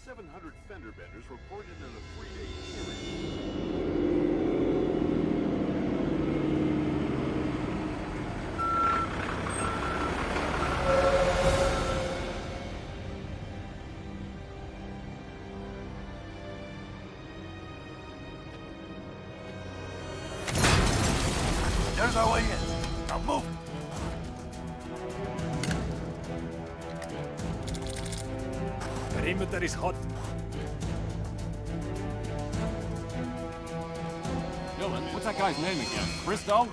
700 fender benders reported in a 3-day period. There's our way in. Now move. Perimeter is hot. Dylan, what's that guy's name again? Bristow?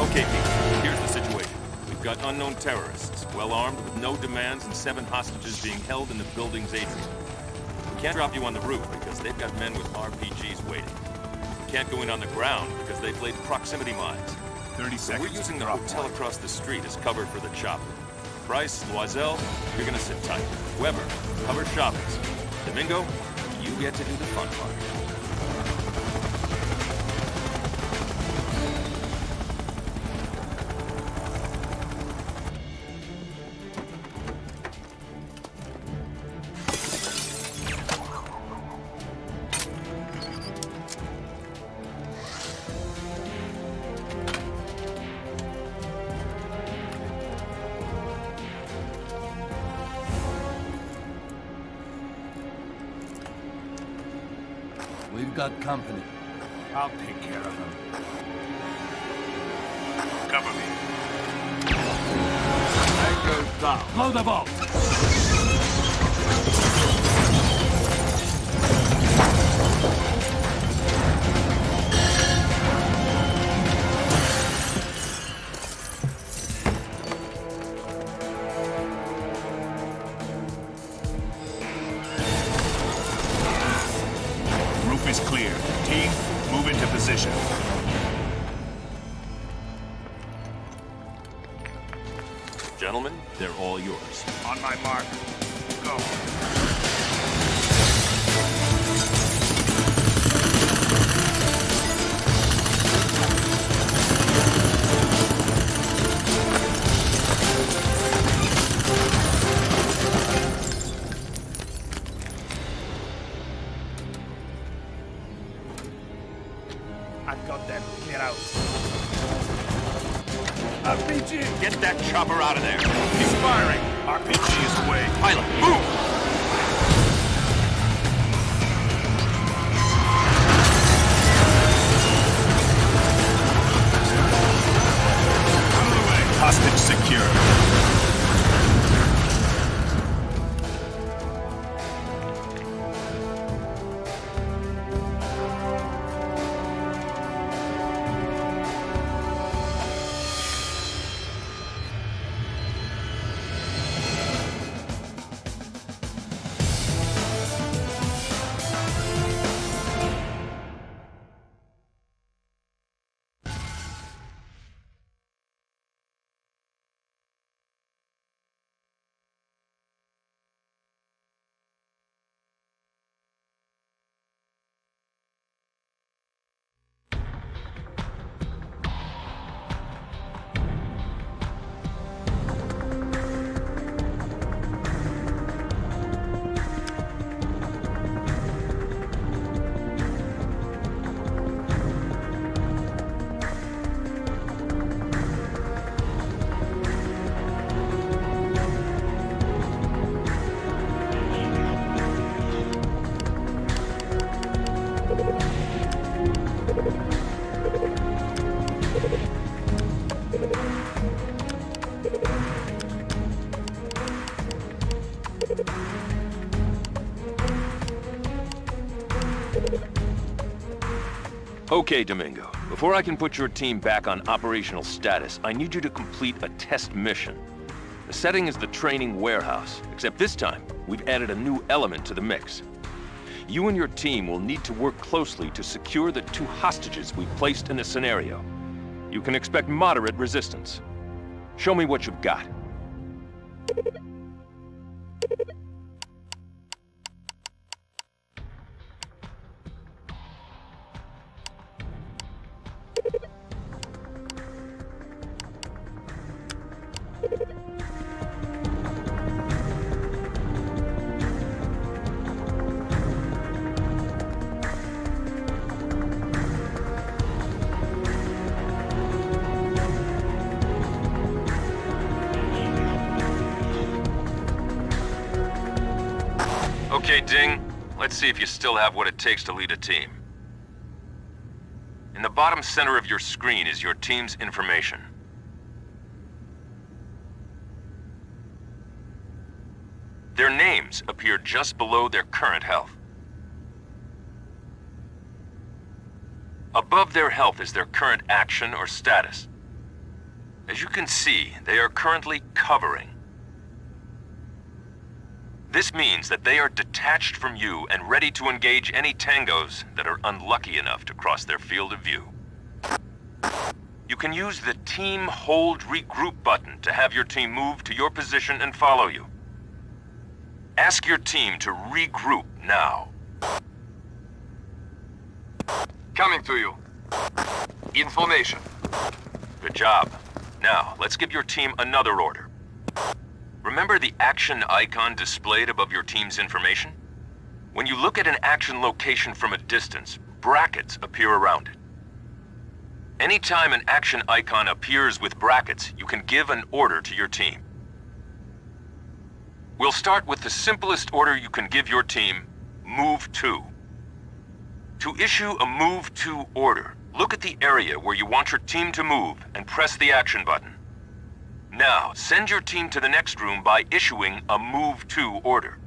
Okay, Pete, here's the situation. We've got unknown terrorists, well-armed, with no demands, and 7 hostages being held in the building's atrium. We can't drop you on the roof because they've got men with RPGs waiting. We can't go in on the ground because they've laid proximity mines. 30 So seconds. we're using the hotel across the street as cover for the chopper. Bryce, Loisel, you're gonna sit tight. Weber, cover shoppers. Domingo, you get to do the fun part. We've got company. I'll take care of him. Cover me. Tango's down. Blow the vault. Roof is clear. Team, move into position. Gentlemen, they're all yours. On my mark. Go. I've got them. Clear out. RPG! Get that chopper out of there. He's firing! RPG is away. Pilot, move! Out of the way. Hostage secure. Okay, Domingo. Before I can put your team back on operational status, I need you to complete a test mission. The setting is the training warehouse, except this time, we've added a new element to the mix. You and your team will need to work closely to secure the 2 hostages we've placed in the scenario. You can expect moderate resistance. Show me what you've got. Okay, Ding. Let's see if you still have what it takes to lead a team. In the bottom center of your screen is your team's information. Their names appear just below their current health. Above their health is their current action or status. As you can see, they are currently covering. This means that they are detached from you and ready to engage any tangos that are unlucky enough to cross their field of view. You can use the Team Hold Regroup button to have your team move to your position and follow you. Ask your team to regroup now. Coming to you. Information. Good job. Now, let's give your team another order. Remember the action icon displayed above your team's information? When you look at an action location from a distance, brackets appear around it. Anytime an action icon appears with brackets, you can give an order to your team. We'll start with the simplest order you can give your team, Move To. To issue a Move To order, look at the area where you want your team to move and press the action button. Now, send your team to the next room by issuing a Move To order.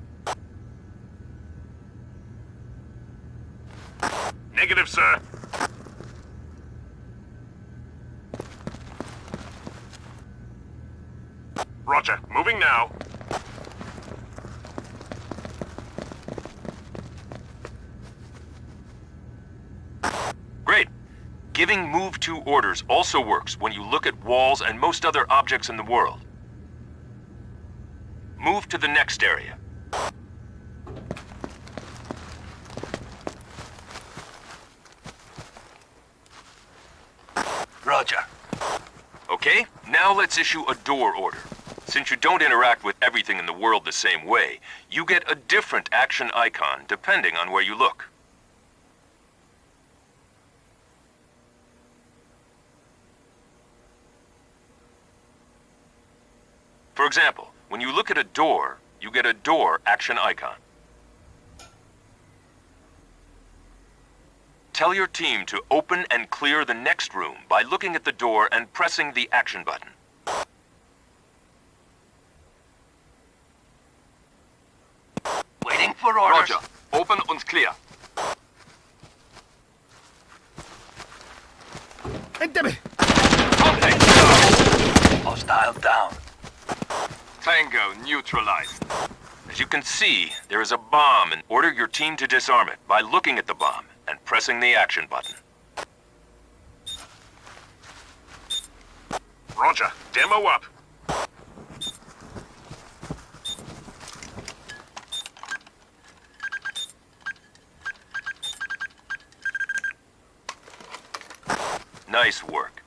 Negative, sir. Roger. Moving now. Great. Giving Move To orders also works when you look at walls and most other objects in the world. Move to the next area. Roger. Okay, now let's issue a door order. Since you don't interact with everything in the world the same way, you get a different action icon depending on where you look. For example, when you look at a door, you get a door action icon. Tell your team to open and clear the next room by looking at the door and pressing the action button. Waiting for orders. Roger. Open and clear. Enemy! Contact. Hostile down. Tango neutralized. As you can see, there is a bomb, and order your team to disarm it by looking at the bomb and pressing the action button. Roger. Demo up. Nice work.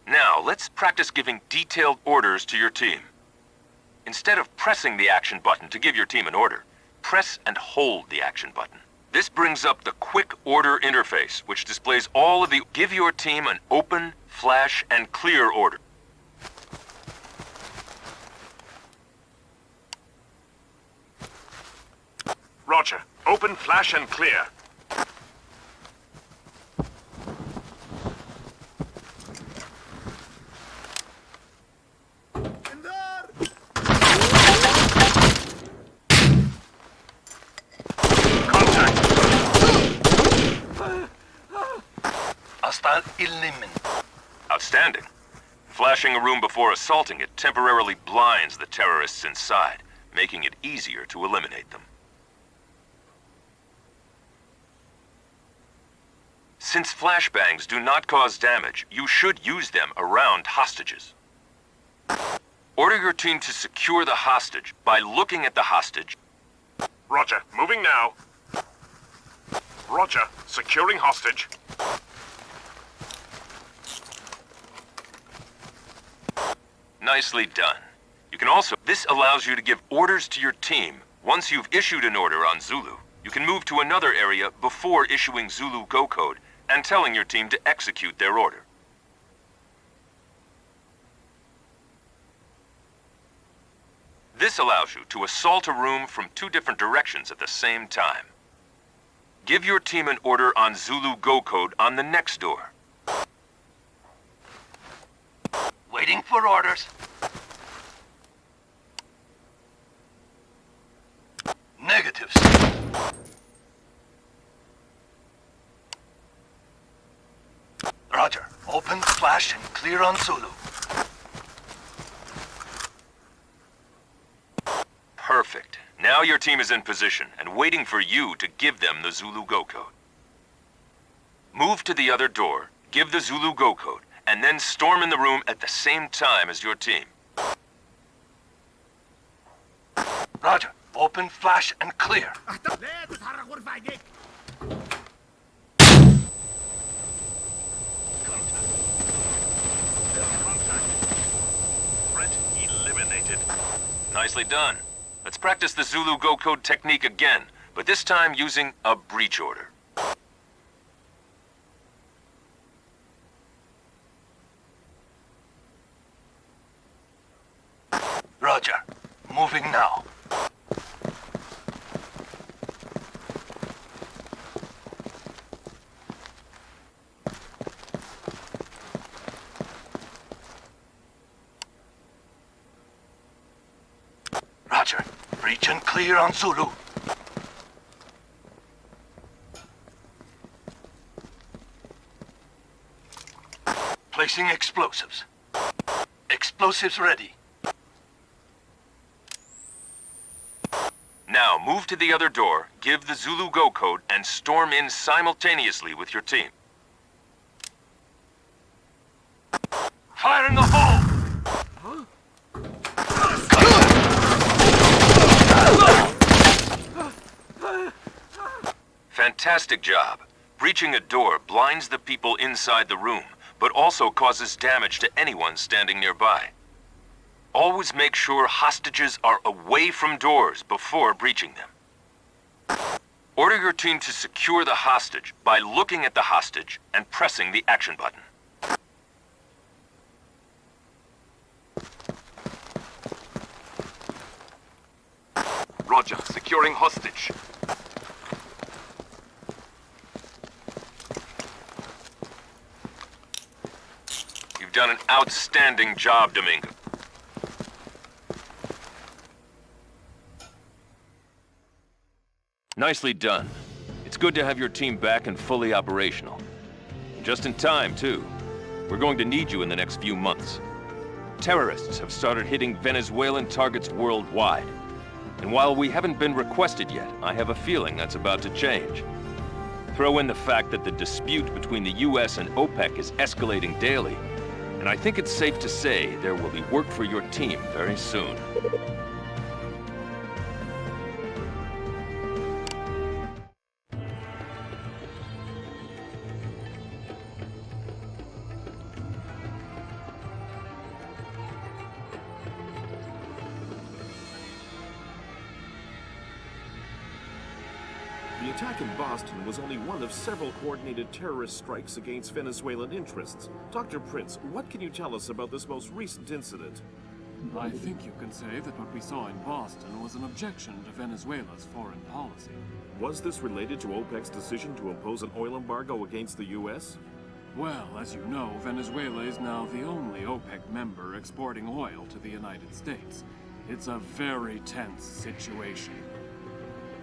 Now, let's practice giving detailed orders to your team. Instead of pressing the action button to give your team an order, press and hold the action button. This brings up the Quick Order interface, which displays all of the... Give your team an open, flash, and clear order. Roger. Open, flash, and clear. Hostile eliminated. Outstanding. Flashing a room before assaulting it temporarily blinds the terrorists inside, making it easier to eliminate them. Since flashbangs do not cause damage, you should use them around hostages. Order your team to secure the hostage by looking at the hostage. Roger. Moving now. Roger. Securing hostage. Nicely done. You can also... This allows you to give orders to your team. Once you've issued an order on Zulu, you can move to another area before issuing Zulu Go code and telling your team to execute their order. This allows you to assault a room from 2 different directions at the same time. Give your team an order on Zulu Go code on the next door. Waiting for orders. Negatives. Roger. Open, flash, and clear on Zulu. Perfect. Now your team is in position and waiting for you to give them the Zulu Go code. Move to the other door, give the Zulu Go code, and then storm in the room at the same time as your team. Roger. Open, flash, and clear. Threat eliminated. Nicely done. Let's practice the Zulu Go code technique again, but this time using a breach order. Roger. Moving now. Roger. Breach and clear on Zulu. Placing explosives. Explosives ready. Now move to the other door, give the Zulu Go code, and storm in simultaneously with your team. Fire in the hole! Fantastic job. Breaching a door blinds the people inside the room, but also causes damage to anyone standing nearby. Always make sure hostages are away from doors before breaching them. Order your team to secure the hostage by looking at the hostage and pressing the action button. Roger. Securing hostage. You've done an outstanding job, Domingo. Nicely done. It's good to have your team back and fully operational. Just in time, too. We're going to need you in the next few months. Terrorists have started hitting Venezuelan targets worldwide. And while we haven't been requested yet, I have a feeling that's about to change. Throw in the fact that the dispute between the US and OPEC is escalating daily, and I think it's safe to say there will be work for your team very soon. The attack in Boston was only one of several coordinated terrorist strikes against Venezuelan interests. Dr. Prince, what can you tell us about this most recent incident? I think you can say that what we saw in Boston was an objection to Venezuela's foreign policy. Was this related to OPEC's decision to impose an oil embargo against the U.S.? Well, as you know, Venezuela is now the only OPEC member exporting oil to the United States. It's a very tense situation.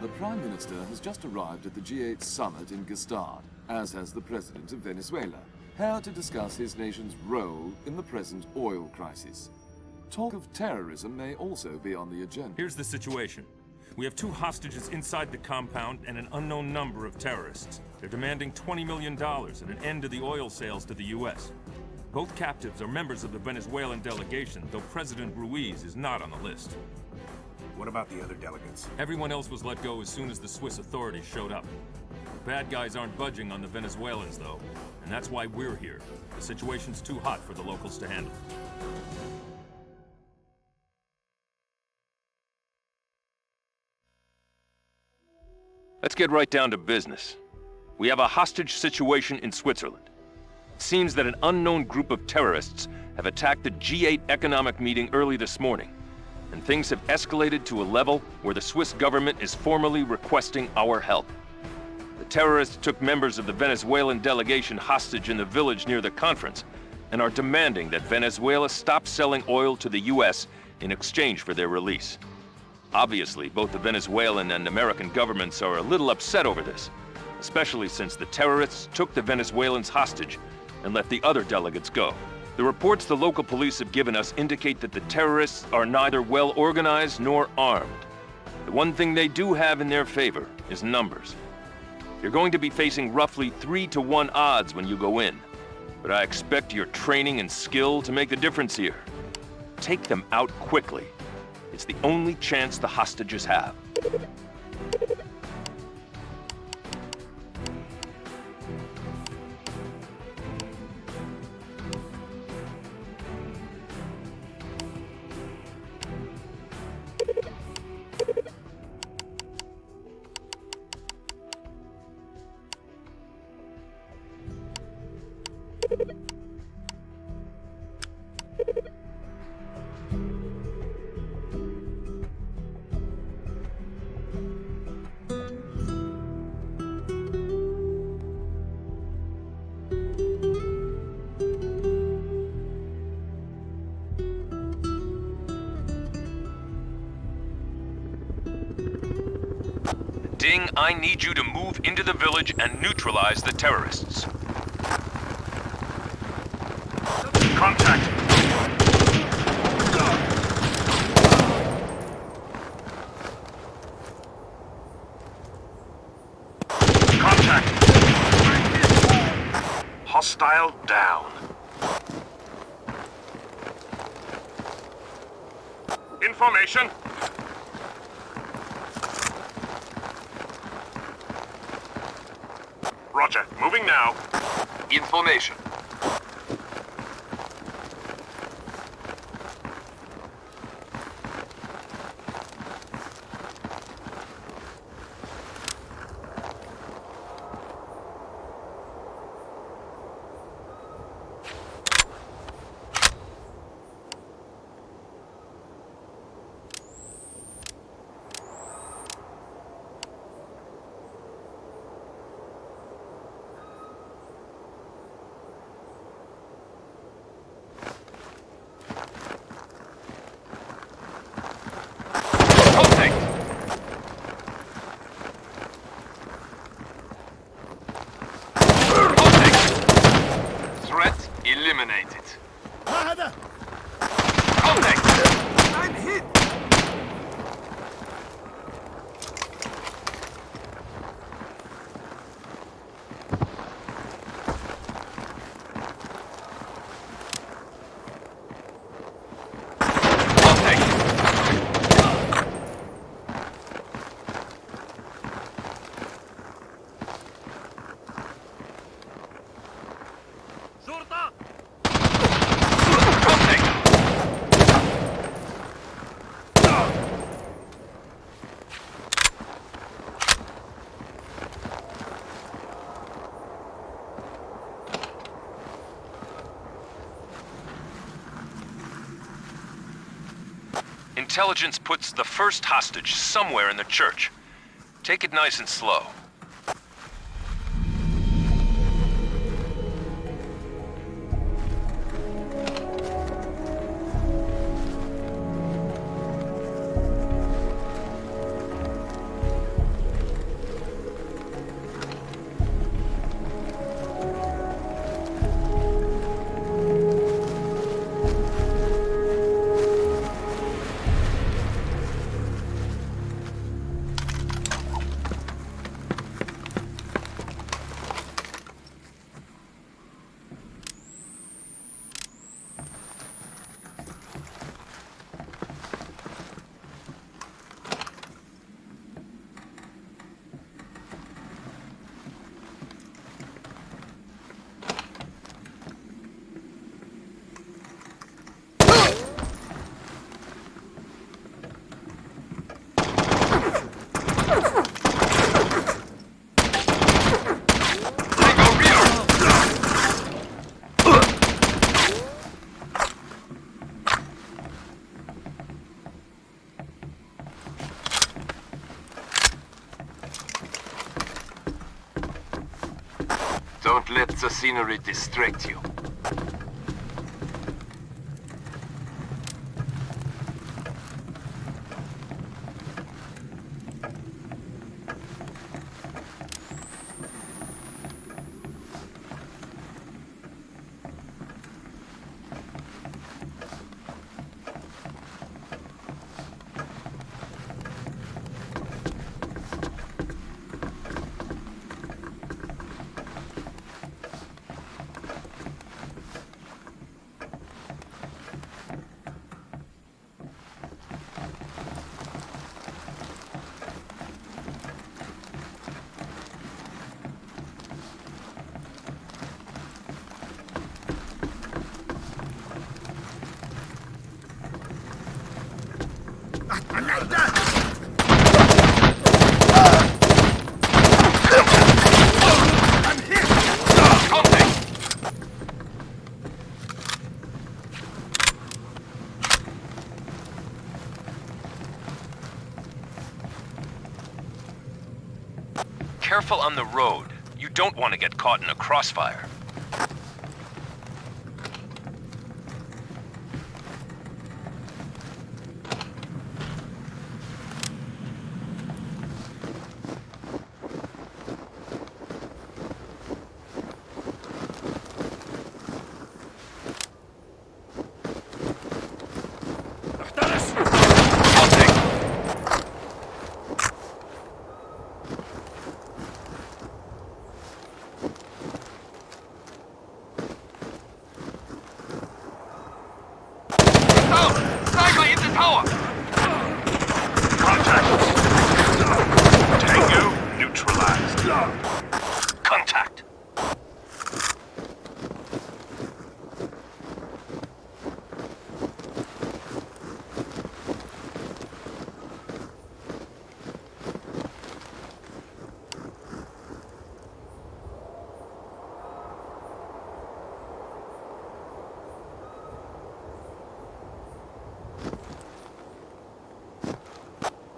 The Prime Minister has just arrived at the G8 summit in Gstaad, as has the President of Venezuela, here to discuss his nation's role in the present oil crisis. Talk of terrorism may also be on the agenda. Here's the situation. We have 2 hostages inside the compound and an unknown number of terrorists. They're demanding $20 million and an end to the oil sales to the U.S. Both captives are members of the Venezuelan delegation, though President Ruiz is not on the list. What about the other delegates? Everyone else was let go as soon as the Swiss authorities showed up. The bad guys aren't budging on the Venezuelans, though, and that's why we're here. The situation's too hot for the locals to handle. Let's get right down to business. We have a hostage situation in Switzerland. It seems that an unknown group of terrorists have attacked the G8 economic meeting early this morning. and things have escalated to a level where the Swiss government is formally requesting our help. The terrorists took members of the Venezuelan delegation hostage in the village near the conference and are demanding that Venezuela stop selling oil to the US in exchange for their release. Obviously, both the Venezuelan and American governments are a little upset over this, especially since the terrorists took the Venezuelans hostage and let the other delegates go. The reports the local police have given us indicate that the terrorists are neither well organized nor armed. The one thing they do have in their favor is numbers. You're going to be facing roughly 3-to-1 odds when you go in, but I expect your training and skill to make the difference here. Take them out quickly. It's the only chance the hostages have. Ding, I need you to move into the village and neutralize the terrorists. Contact! Contact! Hostile down. Information. Roger, moving now. Information. Threat eliminated. هذا Contact! I'm hit. Intelligence puts the first hostage somewhere in the church. Take it nice and slow. Don't let the scenery distract you. Careful on the road. You don't want to get caught in a crossfire.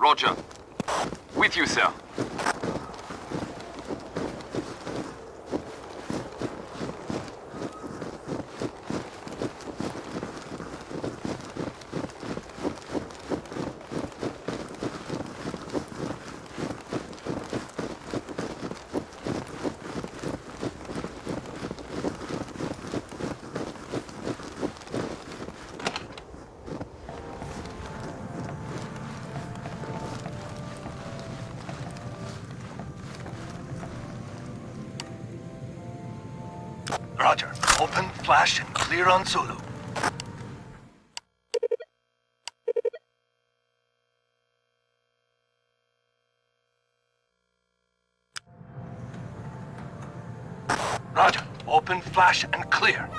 Roger. With you, sir. Roger. Open, flash, and clear on Zulu. Roger. Open, flash, and clear.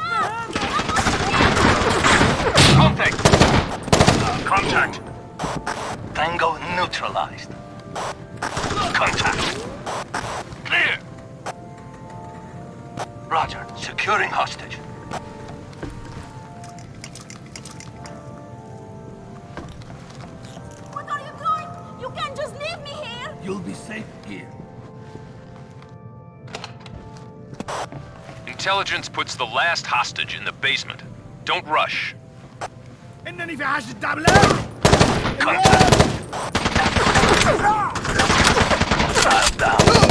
Contact! Contact! Tango neutralized. Contact. Clear! Roger. Securing hostage. What are you doing? You can't just leave me here! You'll be safe here. Intelligence puts the last hostage in the basement. Don't rush. إنني في حاجة دبلة. Contact. Down.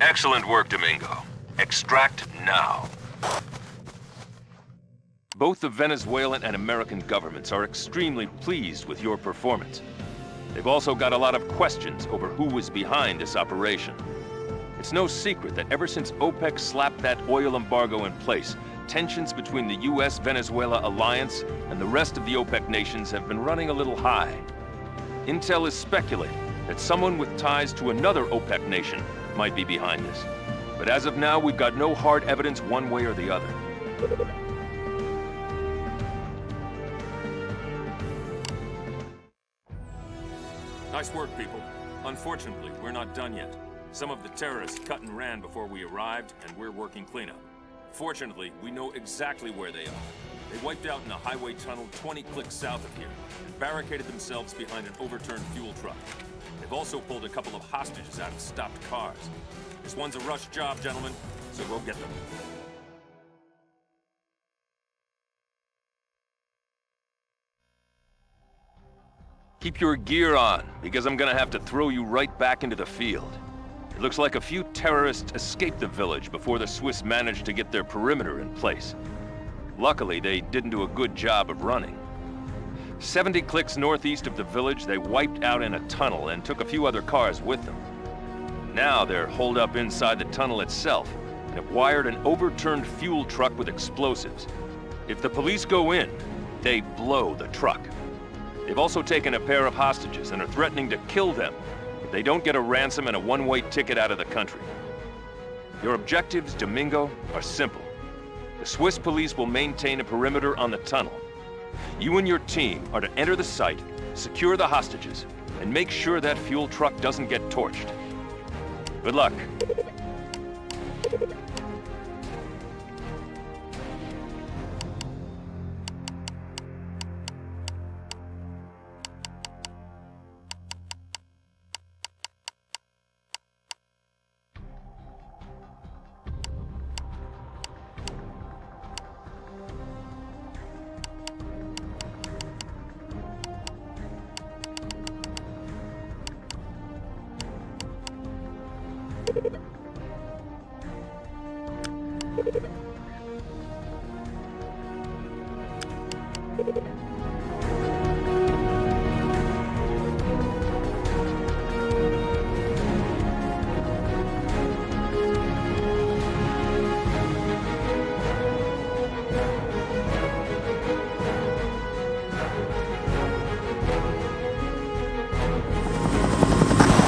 Excellent work, Domingo. Extract now. Both the Venezuelan and American governments are extremely pleased with your performance. They've also got a lot of questions over who was behind this operation. It's no secret that ever since OPEC slapped that oil embargo in place, tensions between the US-Venezuela alliance and the rest of the OPEC nations have been running a little high. Intel is speculating that someone with ties to another OPEC nation might be behind this. But as of now, we've got no hard evidence one way or the other. Nice work, people. Unfortunately, we're not done yet. Some of the terrorists cut and ran before we arrived, and we're working cleanup. Fortunately, we know exactly where they are. They wiped out in a highway tunnel 20 clicks south of here, and barricaded themselves behind an overturned fuel truck. They've also pulled a couple of hostages out of stopped cars. This one's a rush job, gentlemen, so go get them. Keep your gear on, because I'm gonna have to throw you right back into the field. It looks like a few terrorists escaped the village before the Swiss managed to get their perimeter in place. Luckily, they didn't do a good job of running. 70 clicks northeast of the village, they wiped out in a tunnel and took a few other cars with them. Now they're holed up inside the tunnel itself and have wired an overturned fuel truck with explosives. If the police go in, they blow the truck. They've also taken a pair of hostages and are threatening to kill them if they don't get a ransom and a one-way ticket out of the country. Your objectives, Domingo, are simple. The Swiss police will maintain a perimeter on the tunnel. You and your team are to enter the site, secure the hostages, and make sure that fuel truck doesn't get torched. Good luck.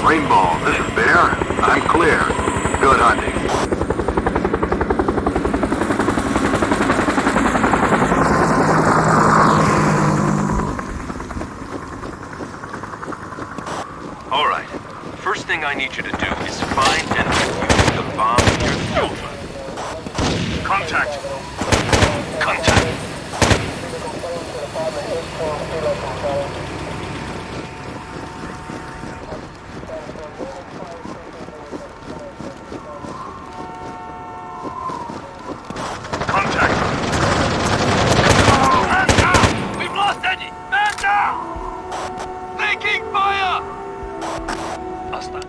Rainbow, this is Bear. I'm clear. Good hunting. All right. First thing I need you to do is find and defuse the bomb near the fuel truck. Contact! Contact! Contact! Man down! We've lost Eddie! Man down! Taking fire! Hasta.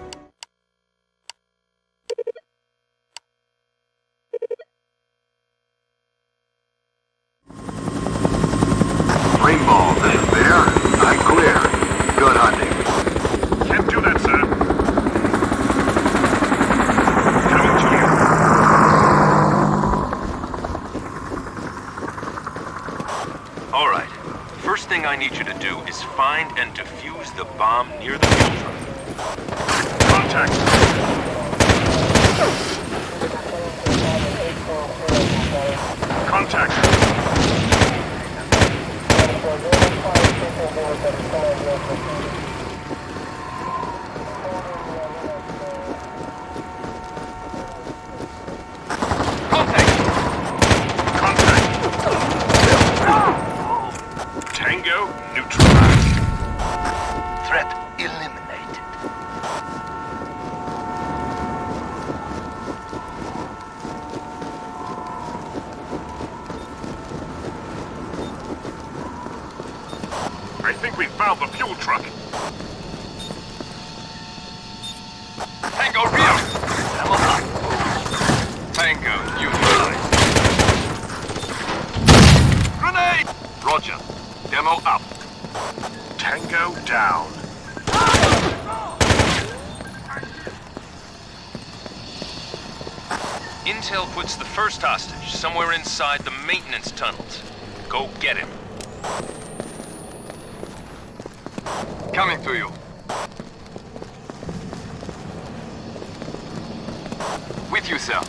Rainbow, this is Bear. I'm clear. Good hunting. Can't do that, sir. Coming to you. All right. First thing I need you to do is find and defuse the bomb near the fuel truck. Contact! Contact! Tango neutralized. Threat eliminated. I think we found the fuel truck. Tango rear! Ammo hot. down. Intel puts the first hostage somewhere inside the maintenance tunnels. Go get him. Coming to you. With you, sir.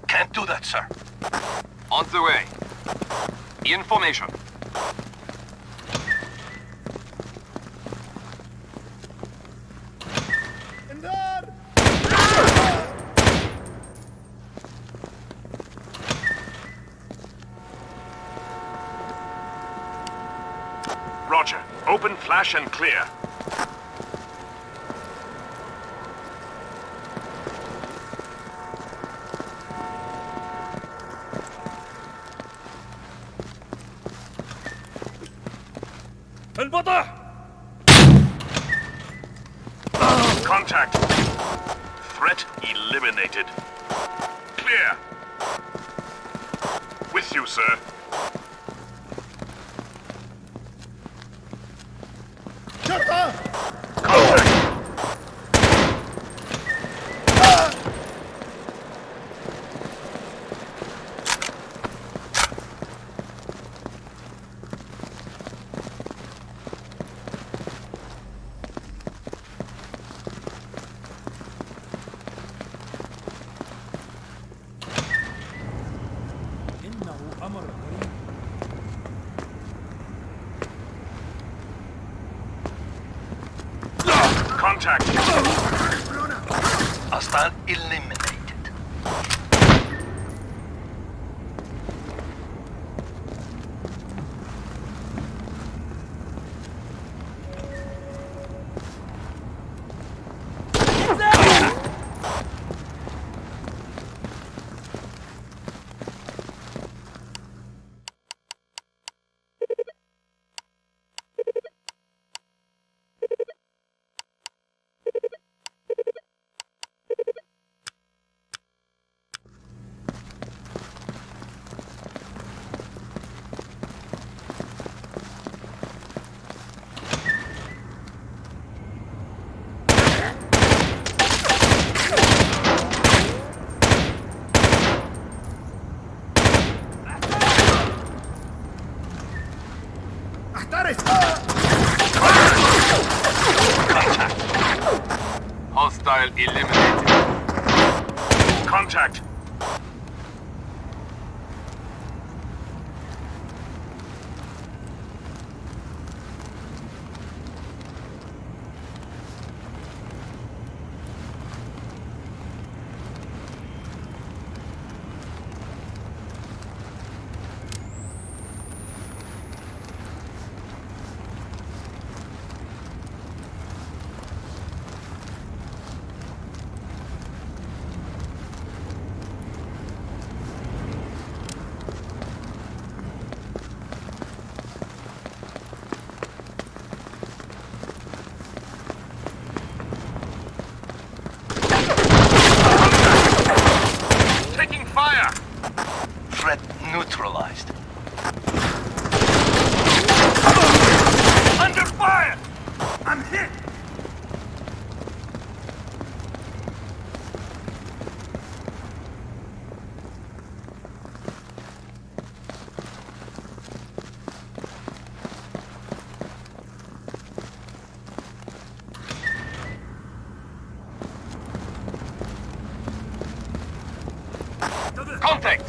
Can't do that, sir. On the way. Information. Roger. Open, flash, and clear. Contact. Threat eliminated. Clear. With you, sir. Contact. Contact. Hostile eliminated. Hostile eliminated. Contact. Contact!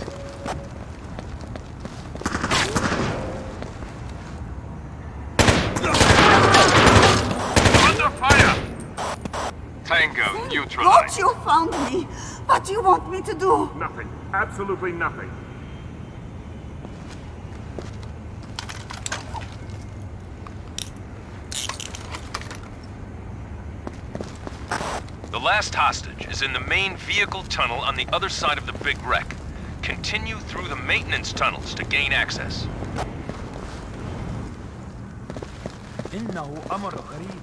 Under fire! Tango neutralized. Thought you found me. What do you want me to do? Nothing. Absolutely nothing. The last hostage is in the main vehicle tunnel on the other side of the big wreck. Continue through the maintenance tunnels to gain access. إنه أمر غريب.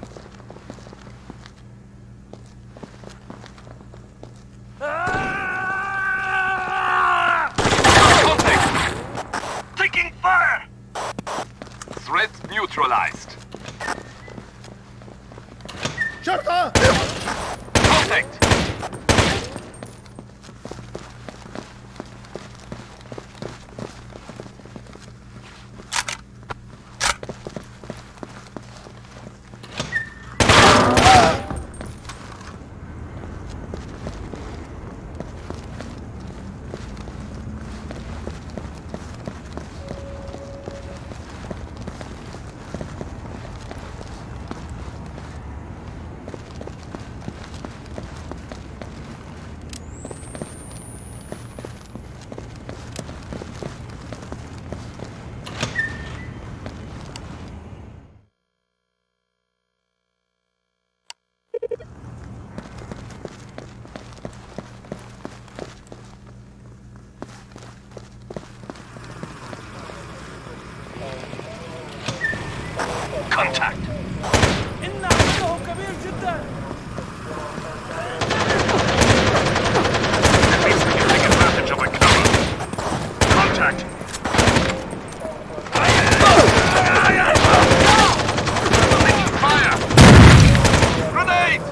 Contact! Taking fire! Threat neutralized. شرطة! Contact! Contact! إن عدده كبير جدا. At least we can take advantage of the cover. Contact! Taking fire! Grenade!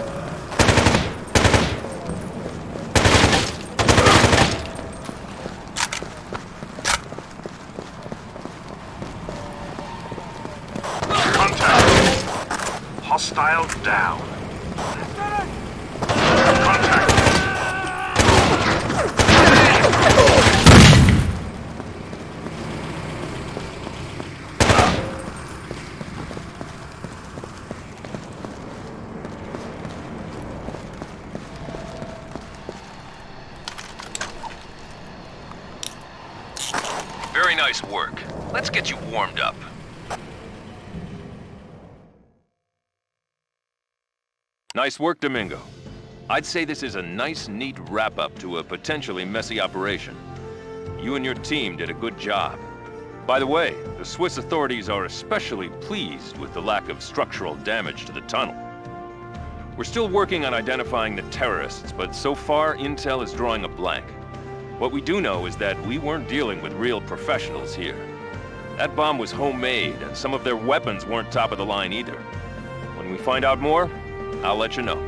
Hostile down. Contact! Very nice work. Let's get you warmed up. Nice work, Domingo. I'd say this is a nice, neat wrap-up to a potentially messy operation. You and your team did a good job. By the way, the Swiss authorities are especially pleased with the lack of structural damage to the tunnel. We're still working on identifying the terrorists, but so far, intel is drawing a blank. What we do know is that we weren't dealing with real professionals here. That bomb was homemade, and some of their weapons weren't top of the line either. When we find out more, I'll let you know.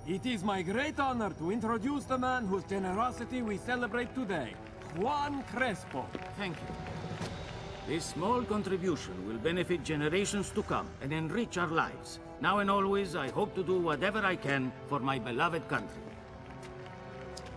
It is my great honor to introduce the man whose generosity we celebrate today, Juan Crespo. Thank you. This small contribution will benefit generations to come and enrich our lives. Now and always, I hope to do whatever I can for my beloved country.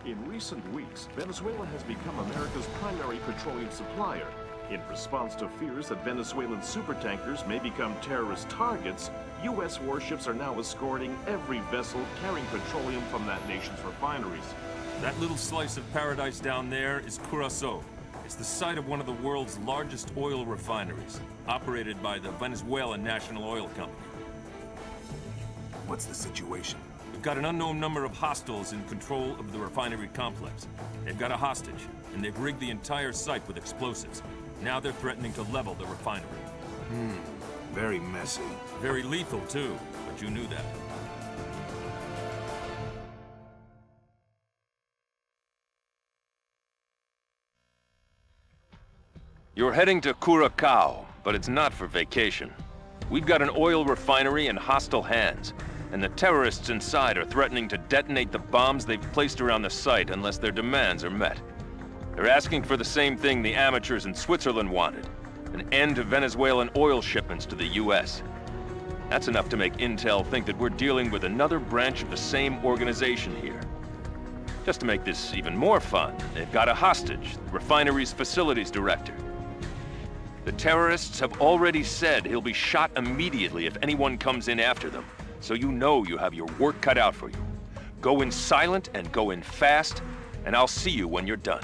In recent weeks, Venezuela has become America's primary petroleum supplier. In response to fears that Venezuelan supertankers may become terrorist targets, U.S. warships are now escorting every vessel carrying petroleum from that nation's refineries. That little slice of paradise down there is Curaçao. It's the site of one of the world's largest oil refineries, operated by the Venezuelan National Oil Company. What's the situation? We've got an unknown number of hostiles in control of the refinery complex. They've got a hostage, and they've rigged the entire site with explosives. Now they're threatening to level the refinery. Very messy. Very lethal, too, but you knew that. You're heading to Curaçao, but it's not for vacation. We've got an oil refinery in hostile hands, and the terrorists inside are threatening to detonate the bombs they've placed around the site unless their demands are met. They're asking for the same thing the amateurs in Switzerland wanted, an end to Venezuelan oil shipments to the U.S. That's enough to make Intel think that we're dealing with another branch of the same organization here. Just to make this even more fun, they've got a hostage, the refinery's facilities director. The terrorists have already said he'll be shot immediately if anyone comes in after them, so you know you have your work cut out for you. Go in silent and go in fast, and I'll see you when you're done.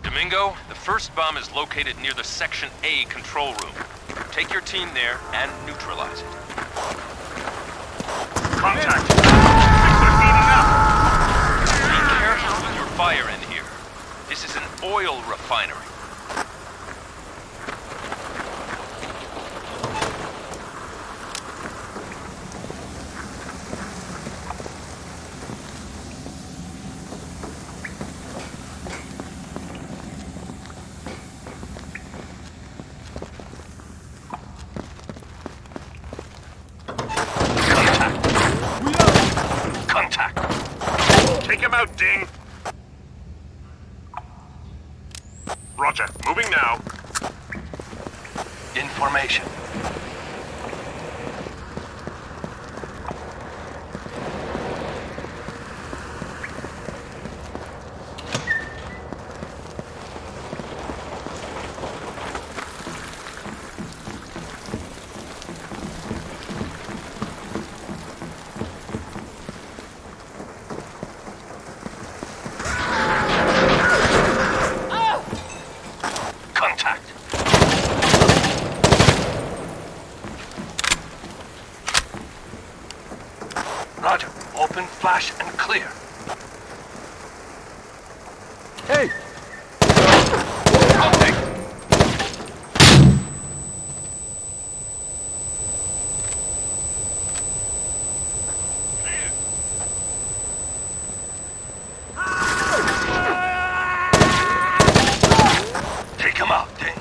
Domingo, the first bomb is located near the Section A control room. Take your team there and neutralize it. Contact! Things are heating up! Be careful with your fire in here. This is an oil refinery. Take him out, Ding! Roger, moving now. Information. Roger. Open, flash, and clear. Hey! Take him out, Ding.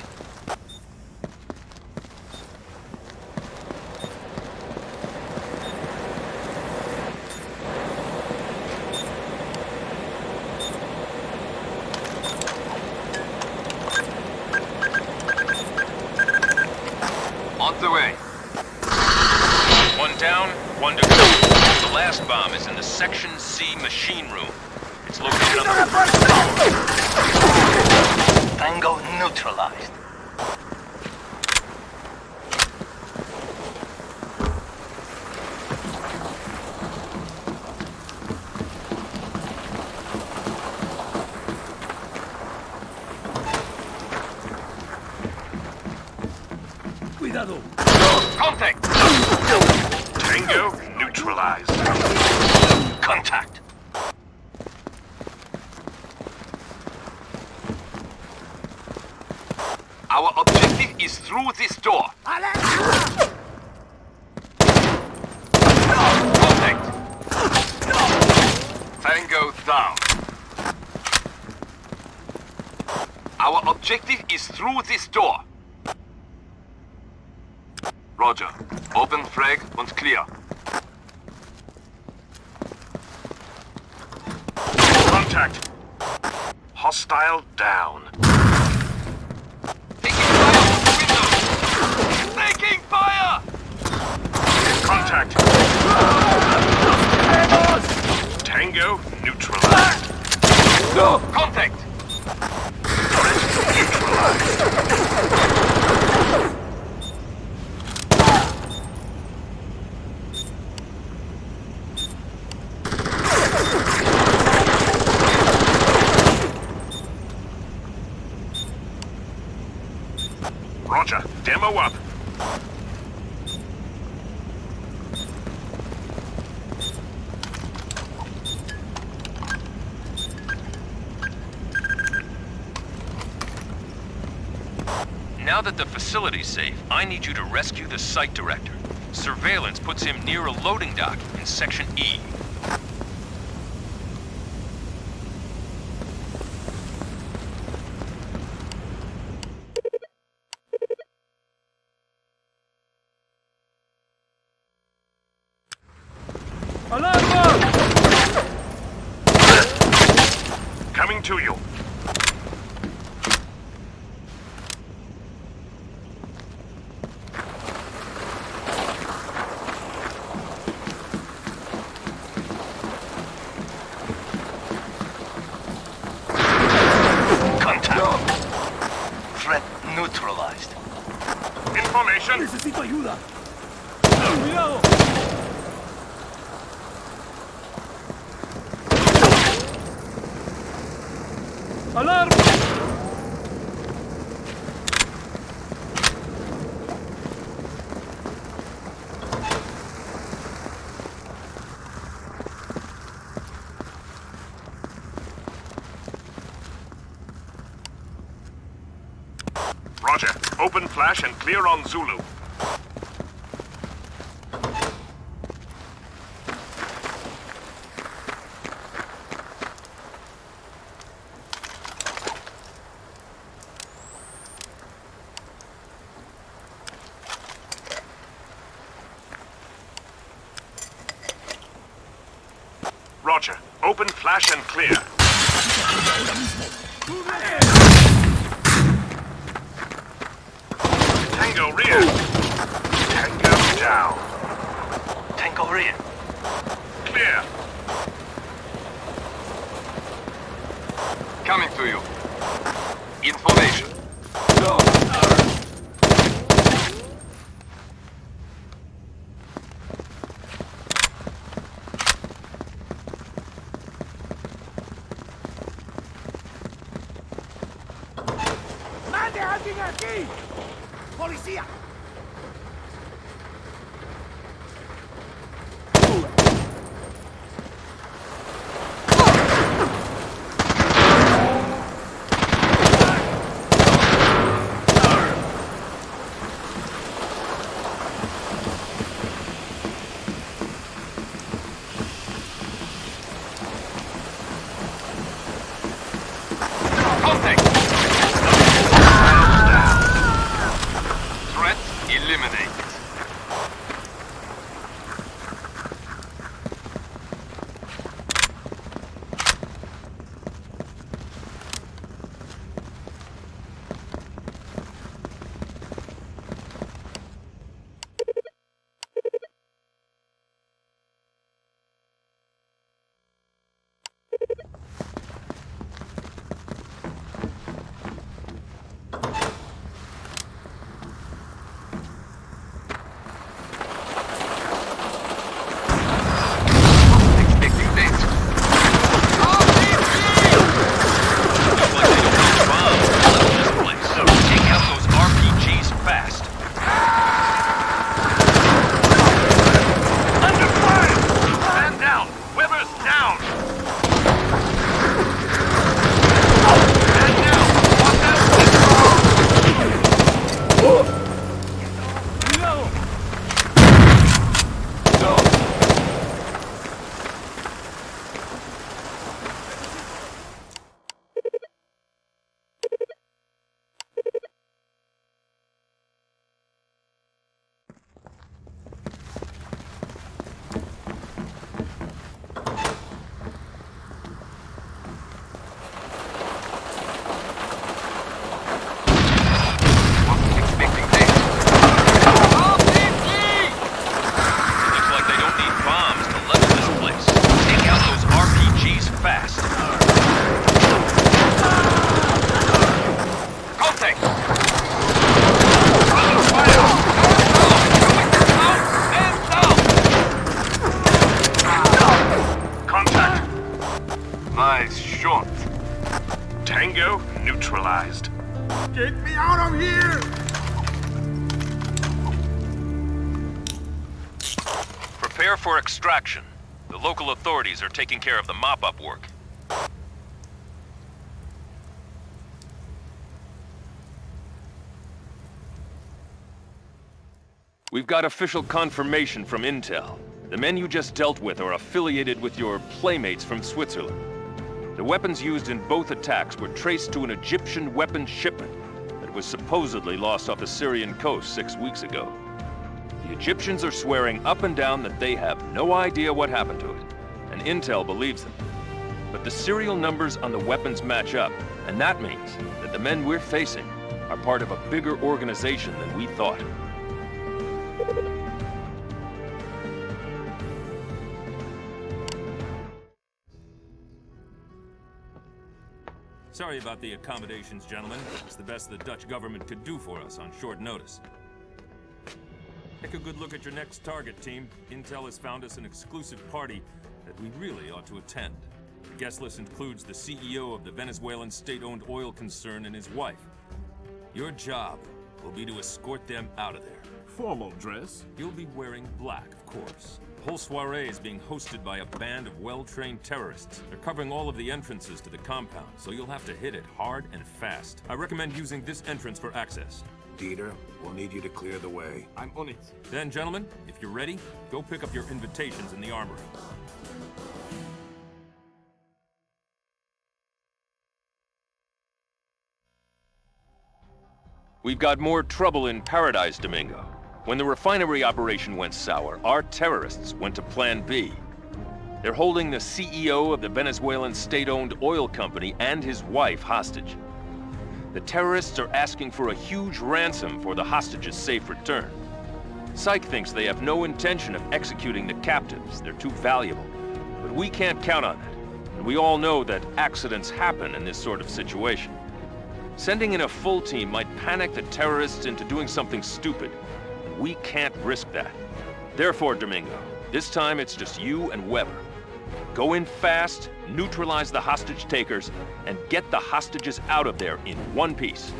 On the way. One down, one to go. The last bomb is in the Section C machine room. It's located on the first floor. Tango neutralized. Cuidado! Contact! Tango neutralized. Contact. Our objective is through this door. Contact! Tango down. Our objective is through this door. Roger. Open frag and clear. Contact. Hostile down. Taking fire! Contact. Tango neutralized. Go! Contact! Threat neutralized. Roger. Demo up. Now that the facility's safe, I need you to rescue the site director. Surveillance puts him near a loading dock in Section E. Coming to you. Contact. Threat neutralized. Information. Necesito ayuda. Cuidado. ¡Alarma! Roger. Open flash and clear on Zulu. Roger. Open flash and clear. Tango rear. Tango down. Tango rear. Clear. Coming to you. Information. ¡Mande a alguien aquí! ¡Policía! Contact. Threat eliminated. Expecting this. Take out those RPGs fast. Under fire! Man down! Weber's down! Man down! Watch out! Expecting this. Looks like they don't need bombs to level this place. Take out those RPGs fast. Contact. Contact! Nice shot. Tango neutralized. Get me out of here! Prepare for extraction. The local authorities are taking care of the mop-up work. We've got official confirmation from Intel. The men you just dealt with are affiliated with your playmates from Switzerland. The weapons used in both attacks were traced to an Egyptian weapons shipment that was supposedly lost off the Syrian coast 6 weeks ago. The Egyptians are swearing up and down that they have no idea what happened to it, and Intel believes them. But the serial numbers on the weapons match up, and that means that the men we're facing are part of a bigger organization than we thought. Sorry about the accommodations, gentlemen. It's the best the Dutch government could do for us on short notice. Take a good look at your next target, team. Intel has found us an exclusive party that we really ought to attend. The guest list includes the CEO of the Venezuelan state-owned oil concern and his wife. Your job will be to escort them out of there. Formal dress? You'll be wearing black, of course. The whole soiree is being hosted by a band of well-trained terrorists. They're covering all of the entrances to the compound, so you'll have to hit it hard and fast. I recommend using this entrance for access. Dieter, we'll need you to clear the way. I'm on it. Then, gentlemen, if you're ready, go pick up your invitations in the armory. We've got more trouble in Paradise, Domingo. When the refinery operation went sour, our terrorists went to Plan B. They're holding the CEO of the Venezuelan state-owned oil company and his wife hostage. The terrorists are asking for a huge ransom for the hostage's safe return. Psych thinks they have no intention of executing the captives. They're too valuable. But we can't count on that. And we all know that accidents happen in this sort of situation. Sending in a full team might panic the terrorists into doing something stupid. We can't risk that. Therefore, Domingo, this time it's just you and Weber. Go in fast, neutralize the hostage takers, and get the hostages out of there in one piece.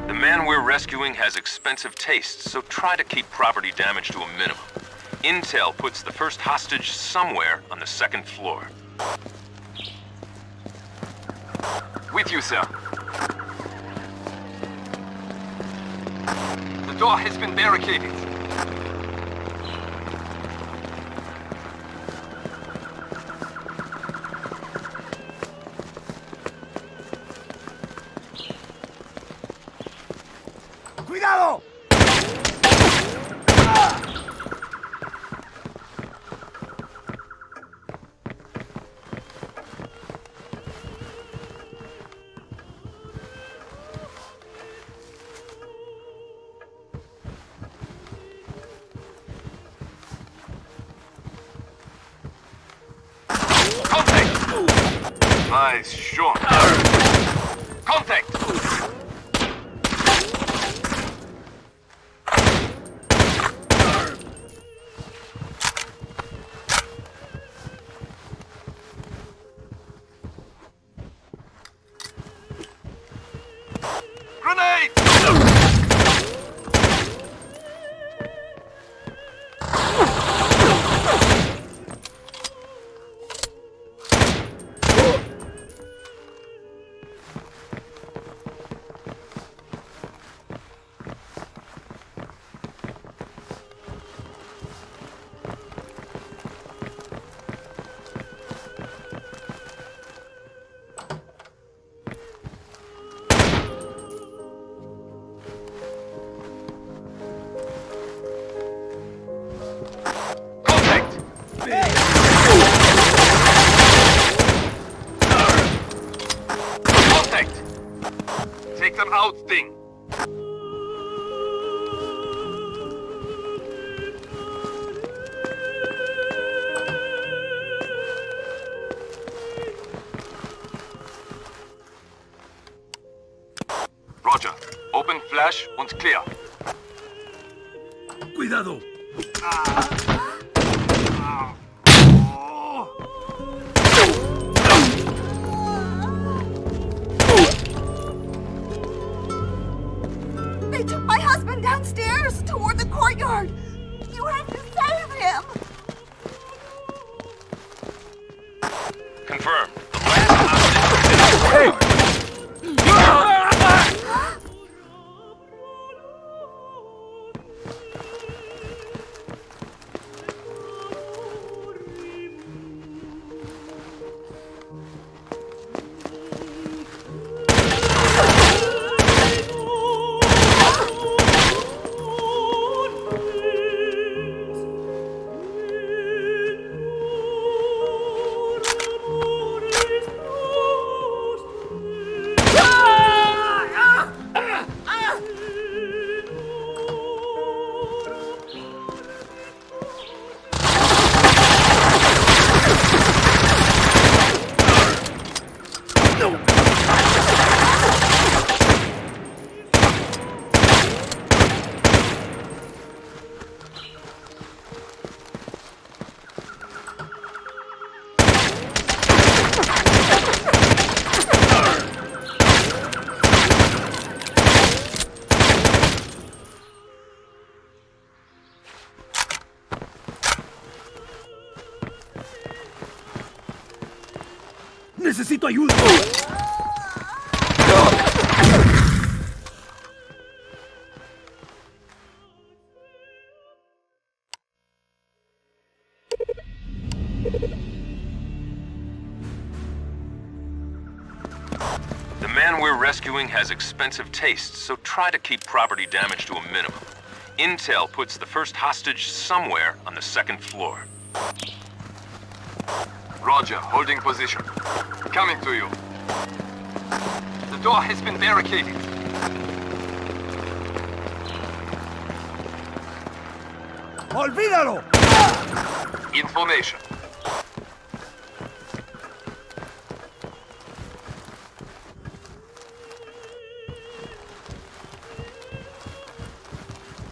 The man we're rescuing has expensive tastes, so try to keep property damage to a minimum. Intel puts the first hostage somewhere on the second floor. With you, sir. The door has been barricaded. ¡Cuidado! Nice shot. Contact! Grenade! Take them out, Sting! crash und clear. Cuidado! They took my husband downstairs toward the courtyard. You have to save him. Confirmed. The last hostage is ¡Necesito ayuda! The man we're rescuing has expensive tastes, so try to keep property damage to a minimum. Intel puts the first hostage somewhere on the second floor. Roger, holding position. Coming to you. The door has been barricaded. ¡Olvídalo! Information.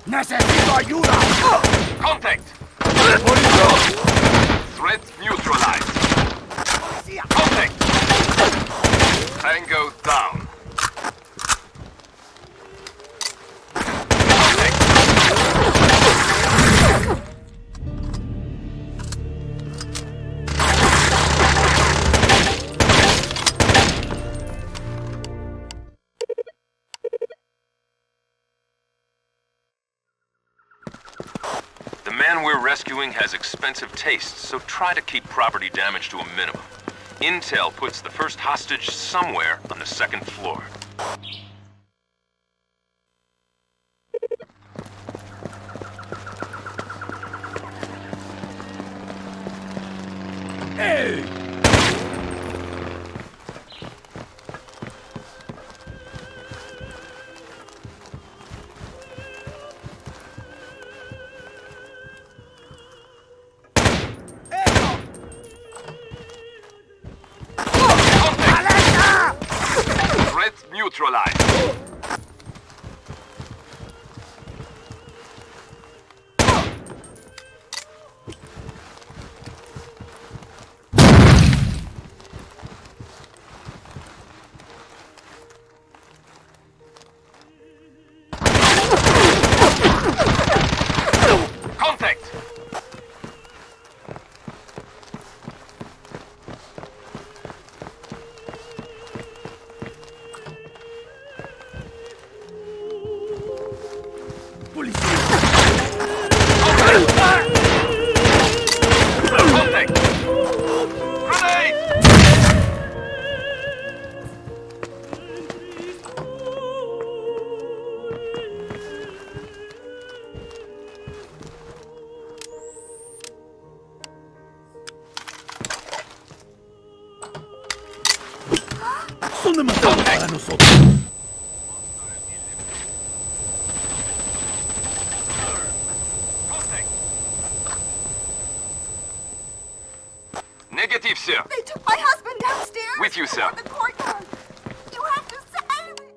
¡Necesito ayuda! Contact! Threat neutralized. Contact! Tango down. Contact! The man we're rescuing has expensive tastes, so try to keep property damage to a minimum. Intel puts the first hostage somewhere on the second floor. ¡Ey! Threat neutralized. Contact! Contact! Grenade! Son demasiados para nosotros. Contact! Negative, sir. They took my husband downstairs. With you, sir. toward the courtyard. You have to save him.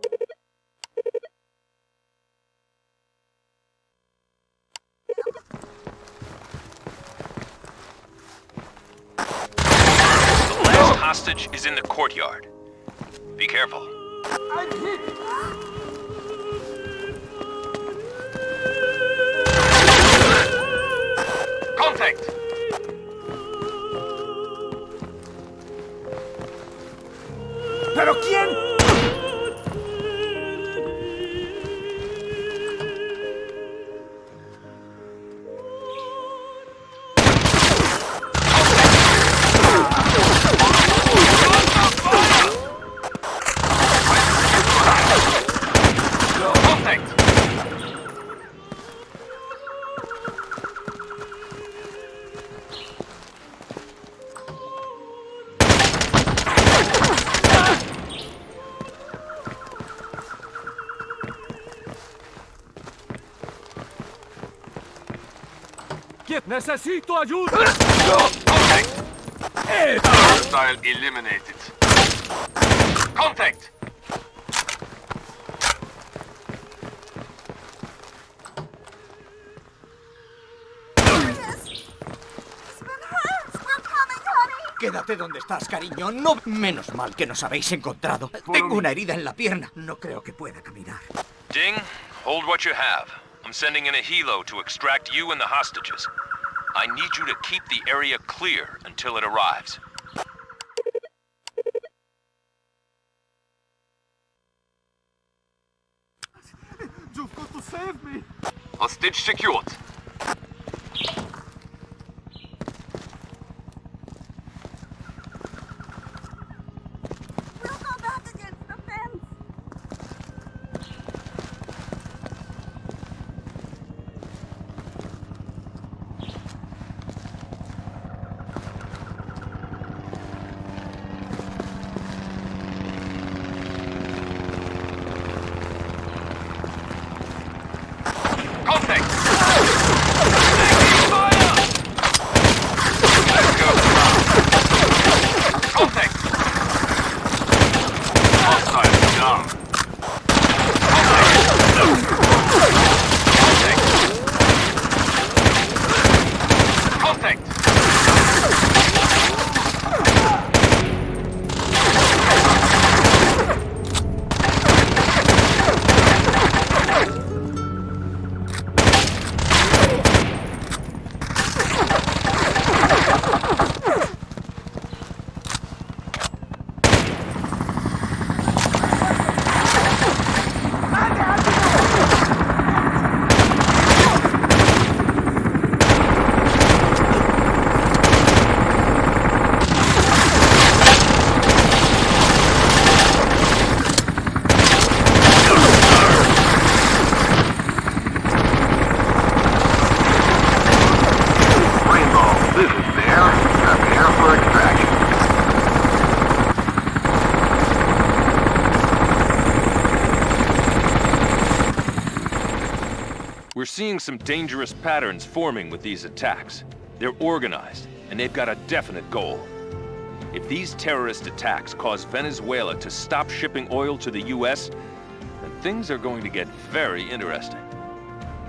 hostage is in the courtyard. Be careful. I'm hit! Contact! ¿Pero quién? ¡Necesito ayuda! Contact! Hostile eliminated. Contact! Quédate donde estás, cariño. No. Menos mal que nos habéis encontrado. Tengo una herida en la pierna. No creo que pueda caminar. Ding, hold what you have. I'm sending in a helo to extract you and the hostages. I need you to keep the area clear until it arrives. You've got to save me! Hostage secured. We'll go back against the fence. Contact! Contact! Hostile down. Contact! We're seeing some dangerous patterns forming with these attacks. They're organized, and they've got a definite goal. If these terrorist attacks cause Venezuela to stop shipping oil to the US, then things are going to get very interesting.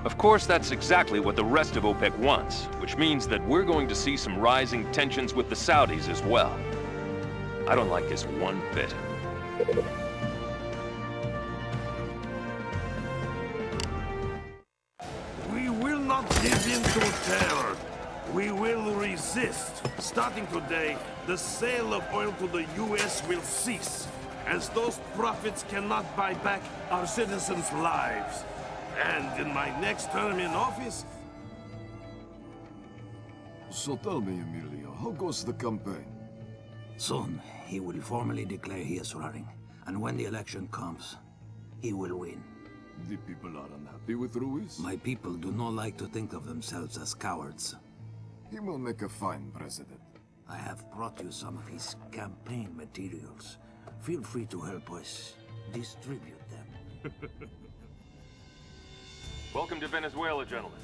Of course, that's exactly what the rest of OPEC wants, which means that we're going to see some rising tensions with the Saudis as well. I don't like this one bit. We will not give in to terror. We will resist. Starting today, the sale of oil to the U.S. will cease, as those profits cannot buy back our citizens' lives. And in my next term in office... So tell me, Emilio, how goes the campaign? Soon, he will formally declare he is running. And when the election comes, he will win. The people are unhappy with Ruiz? My people do not like to think of themselves as cowards. He will make a fine president. I have brought you some of his campaign materials. Feel free to help us distribute them. Welcome to Venezuela, gentlemen.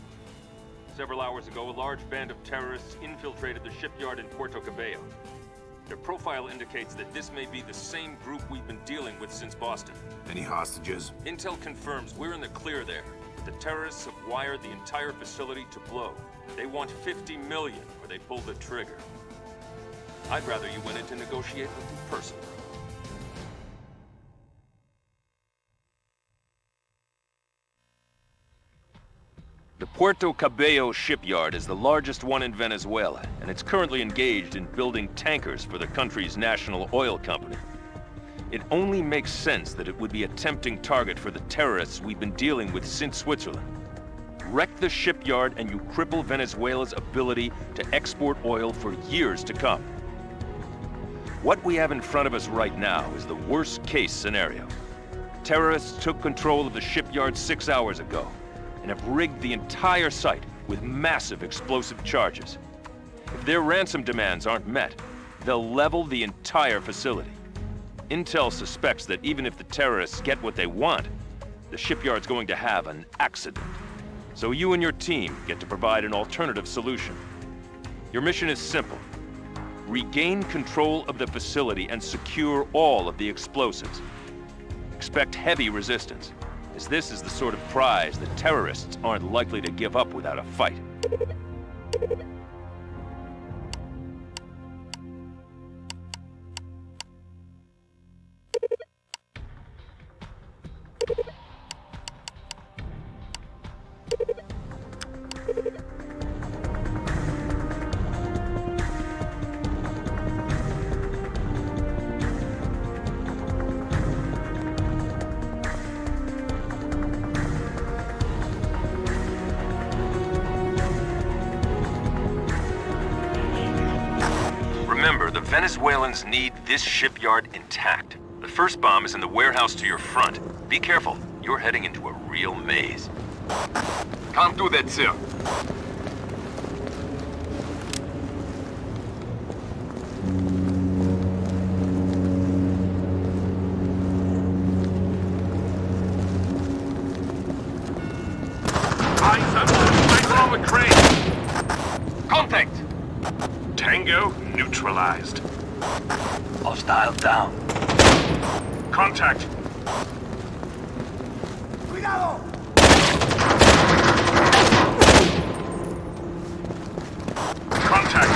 Several hours ago, a large band of terrorists infiltrated the shipyard in Puerto Cabello. Their profile indicates that this may be the same group we've been dealing with since Boston. Any hostages? Intel confirms we're in the clear there. The terrorists have wired the entire facility to blow. They want 50 million, or they pull the trigger. I'd rather you went in to negotiate with them personally. The Puerto Cabello shipyard is the largest one in Venezuela, and it's currently engaged in building tankers for the country's national oil company. It only makes sense that it would be a tempting target for the terrorists we've been dealing with since Switzerland. Wreck the shipyard and you cripple Venezuela's ability to export oil for years to come. What we have in front of us right now is the worst-case scenario. Terrorists took control of the shipyard 6 hours ago and have rigged the entire site with massive explosive charges. If their ransom demands aren't met, they'll level the entire facility. Intel suspects that even if the terrorists get what they want, the shipyard's going to have an accident. So you and your team get to provide an alternative solution. Your mission is simple. Regain control of the facility and secure all of the explosives. Expect heavy resistance, as this is the sort of prize that terrorists aren't likely to give up without a fight. Remember, the Venezuelans need this shipyard intact. The first bomb is in the warehouse to your front. Be careful, you're heading into a real maze. Can't do that, sir. Eyes on the crane! Contact! Tango neutralized. Hostile down. Contact! Cuidado! Contact!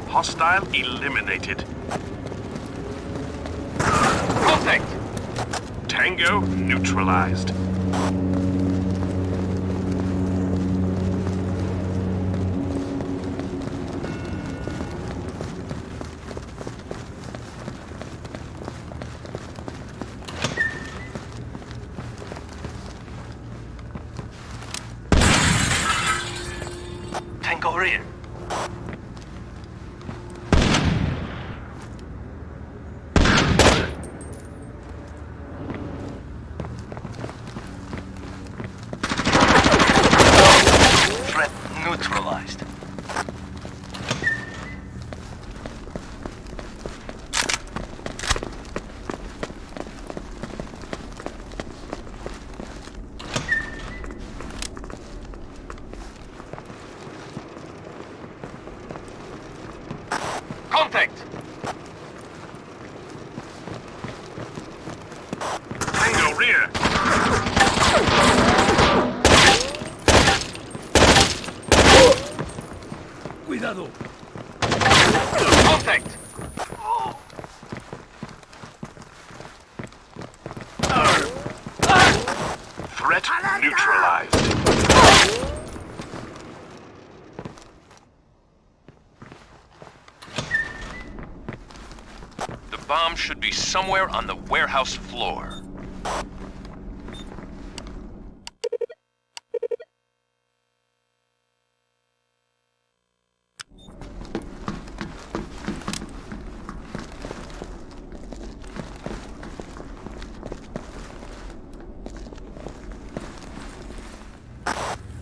Hostile eliminated. Contact! Tango neutralized. Tango rear. Threat neutralized. Contact! Tango rear! Cuidado. Contact! Threat neutralized. The bomb should be somewhere on the warehouse floor.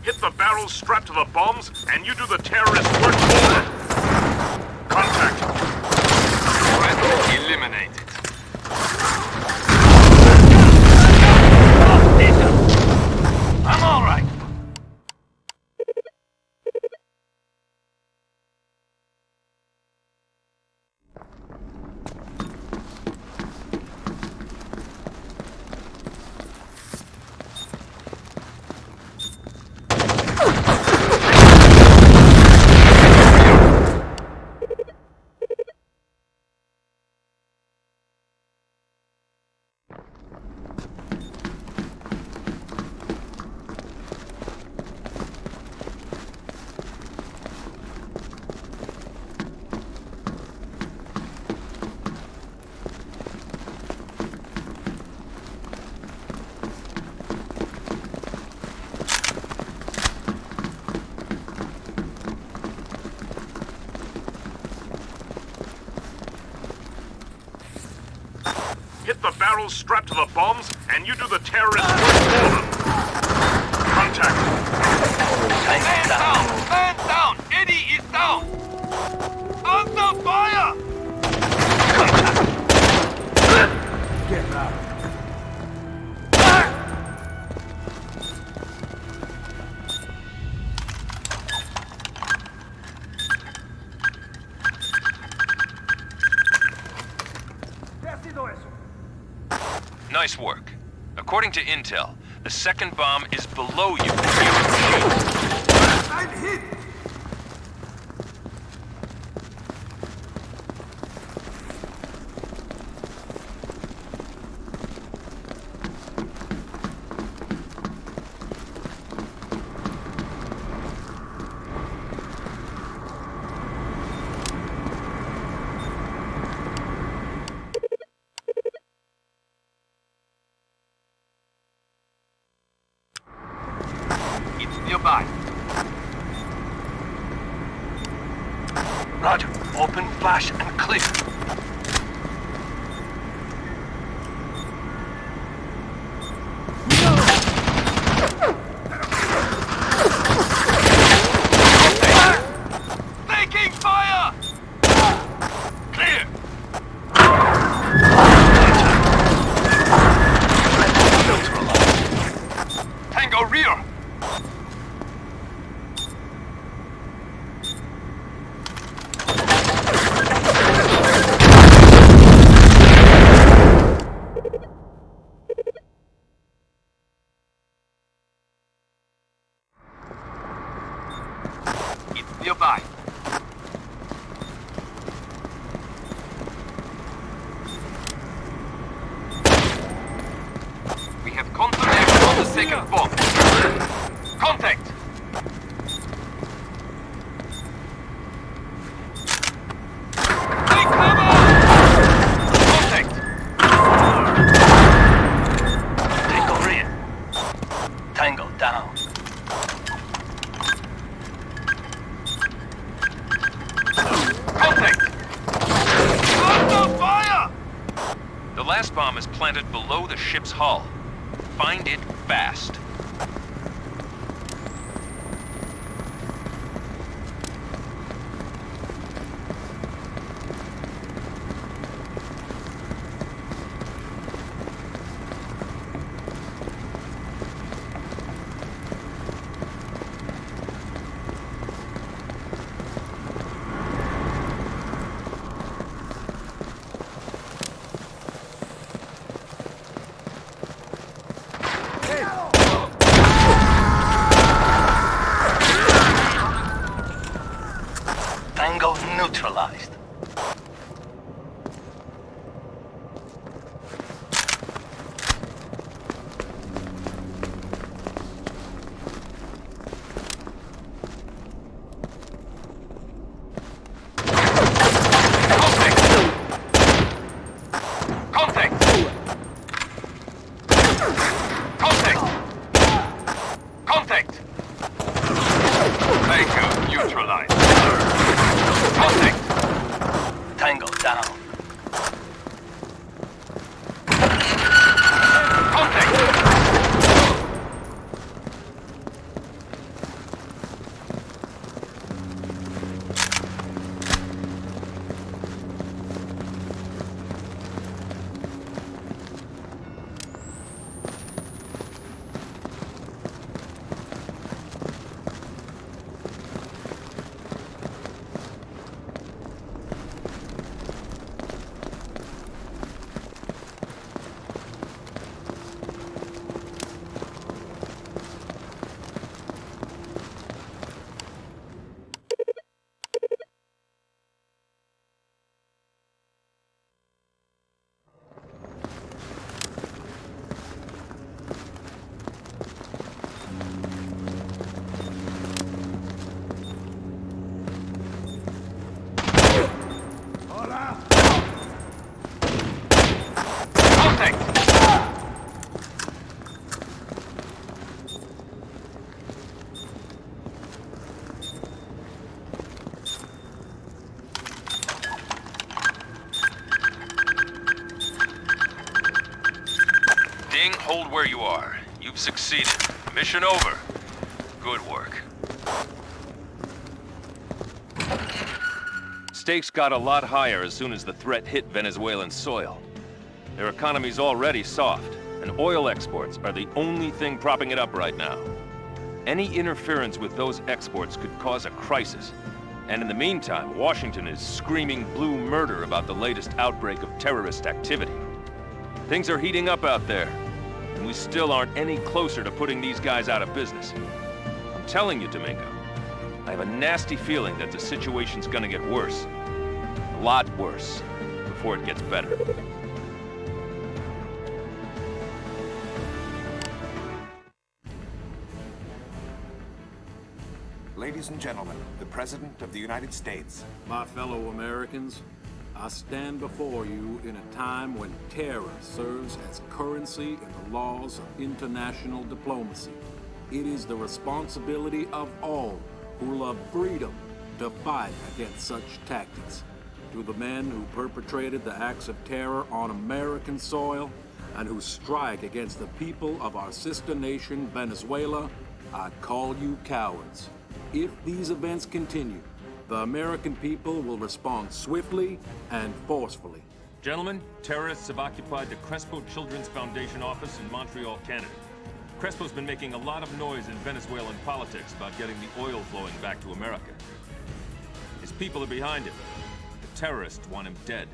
Hit the barrels strapped to the bombs, and you do the terrorist work forward. Contact! Threat eliminated. I'm all right. Hit the barrels strapped to the bombs, and you do the terrorist work for them. Contact. Man down! Man down! Eddie is down! Under fire! Get out. Nice work. According to intel, the second bomb is below you. I'm hit! Nearby. Roger. Open, flash, and clear. Taking fire! Clear! Tango rear! Nearby. We have confirmation on the second bomb. Contact! Take cover! Contact! Tango rear. Tango down. The last bomb is planted below the ship's hull. Find it fast. Tango neutralized. hold where you are. You've succeeded. Mission over. Good work. Stakes got a lot higher as soon as the threat hit Venezuelan soil. Their economy's already soft, and oil exports are the only thing propping it up right now. Any interference with those exports could cause a crisis. And in the meantime, Washington is screaming blue murder about the latest outbreak of terrorist activity. Things are heating up out there, and we still aren't any closer to putting these guys out of business. I'm telling you, Domingo, I have a nasty feeling that the situation's gonna get worse. A lot worse, before it gets better. Ladies and gentlemen, the President of the United States. My fellow Americans, I stand before you in a time when terror serves as currency in the laws of international diplomacy. It is the responsibility of all who love freedom to fight against such tactics. To the men who perpetrated the acts of terror on American soil and who strike against the people of our sister nation, Venezuela, I call you cowards. If these events continue, the American people will respond swiftly and forcefully. Gentlemen, terrorists have occupied the Crespo Children's Foundation office in Montreal, Canada. Crespo's been making a lot of noise in Venezuelan politics about getting the oil flowing back to America. His people are behind him. The terrorists want him dead.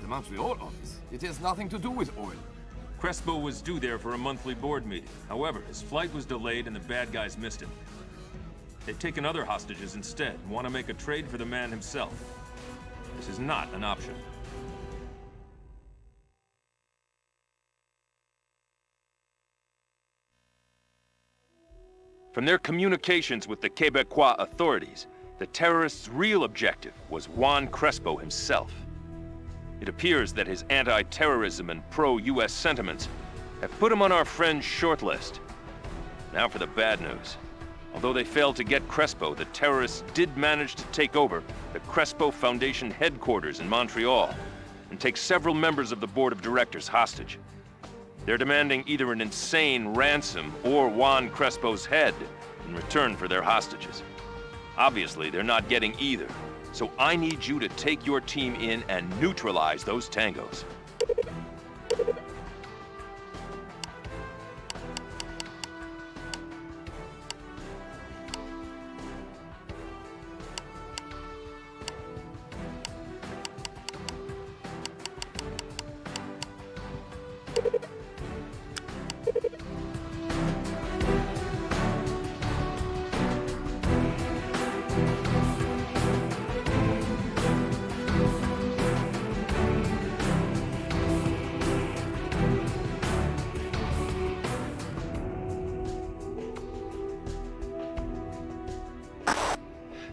The Montreal office? It has nothing to do with oil. Crespo was due there for a monthly board meeting. However, his flight was delayed and the bad guys missed him. They've taken other hostages instead and want to make a trade for the man himself. This is not an option. From their communications with the Quebecois authorities, the terrorists' real objective was Juan Crespo himself. It appears that his anti-terrorism and pro-US sentiments have put him on our friend's shortlist. Now for the bad news. Although they failed to get Crespo, the terrorists did manage to take over the Crespo Foundation headquarters in Montreal and take several members of the board of directors hostage. They're demanding either an insane ransom or Juan Crespo's head in return for their hostages. Obviously, they're not getting either, so I need you to take your team in and neutralize those tangos.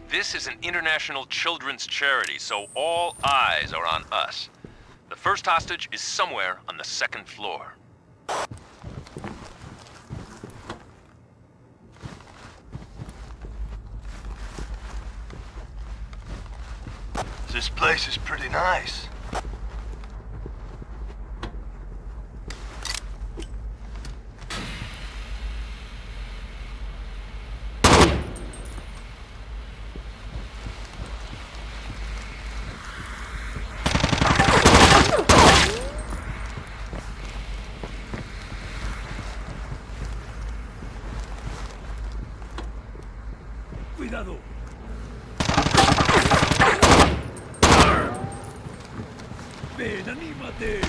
This is an international children's charity, so all eyes are on us. The first hostage is somewhere on the second floor. This place is pretty nice. Cuidado. Ven, anímate.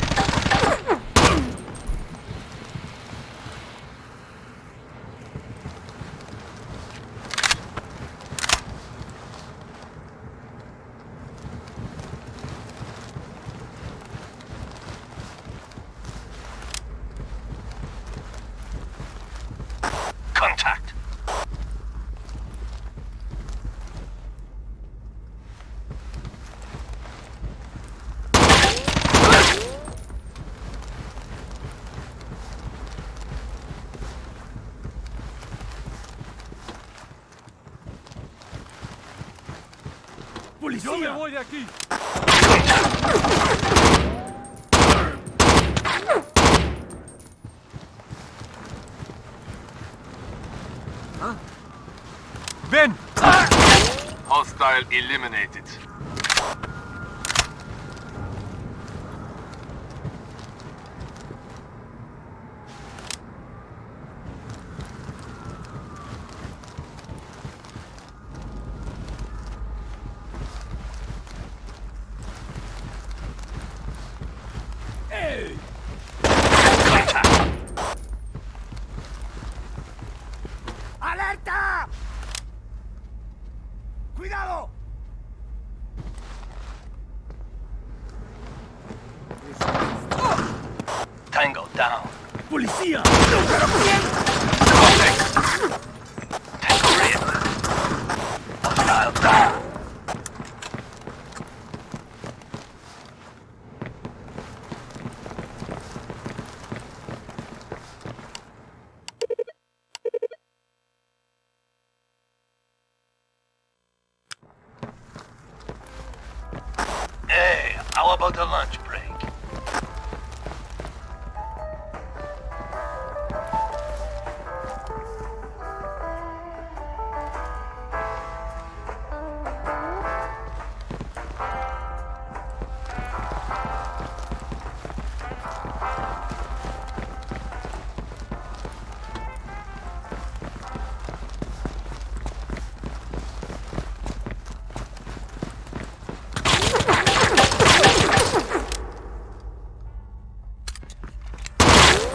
Contact. ¡Policía! ¡Yo me voy de aquí! Hostile eliminated. Hey! ¡Alerta! ¡Cuidado! Tango down. ¡Policía! Tango rear. Hostile down. Hey, how about a lunch break?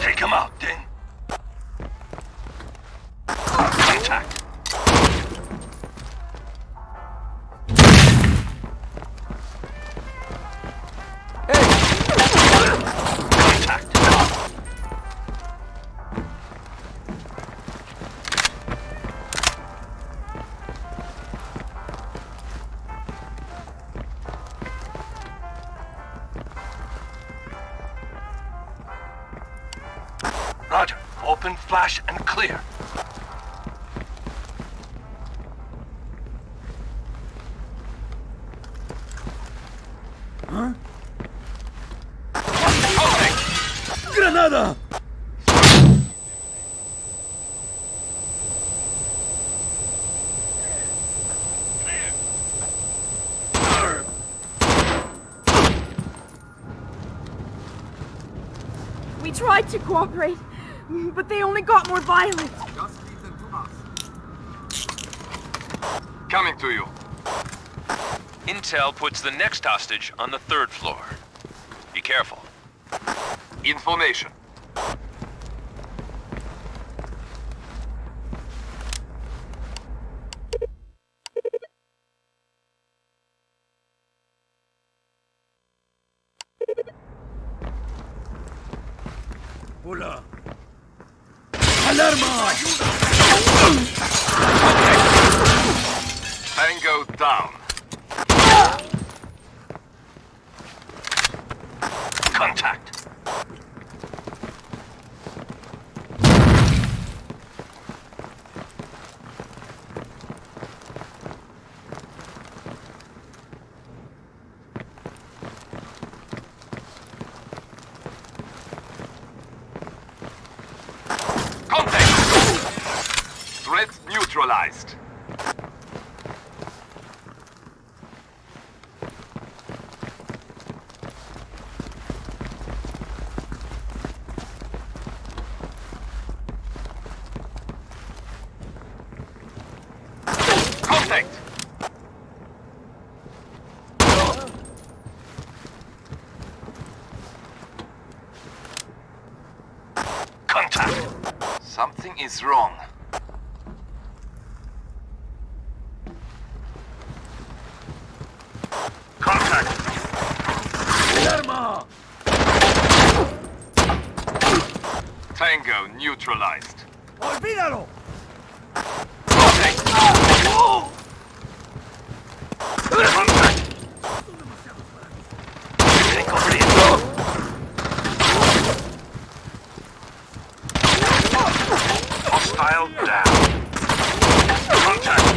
Take him out, Ding. Contact. Contact. Roger. Open, flash, and clear. Huh? ¡Granada! We tried to cooperate, but they only got more violent. Just leave them to us. Coming to you. Intel puts the next hostage on the 3rd floor. Be careful. Information. ¡Hola! ¡Alarma! Tango down. Contact. Contact. Threat neutralized. Contact. Contact. Something is wrong. Contact. ¡Alarma! Tango neutralized. ¡Olvídalo! Contact. Contact. Tango rear. Hostile down. Contact.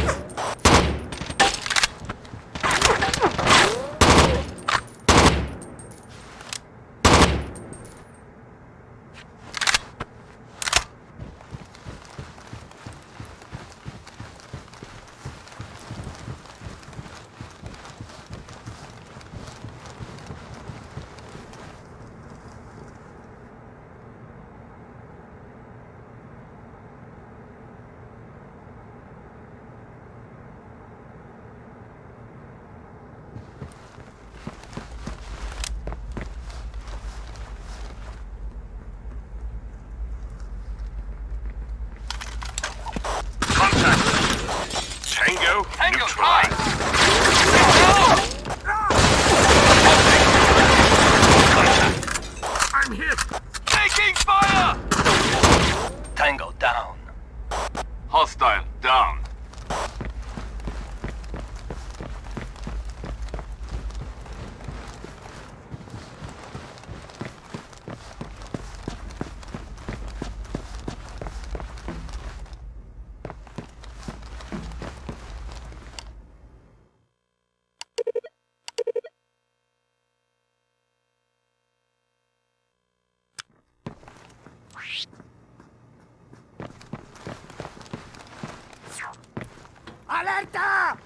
¡Alerta!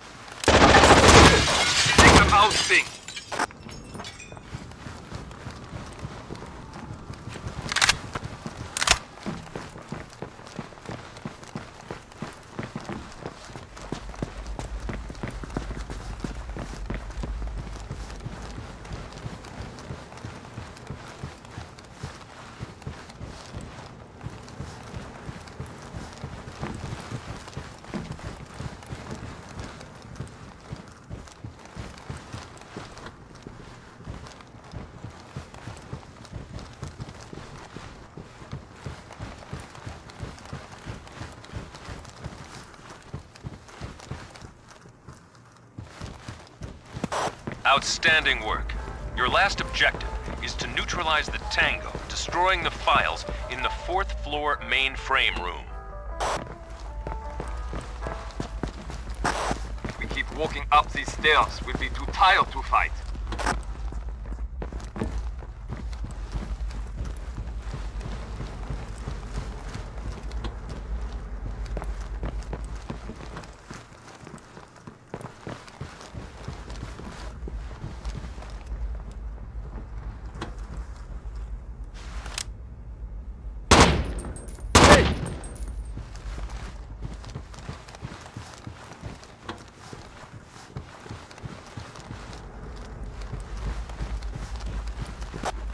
Take them out, Sting. Outstanding work. Your last objective is to neutralize the Tango, destroying the files in the 4th floor mainframe room. If we keep walking up these stairs, we'll be too tired to fight.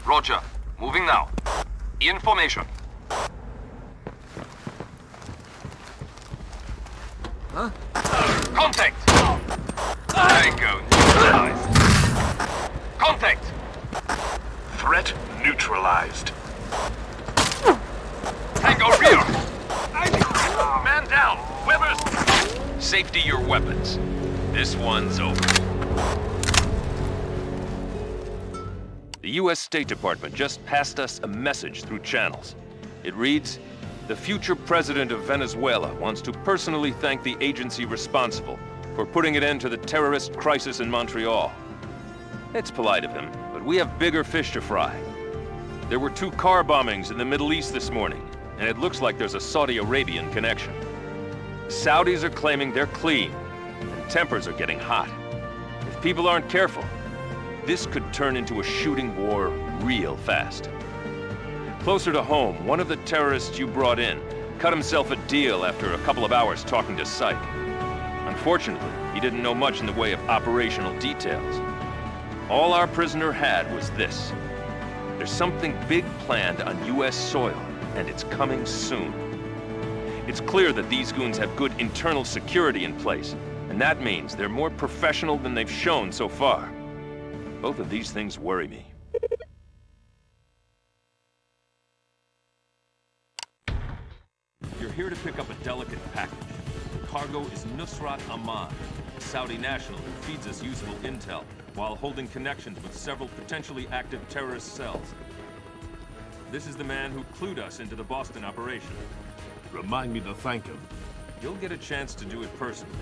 Roger. Moving now. In formation. Huh? Contact! Tango neutralized. Contact! Threat neutralized. Tango rear! Man down! Webbers! Safety your weapons. This one's over. The U.S. State Department just passed us a message through channels. It reads, "The future president of Venezuela wants to personally thank the agency responsible for putting an end to the terrorist crisis in Montreal." It's polite of him, but we have bigger fish to fry. There were 2 car bombings in the Middle East this morning, and it looks like there's a Saudi Arabian connection. Saudis are claiming they're clean, and tempers are getting hot. If people aren't careful, this could turn into a shooting war real fast. Closer to home, one of the terrorists you brought in cut himself a deal after a couple of hours talking to Psych. Unfortunately, he didn't know much in the way of operational details. All our prisoner had was this: there's something big planned on U.S. soil, and it's coming soon. It's clear that these goons have good internal security in place, and that means they're more professional than they've shown so far. Both of these things worry me. You're here to pick up a delicate package. The cargo is Nusrat Ahmad, a Saudi national who feeds us useful intel while holding connections with several potentially active terrorist cells. This is the man who clued us into the Boston operation. Remind me to thank him. You'll get a chance to do it personally.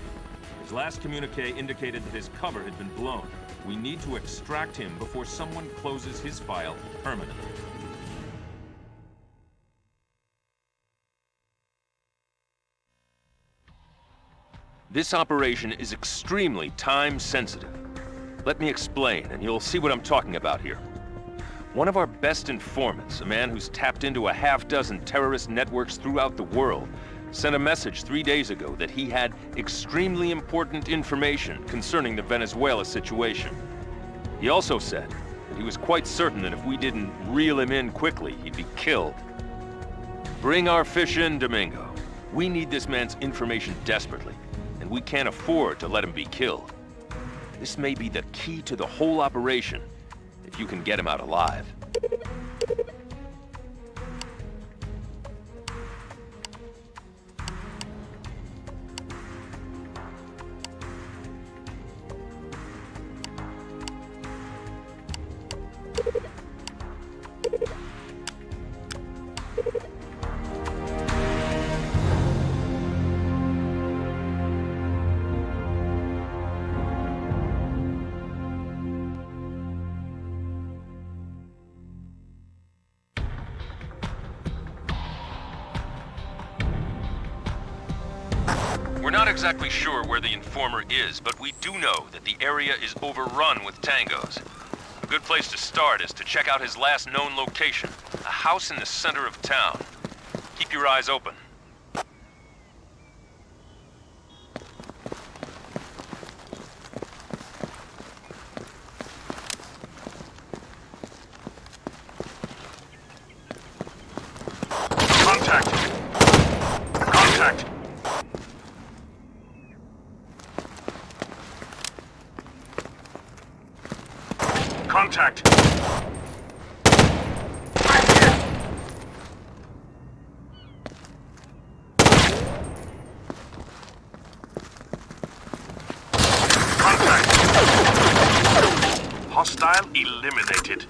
His last communique indicated that his cover had been blown. We need to extract him before someone closes his file permanently. This operation is extremely time-sensitive. Let me explain, and you'll see what I'm talking about here. One of our best informants, a man who's tapped into a half-dozen terrorist networks throughout the world, sent a message 3 days ago that he had extremely important information concerning the Venezuela situation. He also said that he was quite certain that if we didn't reel him in quickly, he'd be killed. Bring our fish in, Domingo. We need this man's information desperately, and we can't afford to let him be killed. This may be the key to the whole operation, if you can get him out alive. We're not exactly sure where the informer is, but we do know that the area is overrun with tangos. A good place to start is to check out his last known location, a house in the center of town. Keep your eyes open. Contact! Contact! Contact! Contact! Hostile eliminated.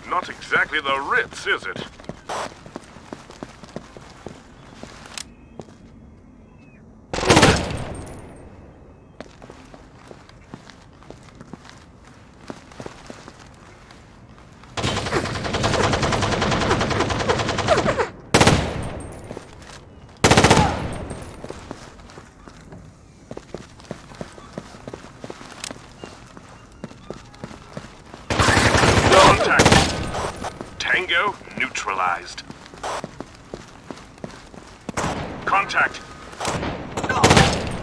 Not exactly the Ritz, is it? Tango neutralized. Contact.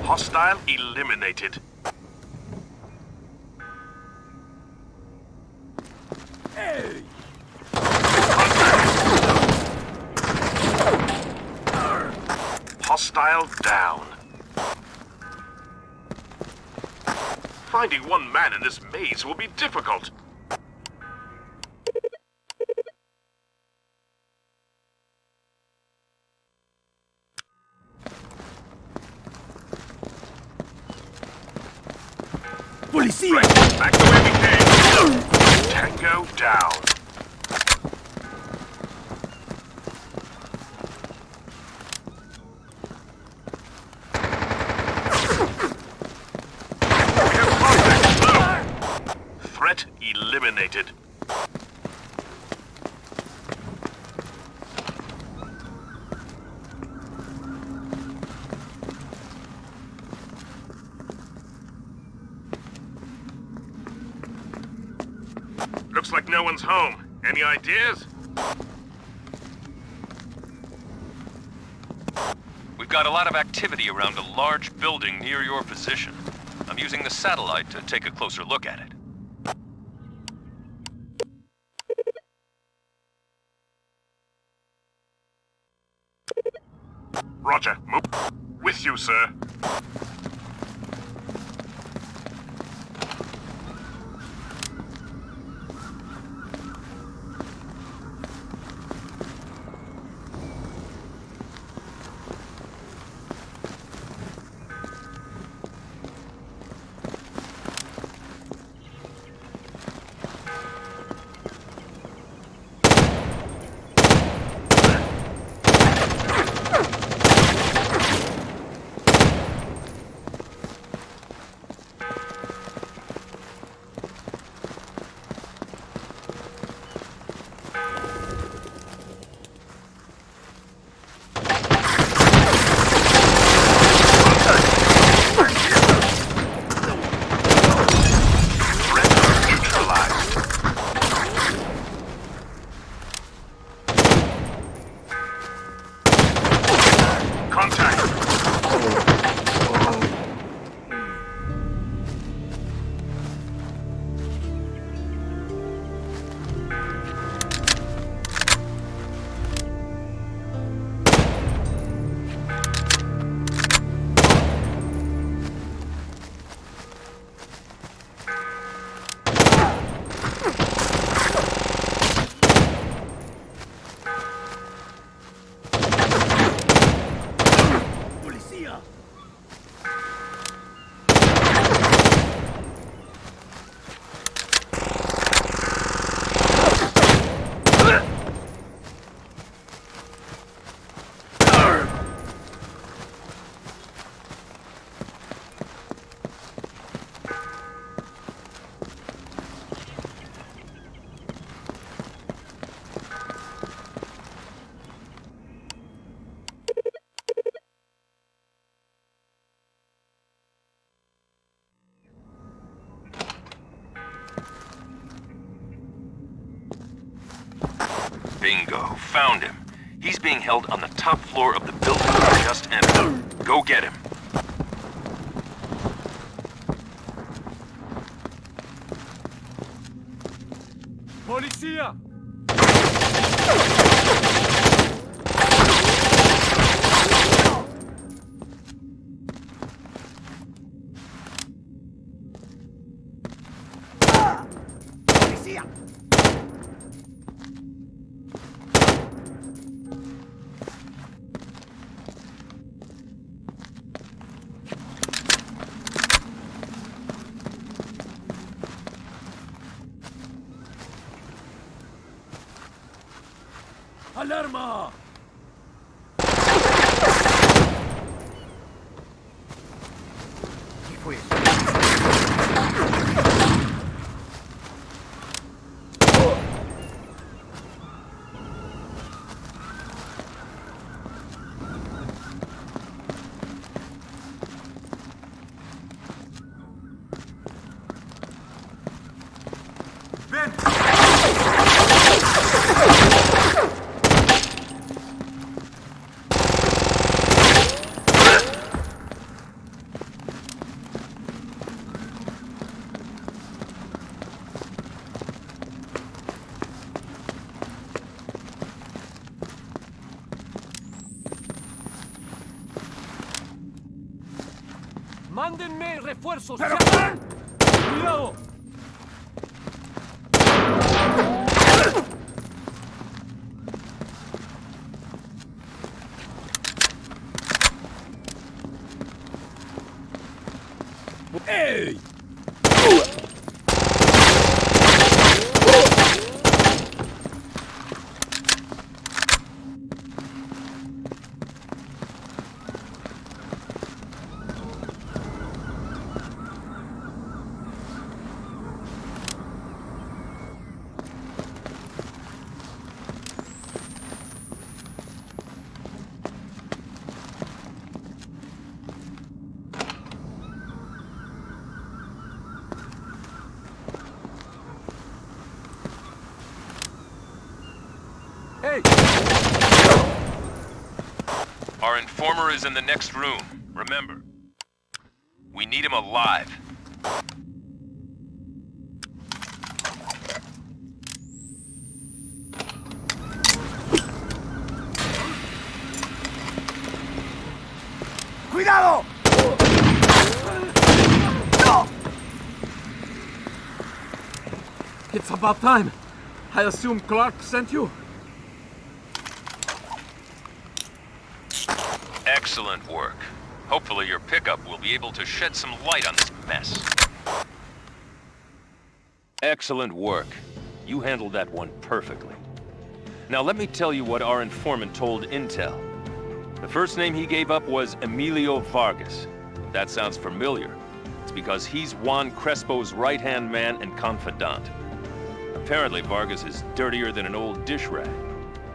Hostile eliminated. Hey! Hostile down. Finding one man in this maze will be difficult. Policía! Back the way we came. Tango down. We have contact. Blue. Threat eliminated. Looks like no one's home. Any ideas? We've got a lot of activity around a large building near your position. I'm using the satellite to take a closer look at it. Roger. Move. With you, sir. Bingo. Found him. He's being held on the top floor of the building we just entered. Go get him. Policia! Alarma! ¿Qué fue eso? ¡Mándenme refuerzos! ¡Pero! ¡Cuidado! ¡Ey! Our informer is in the next room. Remember, we need him alive. ¡Cuidado! ¡No! It's about time. I assume Clark sent you? Excellent work. Hopefully your pickup will be able to shed some light on this mess. Excellent work. You handled that one perfectly. Now let me tell you what our informant told Intel. The first name he gave up was Emilio Vargas. If that sounds familiar, it's because he's Juan Crespo's right-hand man and confidant. Apparently Vargas is dirtier than an old dish rag.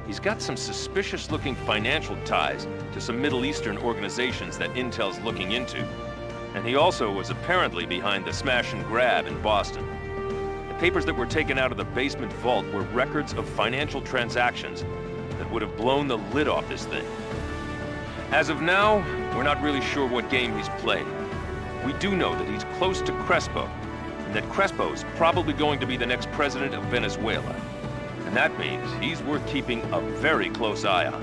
He's got some suspicious-looking financial ties to some Middle Eastern organizations that Intel's looking into. And he also was apparently behind the smash and grab in Boston. The papers that were taken out of the basement vault were records of financial transactions that would have blown the lid off this thing. As of now, we're not really sure what game he's played. We do know that he's close to Crespo, and that Crespo's probably going to be the next president of Venezuela. And that means he's worth keeping a very close eye on.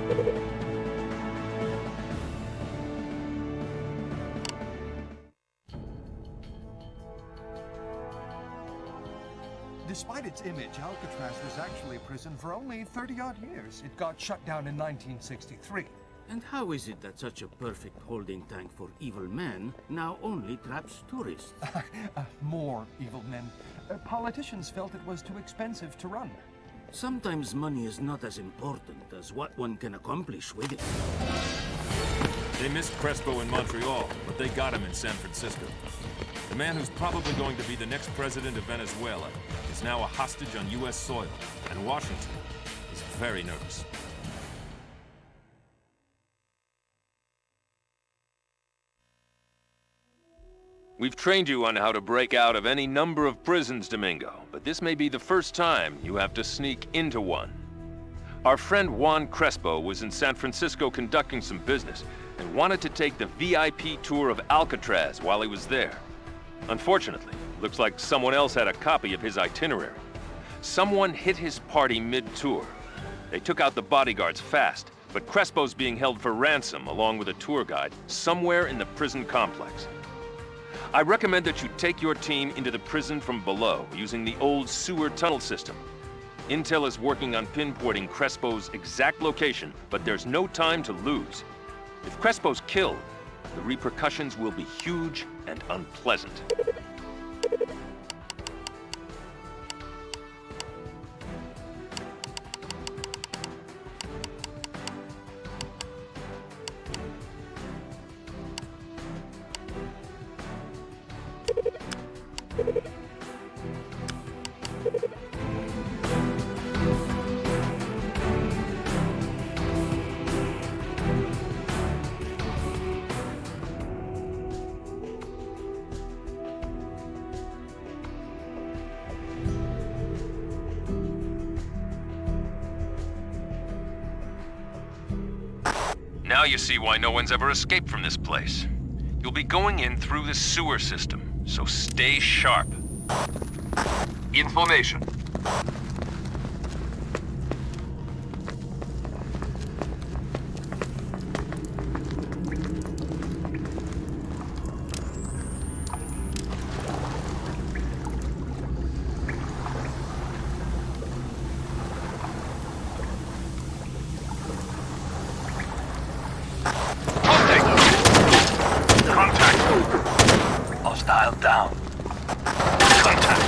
Despite its image, Alcatraz was actually a prison for only 30-odd years. It got shut down in 1963. And how is it that such a perfect holding tank for evil men now only traps tourists? More evil men. Politicians felt it was too expensive to run. Sometimes money is not as important as what one can accomplish with it. They missed Crespo in Montreal, but they got him in San Francisco. The man who's probably going to be the next president of Venezuela is now a hostage on U.S. soil, and Washington is very nervous. We've trained you on how to break out of any number of prisons, Domingo, but this may be the first time you have to sneak into one. Our friend Juan Crespo was in San Francisco conducting some business and wanted to take the VIP tour of Alcatraz while he was there. Unfortunately, looks like someone else had a copy of his itinerary. Someone hit his party mid-tour. They took out the bodyguards fast, but Crespo's being held for ransom along with a tour guide somewhere in the prison complex. I recommend that you take your team into the prison from below using the old sewer tunnel system. Intel is working on pinpointing Crespo's exact location, but there's no time to lose. If Crespo's killed, the repercussions will be huge and unpleasant. Now you see why no one's ever escaped from this place. You'll be going in through the sewer system, so stay sharp. Information. Hostile down. Contact.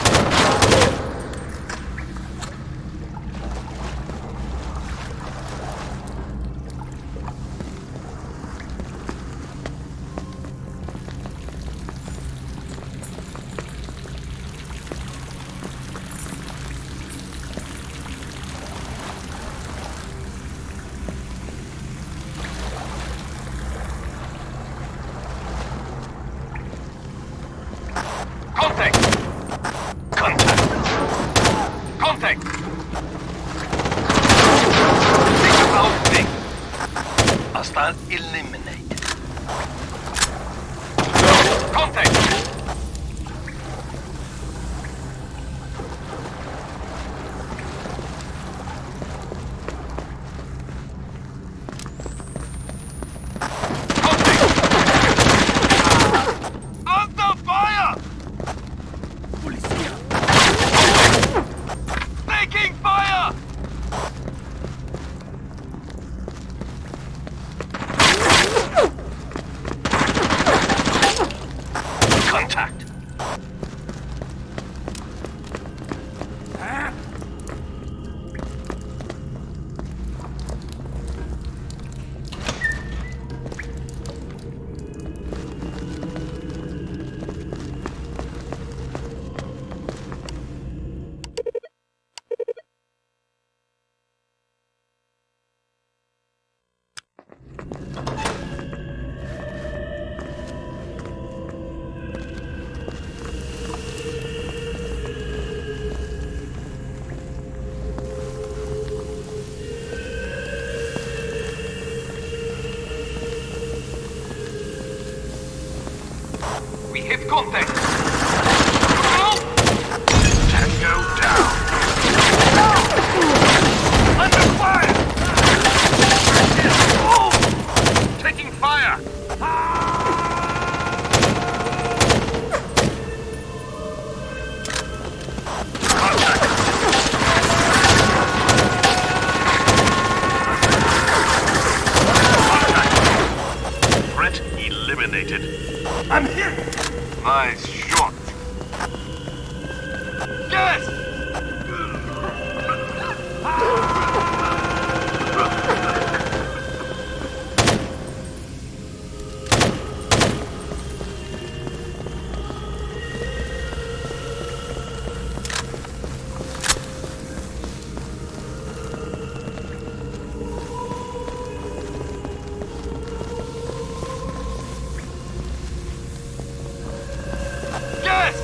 Contact! Contact! Contact! Think about thing. Hostile eliminated. Contact! Under fire! Taking fire! Contact. We hit contact. Tango down. Under fire! Oh! Taking fire! Threat eliminated. I'm hit! Nice shot. Yes! Yes!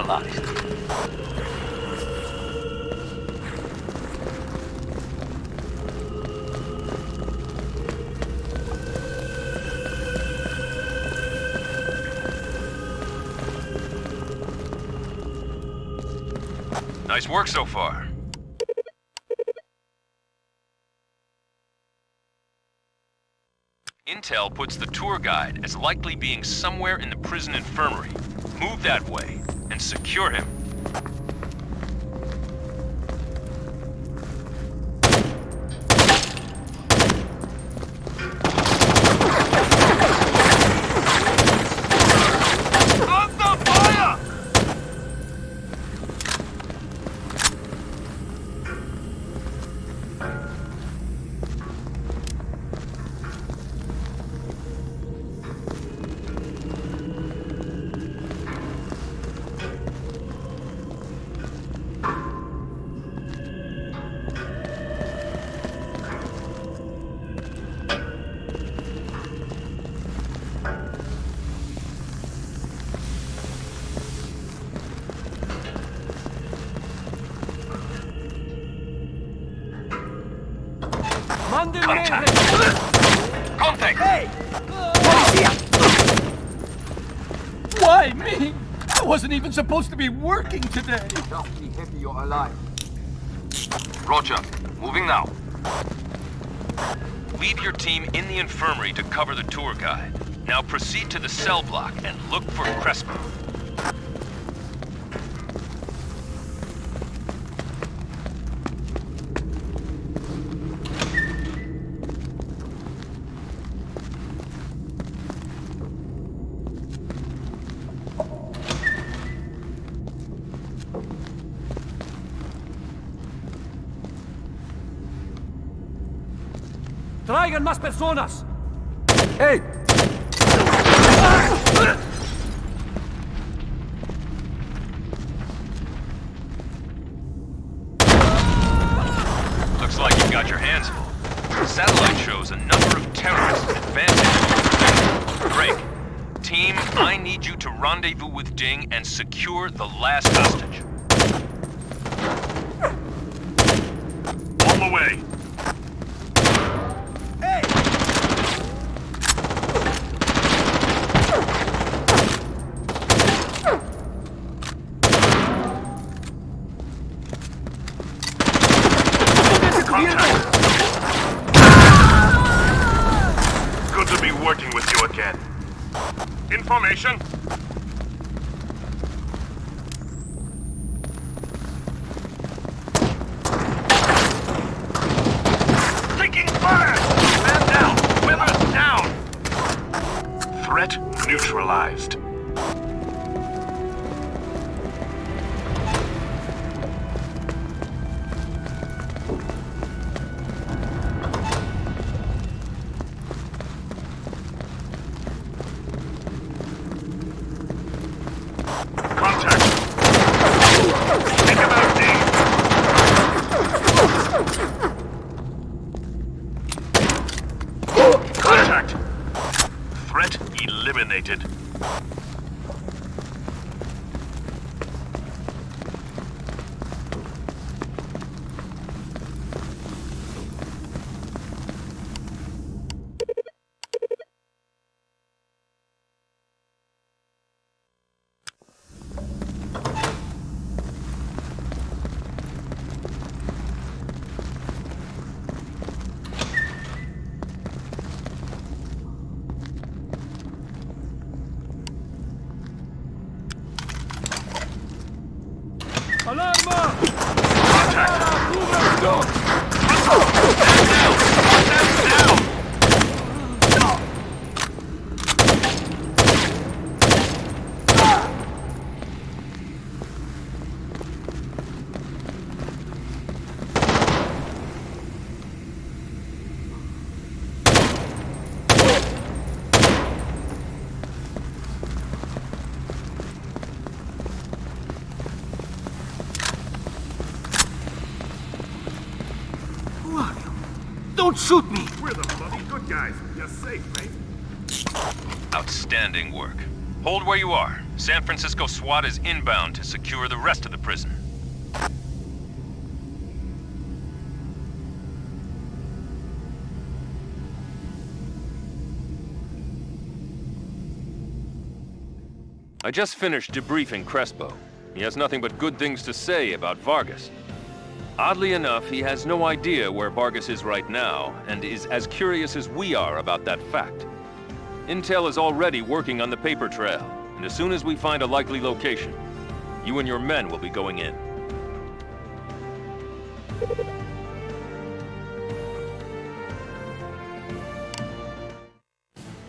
neutralized. Nice work so far. Intel puts the tour guide as likely being somewhere in the prison infirmary. Move that way and secure him. Contact! Contact! Hey! Why me? I wasn't even supposed to be working today. Just be happy you're alive. Roger. Moving now. Leave your team in the infirmary to cover the tour guide. Now proceed to the cell block and look for Crespo. Traigan más personas! Hey! Looks like you've got your hands full. Satellite shows a number of terrorists advancing. Drake, team, I need you to rendezvous with Ding and secure the last hostage. On the way. Good to be working with you again. Information. Taking fire! Man down! Weapons down! Threat neutralized. Eliminated. Don't shoot me! We're the bloody good guys. You're safe, mate. Outstanding work. Hold where you are. San Francisco SWAT is inbound to secure the rest of the prison. I just finished debriefing Crespo. He has nothing but good things to say about Vargas. Oddly enough, he has no idea where Vargas is right now, and is as curious as we are about that fact. Intel is already working on the paper trail, and as soon as we find a likely location, you and your men will be going in.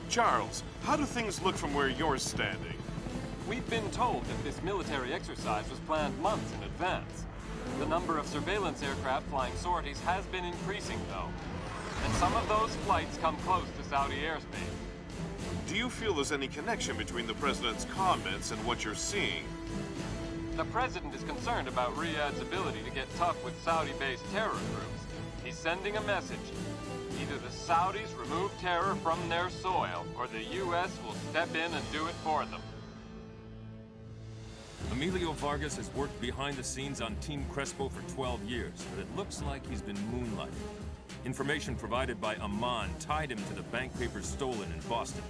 Charles, how do things look from where you're standing? We've been told that this military exercise was planned months in advance. The number of surveillance aircraft flying sorties has been increasing, though. And some of those flights come close to Saudi airspace. Do you feel there's any connection between the President's comments and what you're seeing? The President is concerned about Riyadh's ability to get tough with Saudi-based terror groups. He's sending a message. Either the Saudis remove terror from their soil, or the U.S. will step in and do it for them. Emilio Vargas has worked behind the scenes on Team Crespo for 12 years, but it looks like he's been moonlighting. Information provided by Amman tied him to the bank papers stolen in Boston.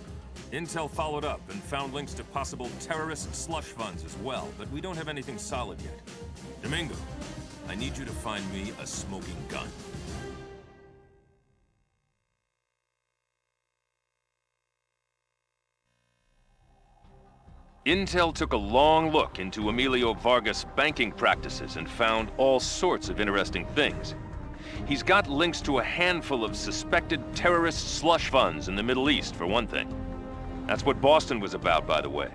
Intel followed up and found links to possible terrorist slush funds as well, but we don't have anything solid yet. Domingo, I need you to find me a smoking gun. Intel took a long look into Emilio Vargas' banking practices and found all sorts of interesting things. He's got links to a handful of suspected terrorist slush funds in the Middle East, for one thing. That's what Boston was about, by the way.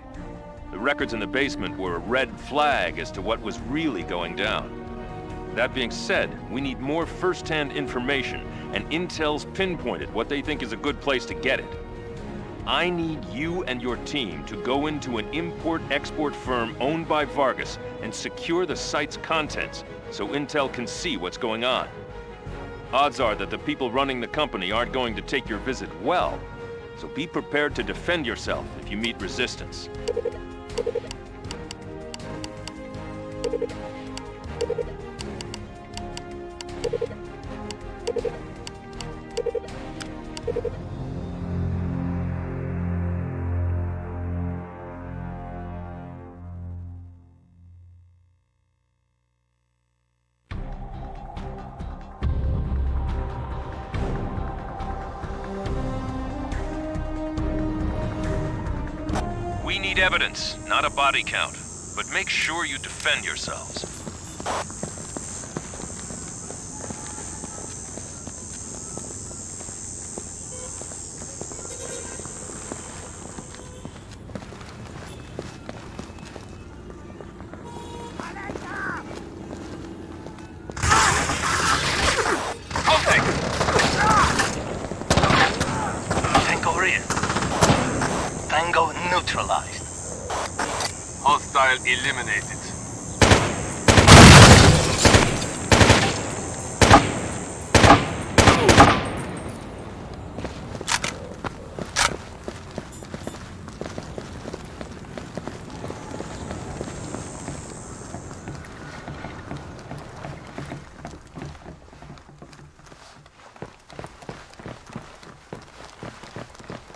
The records in the basement were a red flag as to what was really going down. That being said, we need more first-hand information, and Intel's pinpointed what they think is a good place to get it. I need you and your team to go into an import-export firm owned by Vargas and secure the site's contents so Intel can see what's going on. Odds are that the people running the company aren't going to take your visit well, so be prepared to defend yourself if you meet resistance. We need evidence, not a body count. But make sure you defend yourselves. Neutralized. Hostile eliminated.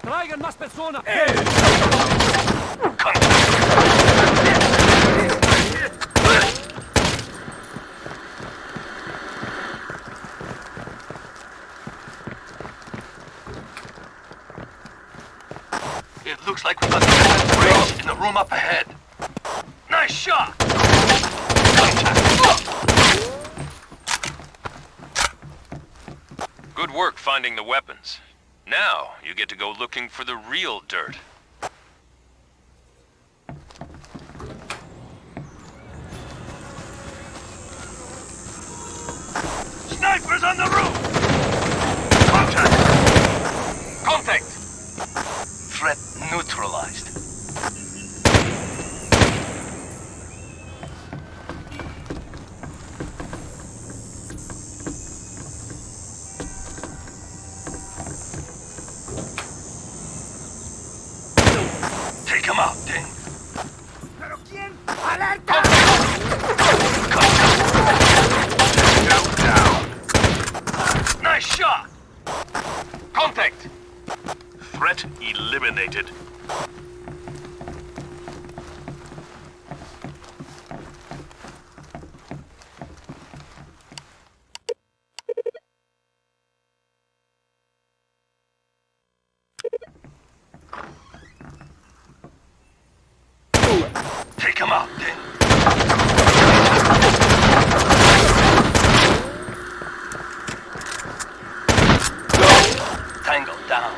Traigan más personas! It looks like we got a bridge in the room up ahead. Nice shot! Contact! Good work finding the weapons. Now, you get to go looking for the real dirt. Snipers on the roof! Contact! Contact! Threat neutralized. Take him out, Ding. ¿Pero quién? ¡Alerta! Down. Nice shot. Contact. Threat eliminated. Take him out, Ding. Tango down.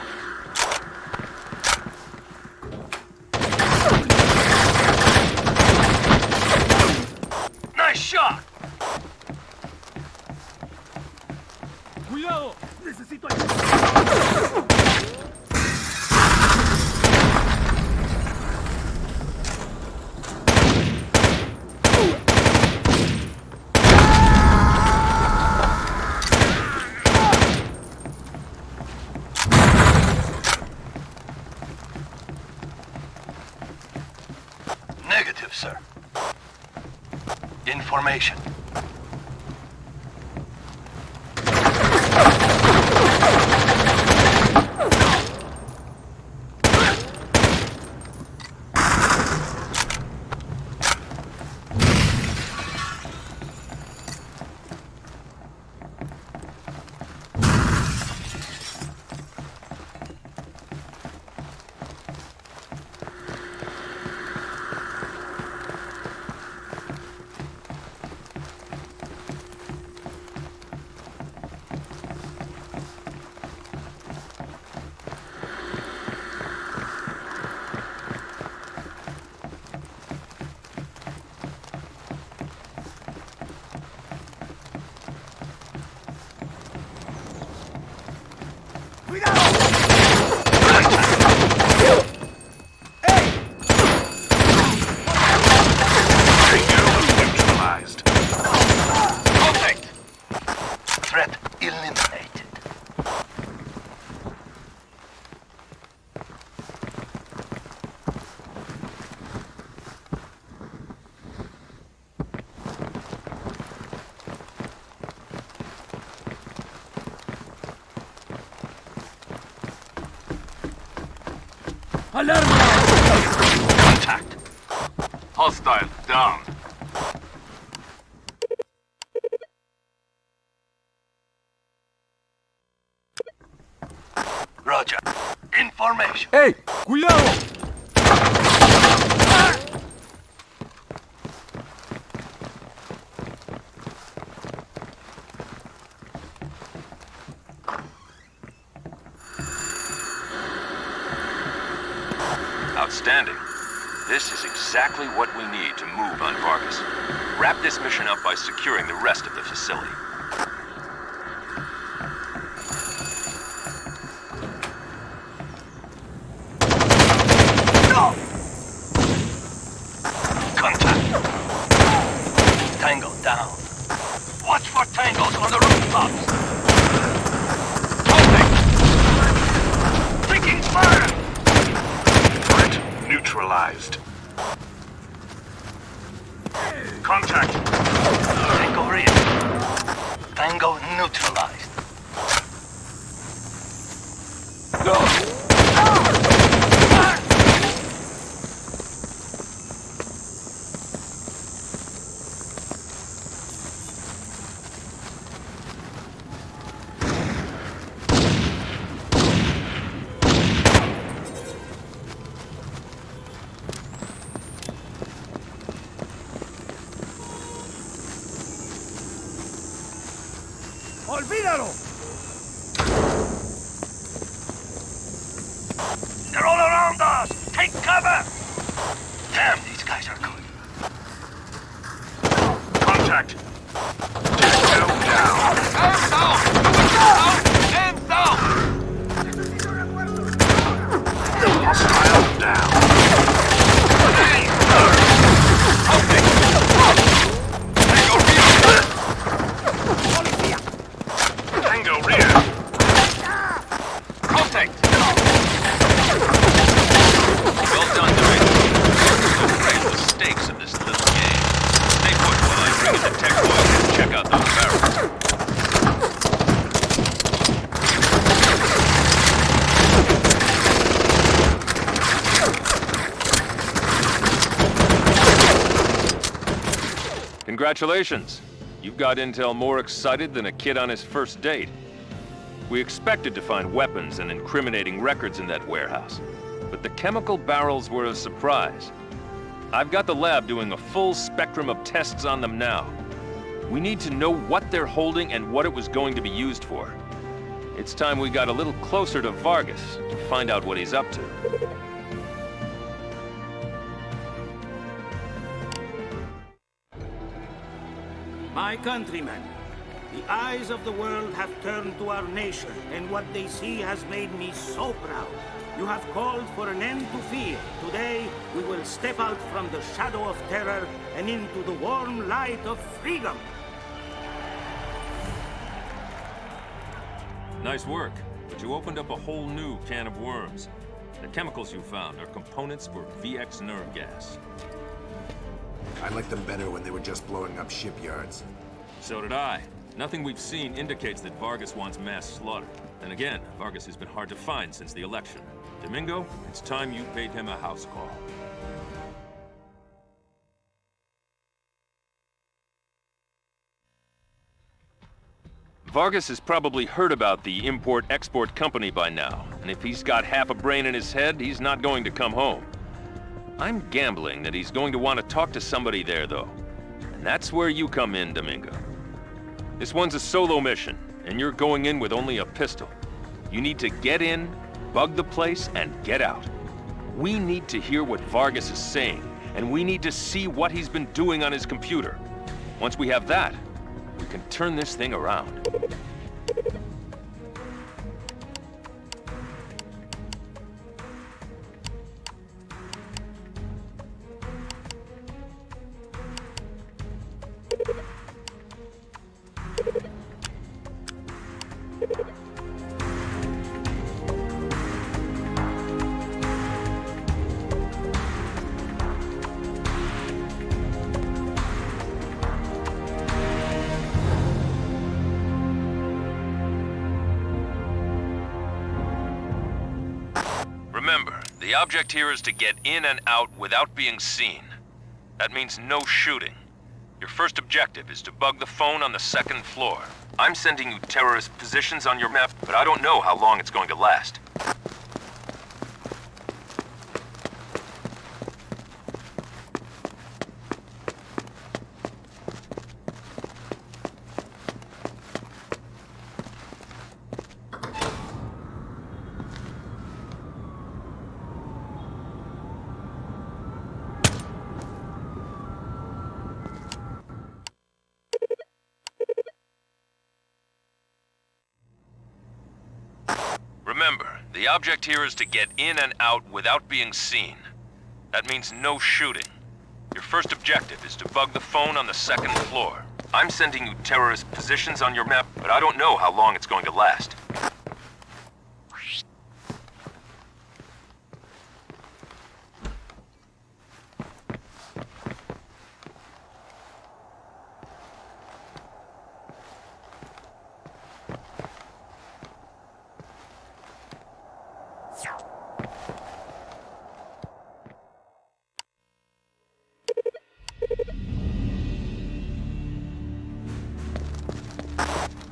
Nice shot. ¡Cuidado! ¡Necesito ayuda! Negative, sir. Information. Neutralized. Contact. Threat eliminated. ¡Alarma! Contact. Hostile down. Roger. Information. ¡Ey! ¡Cuidado! Outstanding. This is exactly what we need to move on Vargas. Wrap this mission up by securing the rest of the facility. Contact. Tango down. Watch for tangos on the rooftops. Contact. Taking fire. Threat neutralized. Contact. Tango real. Tango neutralized. ¡Olvídalo! They're all around us! Take cover! Damn, these guys are good. Contact. Tango down. Hands down! Hands down! Hostile down. Congratulations. You've got intel more excited than a kid on his first date. We expected to find weapons and incriminating records in that warehouse, but the chemical barrels were a surprise. I've got the lab doing a full spectrum of tests on them now. We need to know what they're holding and what it was going to be used for. It's time we got a little closer to Vargas to find out what he's up to. My countrymen, the eyes of the world have turned to our nation, and what they see has made me so proud. You have called for an end to fear. Today, we will step out from the shadow of terror and into the warm light of freedom. Nice work, but you opened up a whole new can of worms. The chemicals you found are components for VX nerve gas. I liked them better when they were just blowing up shipyards. So did I. Nothing we've seen indicates that Vargas wants mass slaughter. And again, Vargas has been hard to find since the election. Domingo, it's time you paid him a house call. Vargas has probably heard about the import-export company by now, and if he's got half a brain in his head, he's not going to come home. I'm gambling that he's going to want to talk to somebody there, though. And that's where you come in, Domingo. This one's a solo mission, and you're going in with only a pistol. You need to get in, bug the place, and get out. We need to hear what Vargas is saying, and we need to see what he's been doing on his computer. Once we have that, we can turn this thing around. Remember, the object here is to get in and out without being seen. That means no shooting. Your first objective is to bug the phone on the second floor. I'm sending you terrorist positions on your map, but I don't know how long it's going to last. Remember, the object here is to get in and out without being seen. That means no shooting. Your first objective is to bug the phone on the second floor. I'm sending you terrorist positions on your map, but I don't know how long it's going to last.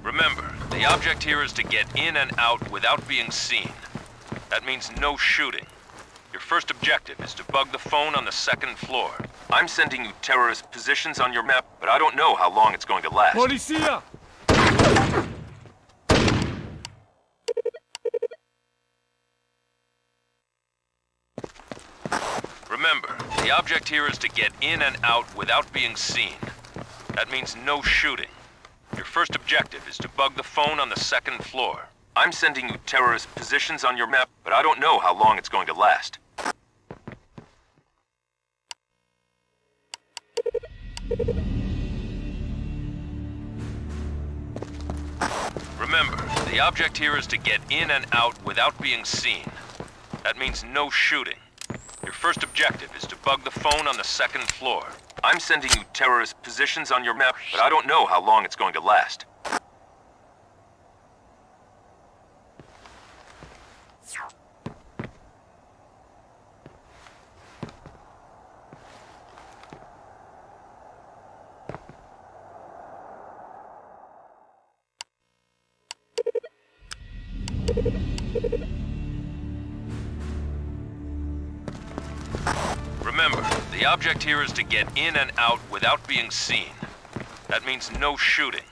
Remember, the object here is to get in and out without being seen. That means no shooting. Your first objective is to bug the phone on the second floor. I'm sending you terrorist positions on your map, but I don't know how long it's going to last. Policia! Remember, the object here is to get in and out without being seen. That means no shooting. Your first objective is to bug the phone on the second floor. I'm sending you terrorist positions on your map, but I don't know how long it's going to last. Remember, the object here is to get in and out without being seen. That means no shooting. Your first objective is to bug the phone on the second floor. I'm sending you terrorist positions on your map, but I don't know how long it's going to last. Remember, the object here is to get in and out without being seen. That means no shooting.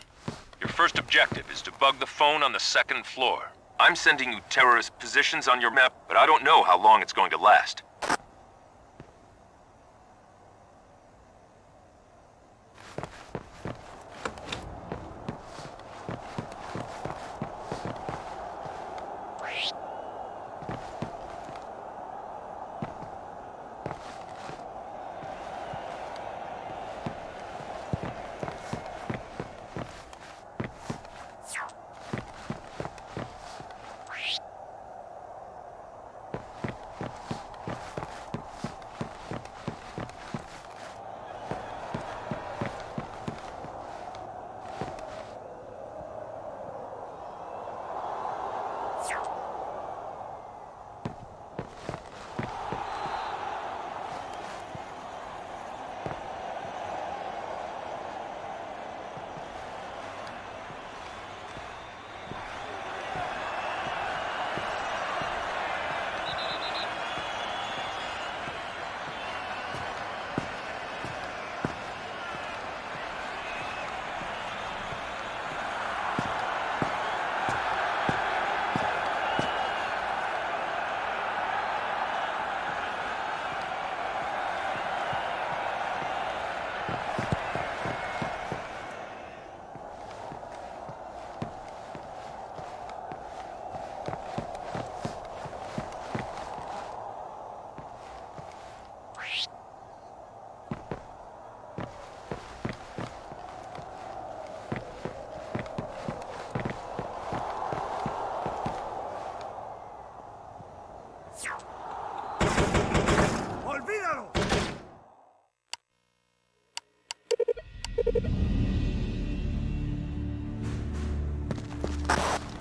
Your first objective is to bug the phone on the second floor. I'm sending you terrorist positions on your map, but I don't know how long it's going to last.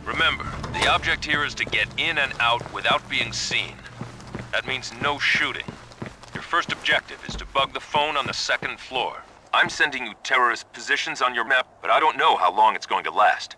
Remember, the object here is to get in and out without being seen. That means no shooting. Your first objective is to bug the phone on the second floor. I'm sending you terrorist positions on your map, but I don't know how long it's going to last.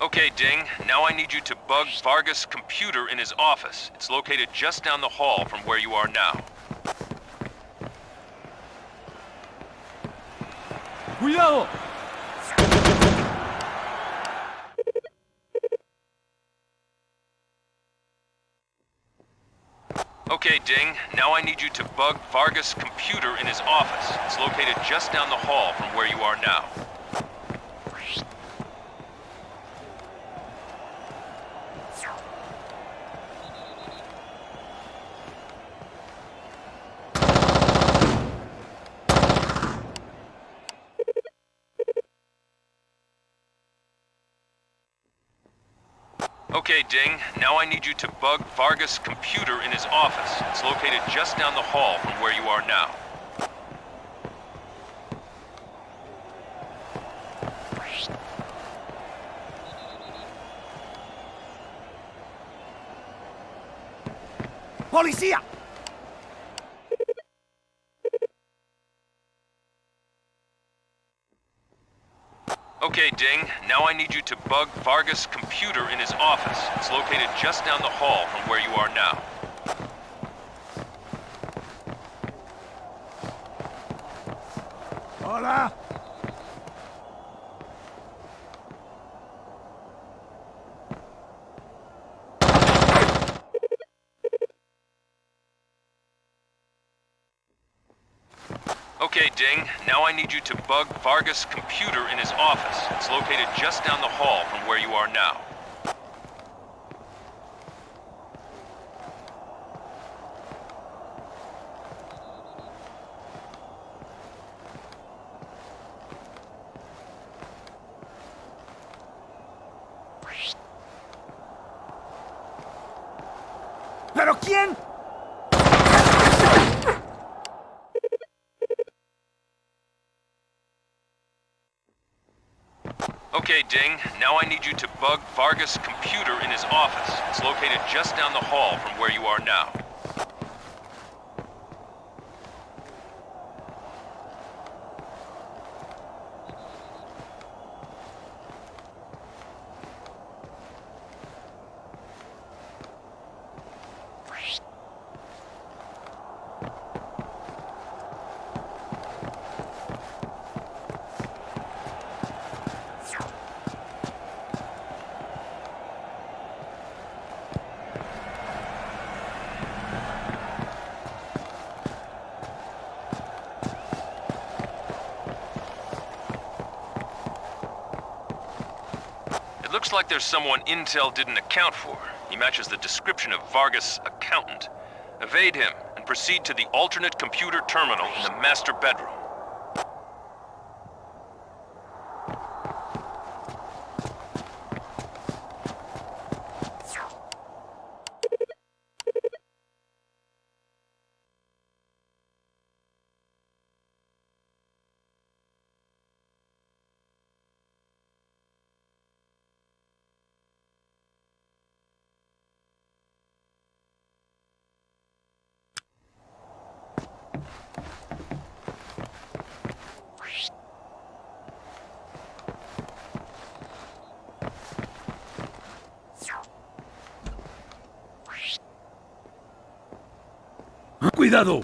Okay, Ding. Now I need you to bug Vargas' computer in his office. It's located just down the hall from where you are now. ¡Cuidado! Okay, Ding. Now I need you to bug Vargas' computer in his office. It's located just down the hall from where you are now. Okay, Ding. Now I need you to bug Vargas' computer in his office. It's located just down the hall from where you are now. ¡Policía! Okay, Ding. Now I need you to bug Vargas' computer in his office. It's located just down the hall from where you are now. Hola! Okay, Ding. Now I need you to bug Vargas' computer in his office. It's located just down the hall from where you are now. ¿Pero quién? Okay, Ding. Now I need you to bug Vargas' computer in his office. It's located just down the hall from where you are now. Looks like there's someone Intel didn't account for. He matches the description of Vargas' accountant. Evade him and proceed to the alternate computer terminal in the master bedroom. ¡Cuidado!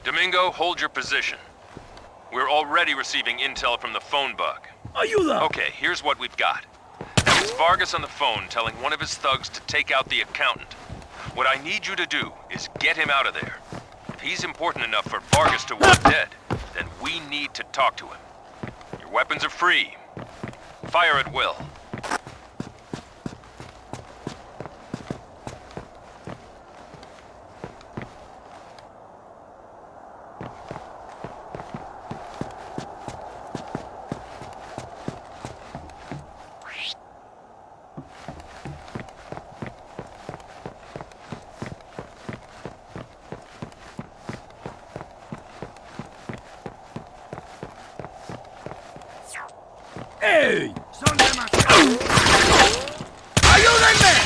Domingo, hold your position. We're already receiving intel from the phone bug. Ayuda! Okay, here's what we've got. It's Vargas on the phone telling one of his thugs to take out the accountant. What I need you to do is get him out of there. If he's important enough for Vargas to want dead, then we need to talk to him. Your weapons are free. Fire at will. ¡Ey! ¡Son demasiados! ¡Ayúdenme!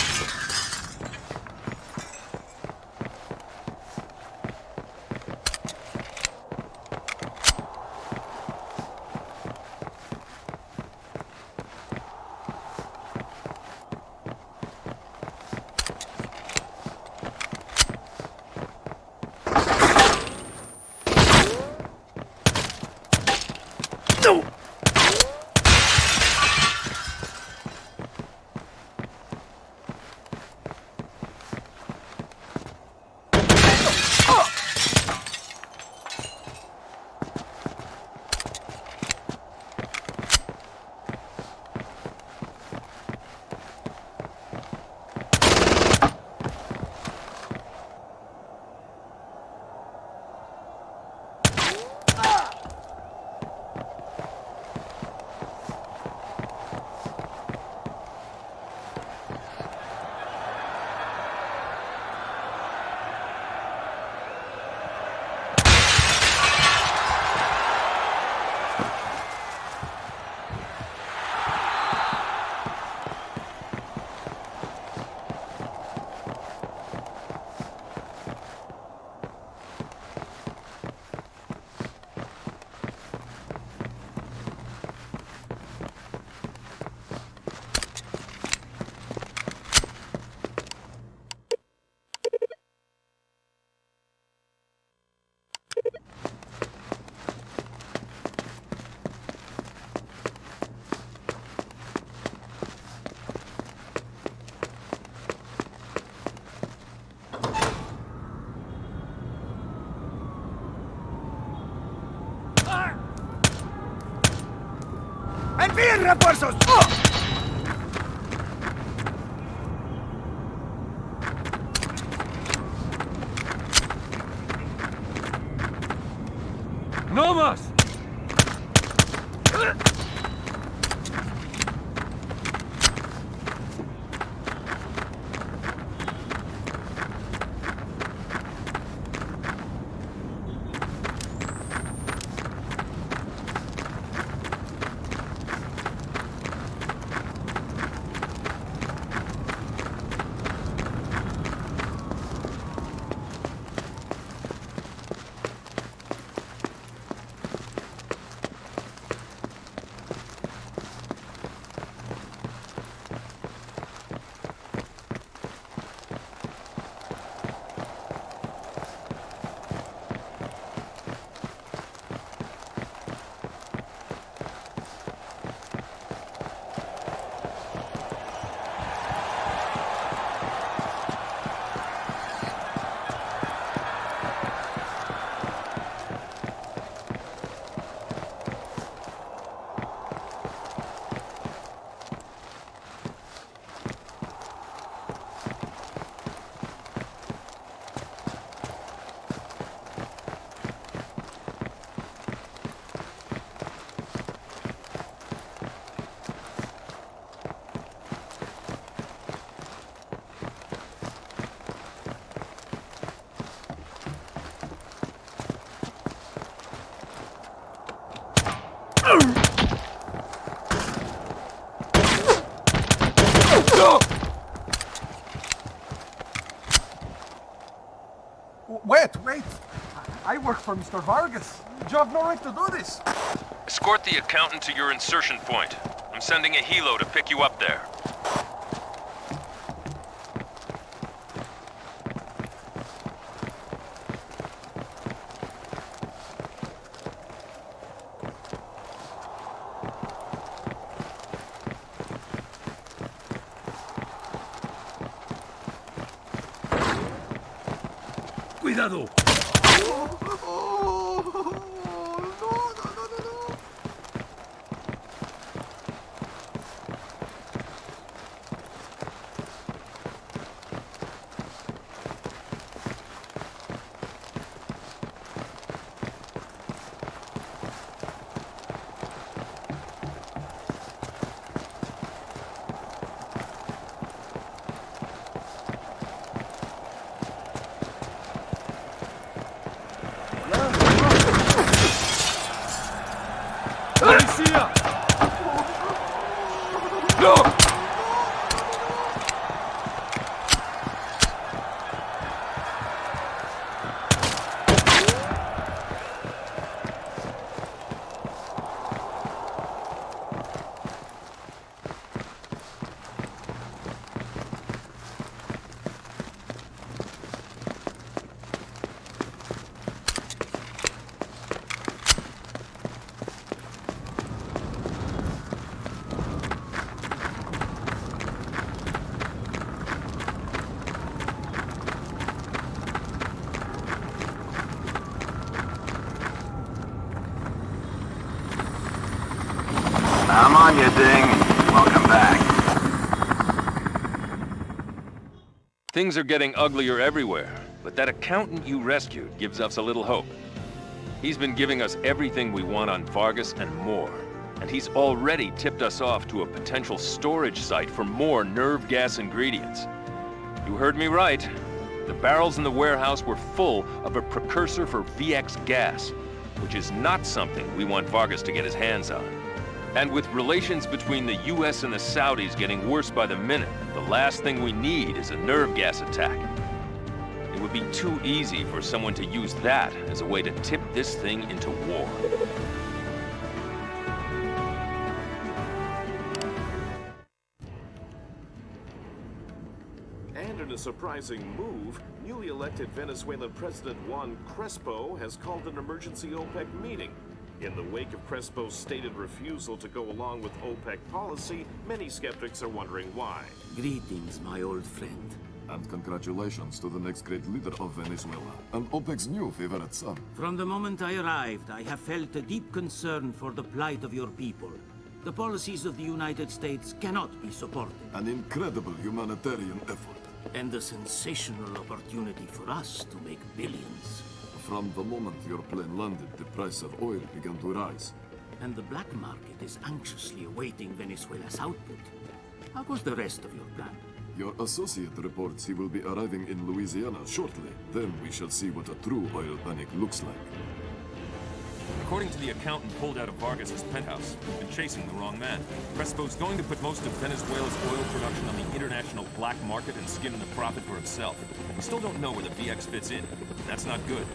¡Envíen refuerzos! ¡Oh! ¡No más! Wait! I work for Mr. Vargas. You have no right to do this. Escort the accountant to your insertion point. I'm sending a helo to pick you up there. ¡Cuidado! ¡Policía! ¡No! I'm on you, Ding. Welcome back. Things are getting uglier everywhere, but that accountant you rescued gives us a little hope. He's been giving us everything we want on Vargas and more, and he's already tipped us off to a potential storage site for more nerve gas ingredients. You heard me right. The barrels in the warehouse were full of a precursor for VX gas, which is not something we want Vargas to get his hands on. And with relations between the US and the Saudis getting worse by the minute, the last thing we need is a nerve gas attack. It would be too easy for someone to use that as a way to tip this thing into war. And in a surprising move, newly elected Venezuelan President Juan Crespo has called an emergency OPEC meeting. In the wake of Crespo's stated refusal to go along with OPEC policy, many skeptics are wondering why. Greetings, my old friend. And congratulations to the next great leader of Venezuela, and OPEC's new favorite son. From the moment I arrived, I have felt a deep concern for the plight of your people. The policies of the United States cannot be supported. An incredible humanitarian effort. And a sensational opportunity for us to make billions. From the moment your plane landed, the price of oil began to rise. And the black market is anxiously awaiting Venezuela's output. How goes the rest of your plan? Your associate reports he will be arriving in Louisiana shortly. Then we shall see what a true oil panic looks like. According to the accountant pulled out of Vargas's penthouse, we've been chasing the wrong man. Crespo's going to put most of Venezuela's oil production on the international black market and skim the profit for himself. We still don't know where the VX fits in. That's not good.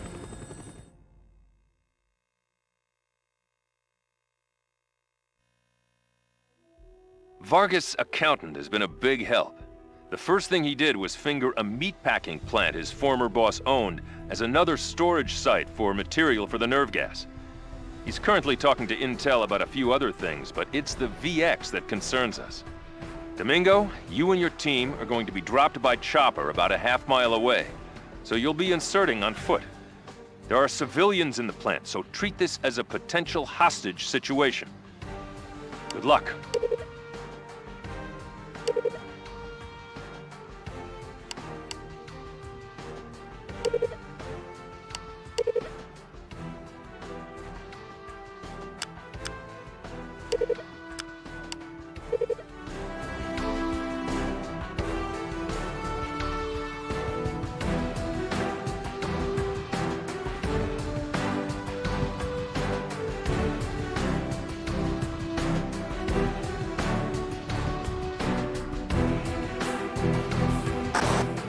Vargas' accountant has been a big help. The first thing he did was finger a meatpacking plant his former boss owned as another storage site for material for the nerve gas. He's currently talking to Intel about a few other things, but it's the VX that concerns us. Domingo, you and your team are going to be dropped by chopper about a half-mile away, so you'll be inserting on foot. There are civilians in the plant, so treat this as a potential hostage situation. Good luck.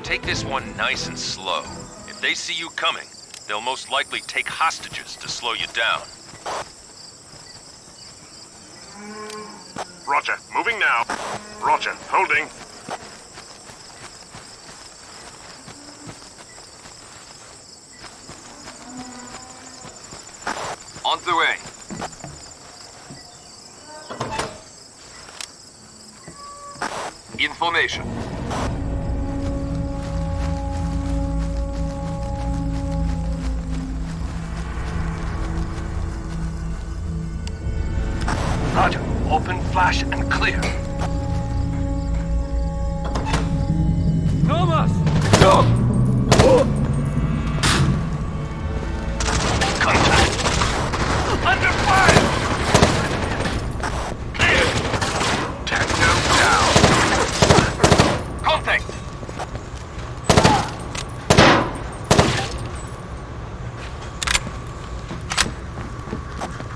Take this one nice and slow. If they see you coming, they'll most likely take hostages to slow you down. Roger, moving now. Roger, holding. On the way. Information. Roger. Open, flash, and clear. Thomas! Go! Contact. Under fire! Clear! Tango down. Contact!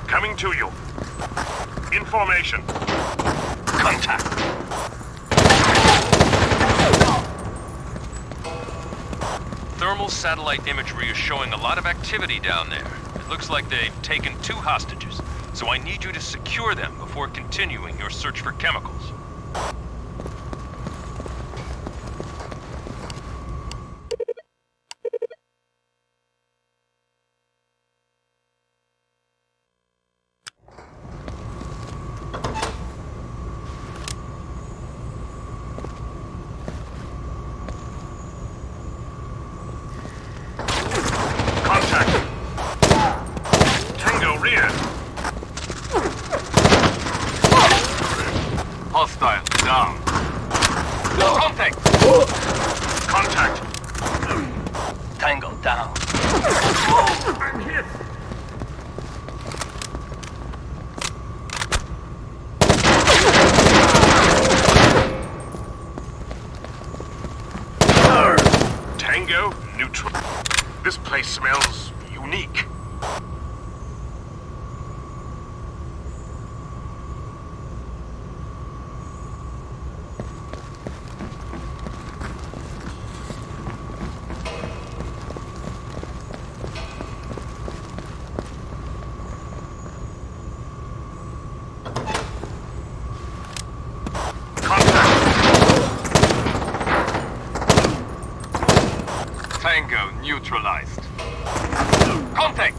Coming to you. Information. Contact. Thermal satellite imagery is showing a lot of activity down there. It looks like they've taken 2 hostages, so I need you to secure them before continuing your search for chemicals. Hostile down. Contact. Contact. Tango down. I'm hit. Tango neutral. This place smells unique. Tango neutralized. Contact!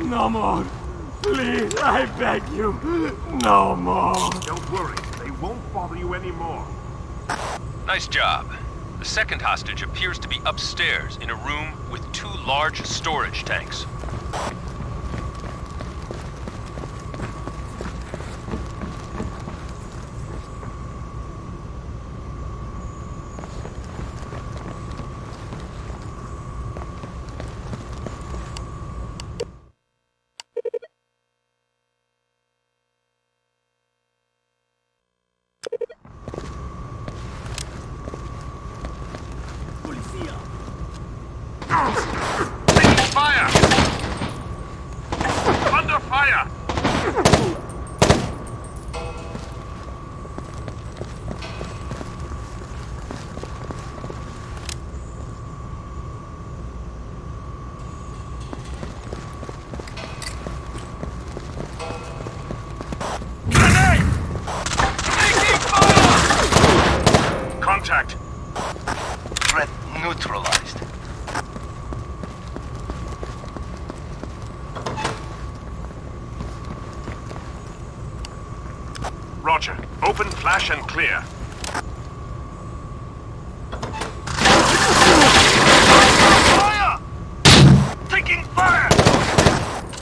No more. Please, I beg you. No more. Don't worry. They won't bother you anymore. Nice job. The second hostage appears to be upstairs in a room with 2 large storage tanks. Taking fire! Under fire! Grenade! Taking fire! Contact. Threat neutralized. Roger. Open, flash, and clear. Fire! Taking fire!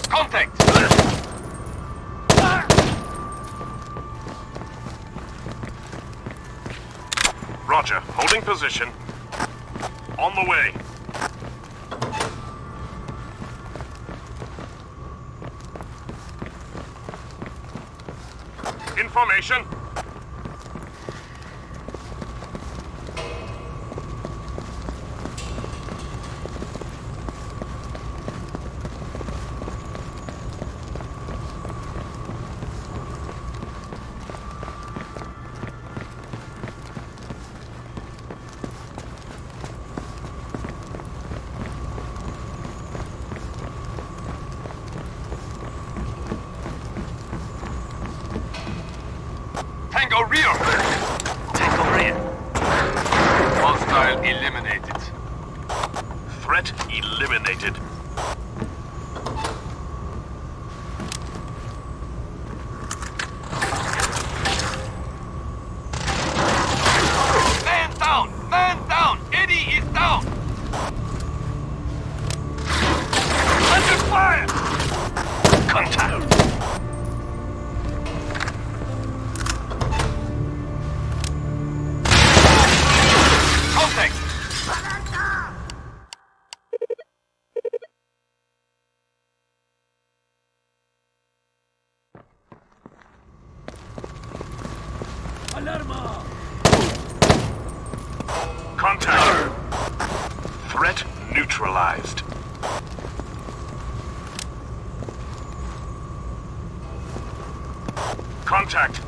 Contact! Roger. Holding position. On the way. Information. Tango rear! Tango rear. Hostile eliminated. Threat eliminated. Man down! Man down! Eddie is down! Under fire! Contact! Contact! Alarma! Contact. Threat neutralized. Contact.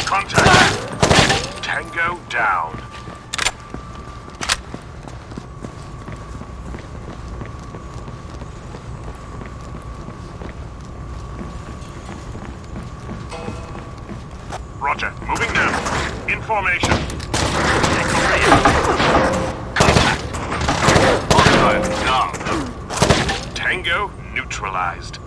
Contact! Tango down. Roger, moving now. Information. Contact. Hostile down. Tango neutralized.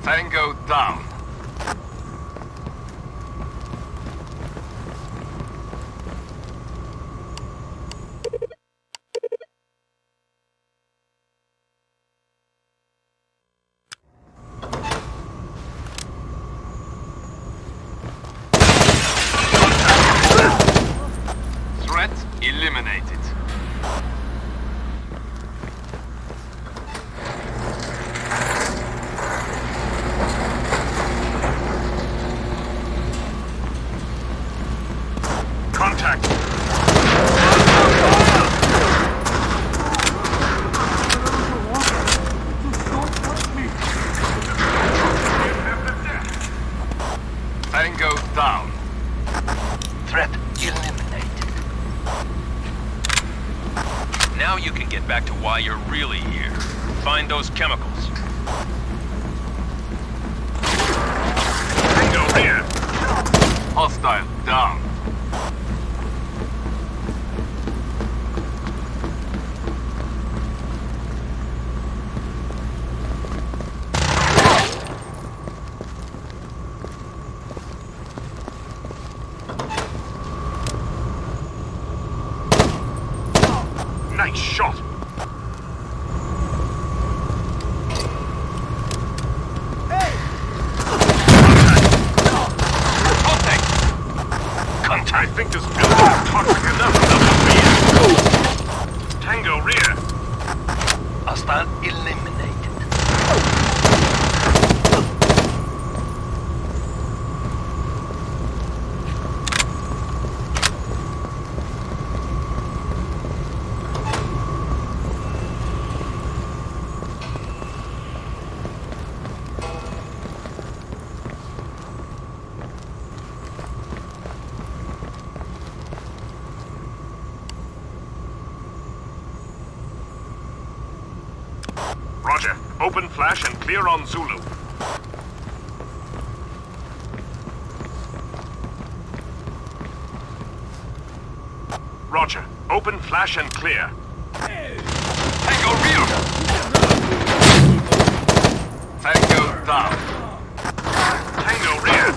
Tango down. Threat eliminated. Contact! Tango down. Threat eliminated. Now you can get back to why you're really here. Find those chemicals. Tango rear. Hostile down. Nice shot. I think this building is toxic enough without the Tango rear. Hostile eliminated. Roger. Open flash and clear on Zulu. Roger. Open flash and clear. Tango rear. Tango down. Tango rear.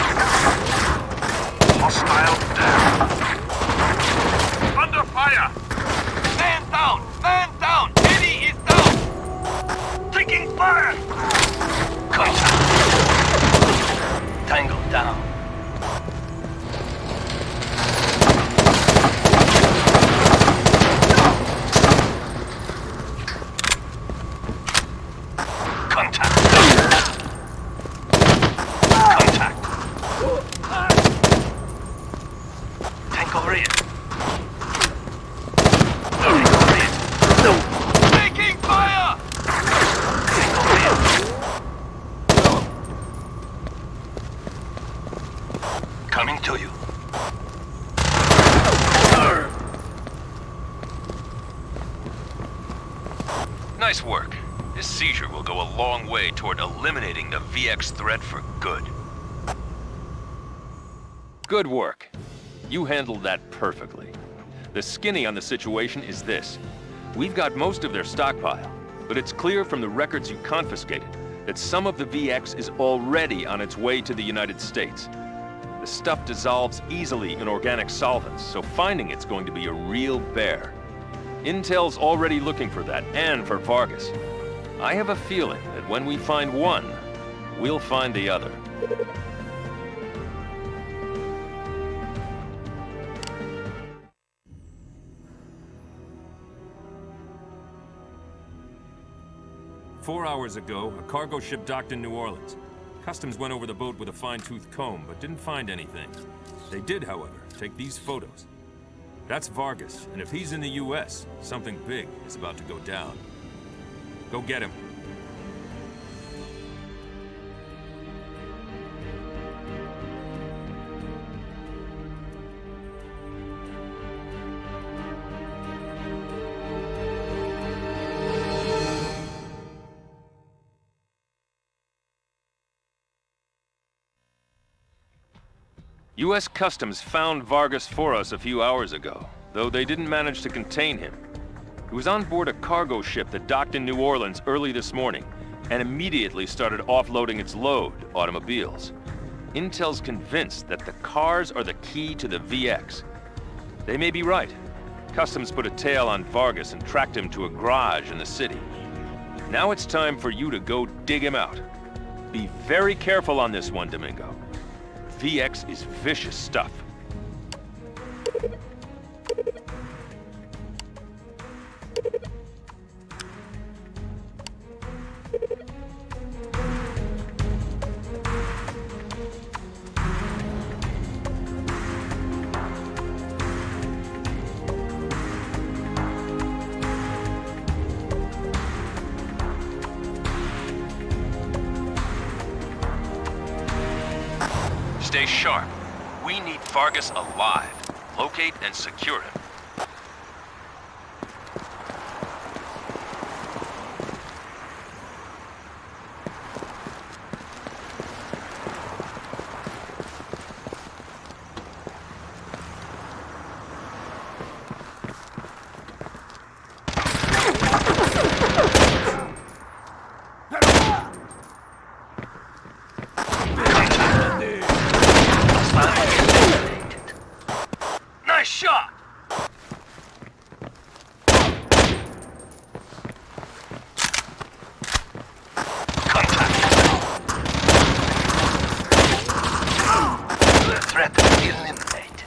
Hostile down. Under fire. Man down! Man down! Eddie is down! Taking fire! Contact! Tango down. Contact! Contact! Tango rear. Taking fire! Coming to you. Nice work. This seizure will go a long way toward eliminating the VX threat for good. Good work. You handled that perfectly. The skinny on the situation is this. We've got most of their stockpile, but it's clear from the records you confiscated that some of the VX is already on its way to the United States. The stuff dissolves easily in organic solvents, so finding it's going to be a real bear. Intel's already looking for that, and for Vargas. I have a feeling that when we find one, we'll find the other. Four hours ago, a cargo ship docked in New Orleans. Customs went over the boat with a fine-tooth comb, but didn't find anything. They did, however, take these photos. That's Vargas, and if he's in the US, something big is about to go down. Go get him. US Customs found Vargas for us a few hours ago, though they didn't manage to contain him. He was on board a cargo ship that docked in New Orleans early this morning, and immediately started offloading its load, automobiles. Intel's convinced that the cars are the key to the VX. They may be right. Customs put a tail on Vargas and tracked him to a garage in the city. Now it's time for you to go dig him out. Be very careful on this one, Domingo. VX is vicious stuff. stay sharp. We need Vargas alive. Locate and secure him. Nice shot! Threat eliminated.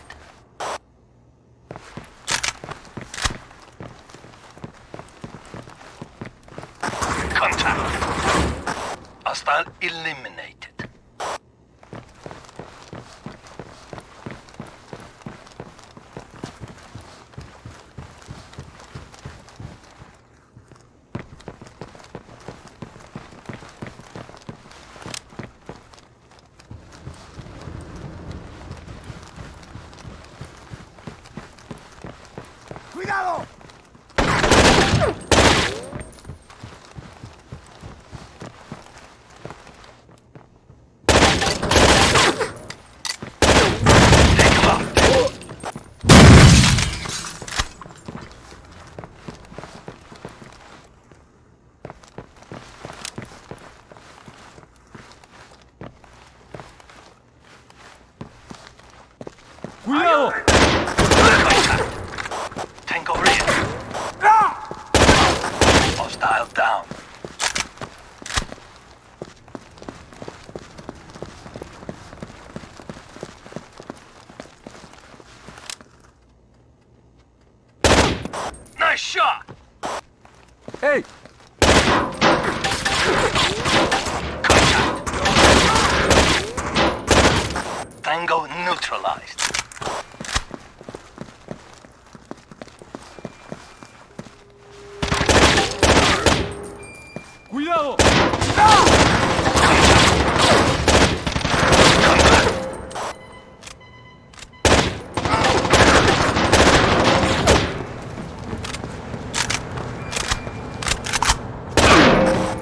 Contact. Hostile eliminated. ¡Cuidado! ¡Cuidado! Tango rear. Hostile down. Nice shot! Hey! Tango neutralized. ¡Cuidado!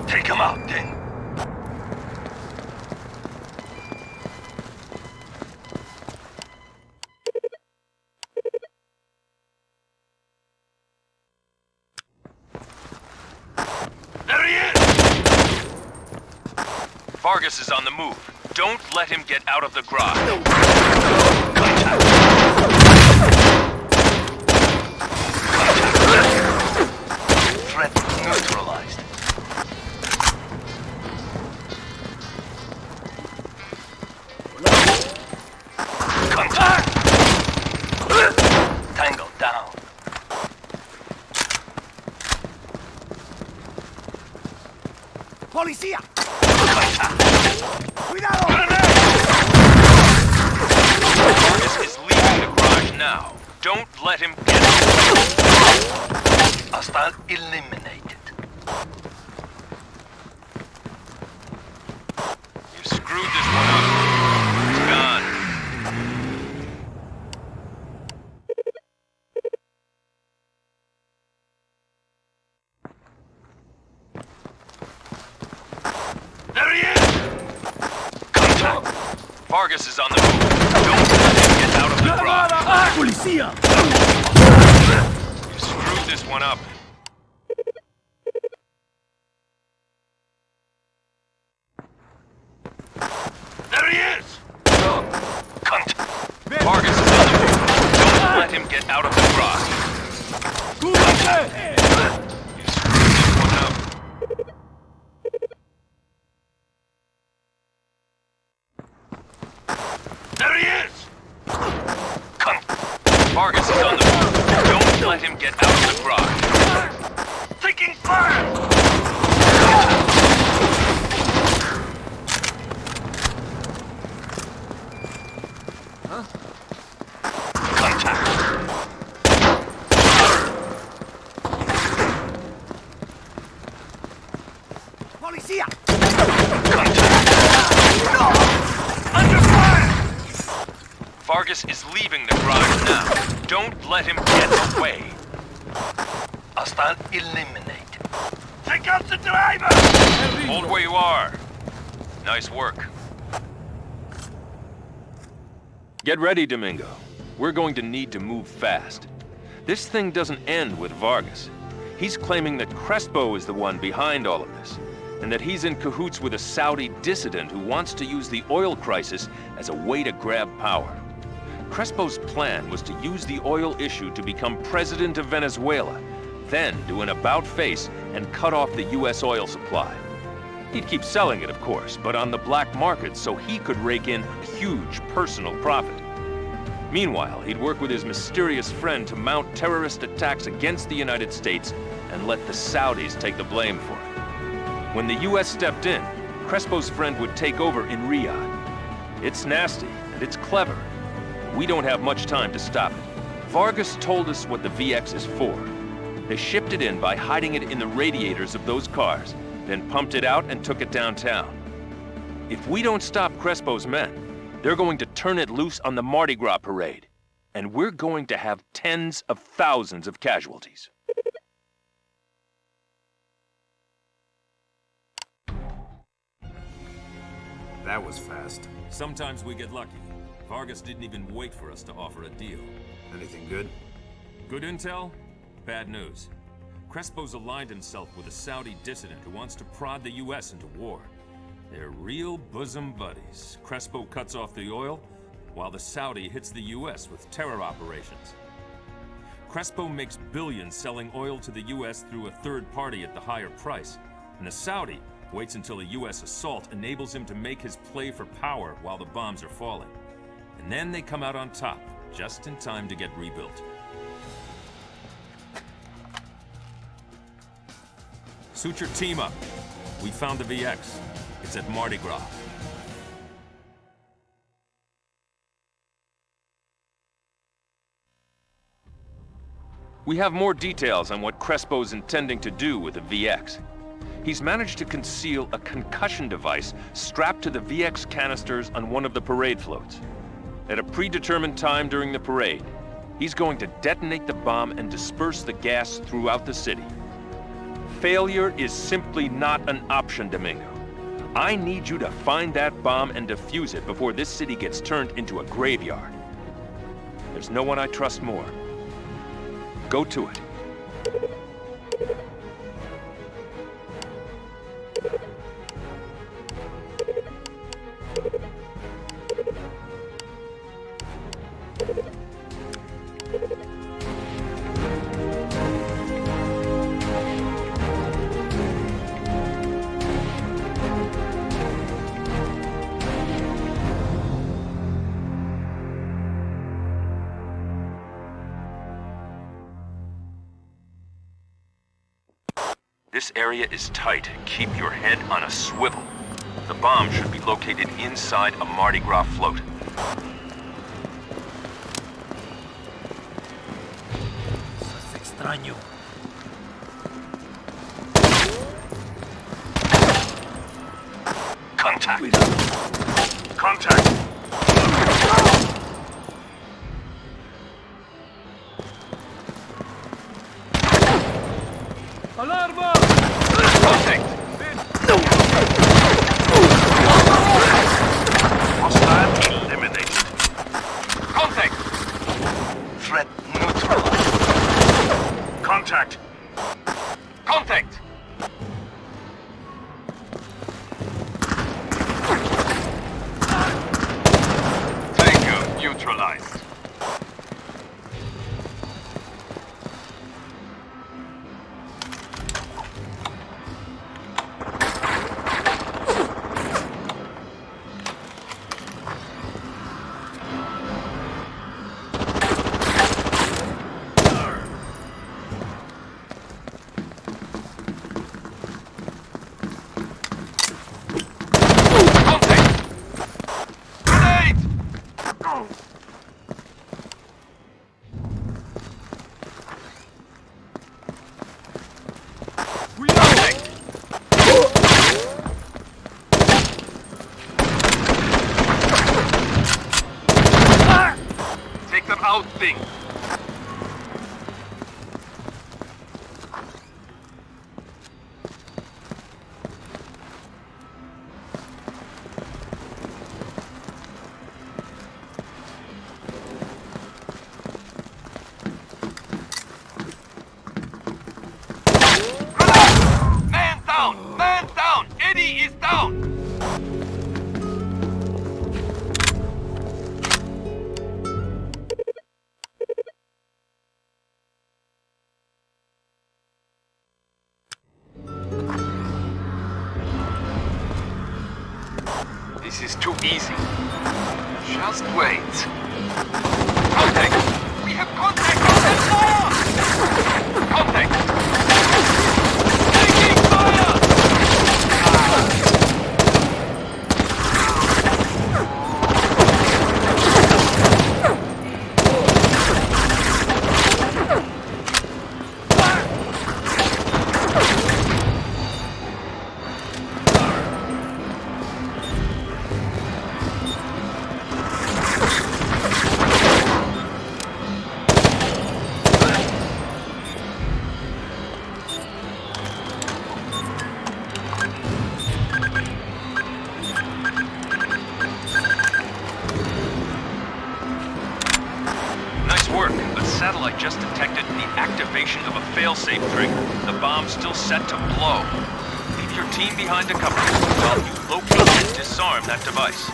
Take him out, then. There he is! Vargas is on the move. Don't let him get out of the garage. Threat neutralized. Contact! Tango down. ¡Policía! ¡Cuidado! Vargas is leaving the garage now. Don't let him get out. Hostile eliminated. You screwed this one up. It's gone. There he is! Contact! Vargas is on the move. Don't let him get out of the garage. Policía! You screwed this one up. There he is! Contact! Vargas is on the move. Don't let him get out of the garage. Contact! You screwed this one up. There he is! Vargas is on the move. Don't let him get out of the garage. Taking fire! Huh? Contact! ¡Policía! Contact! No! Under fire! Vargas is leaving the garage now. Don't let him get away. Hostile eliminate. Take out the driver! Hold where you are. Nice work. Get ready, Domingo. We're going to need to move fast. This thing doesn't end with Vargas. He's claiming that Crespo is the one behind all of this, and that he's in cahoots with a Saudi dissident who wants to use the oil crisis as a way to grab power. Crespo's plan was to use the oil issue to become president of Venezuela, then do an about-face and cut off the U.S. oil supply. He'd keep selling it, of course, but on the black market so he could rake in a huge personal profit. Meanwhile, he'd work with his mysterious friend to mount terrorist attacks against the United States and let the Saudis take the blame for it. When the U.S. stepped in, Crespo's friend would take over in Riyadh. It's nasty, and it's clever. We don't have much time to stop it. Vargas told us what the VX is for. They shipped it in by hiding it in the radiators of those cars, then pumped it out and took it downtown. If we don't stop Crespo's men, they're going to turn it loose on the Mardi Gras parade. And we're going to have tens of thousands of casualties. That was fast. Sometimes we get lucky. Vargas didn't even wait for us to offer a deal. Anything good? Good intel? Bad news. Crespo's aligned himself with a Saudi dissident who wants to prod the U.S. into war. They're real bosom buddies. Crespo cuts off the oil, while the Saudi hits the U.S. with terror operations. Crespo makes billions selling oil to the U.S. through a third party at the higher price, and the Saudi waits until a U.S. assault enables him to make his play for power while the bombs are falling. And then they come out on top, just in time to get rebuilt. Suit your team up. We found the VX. It's at Mardi Gras. We have more details on what Crespo's intending to do with the VX. He's managed to conceal a concussion device strapped to the VX canisters on one of the parade floats. At a predetermined time during the parade, he's going to detonate the bomb and disperse the gas throughout the city. Failure is simply not an option, Domingo. I need you to find that bomb and defuse it before this city gets turned into a graveyard. There's no one I trust more. Go to it. This area is tight. Keep your head on a swivel. The bomb should be located inside a Mardi Gras float. Es extraño. Contact. Contact. Alarma! Contact. Hostile eliminated. Contact! Threat neutralized. Contact. Contact! Tango neutralized. loud thing. Man down! Eddie is down! This is too easy. Just wait. Contact! We have contact! Fire! Contact! Taking fire! Satellite just detected the activation of a failsafe trigger. The bomb's still set to blow. Leave your team behind to cover it while you locate and disarm that device.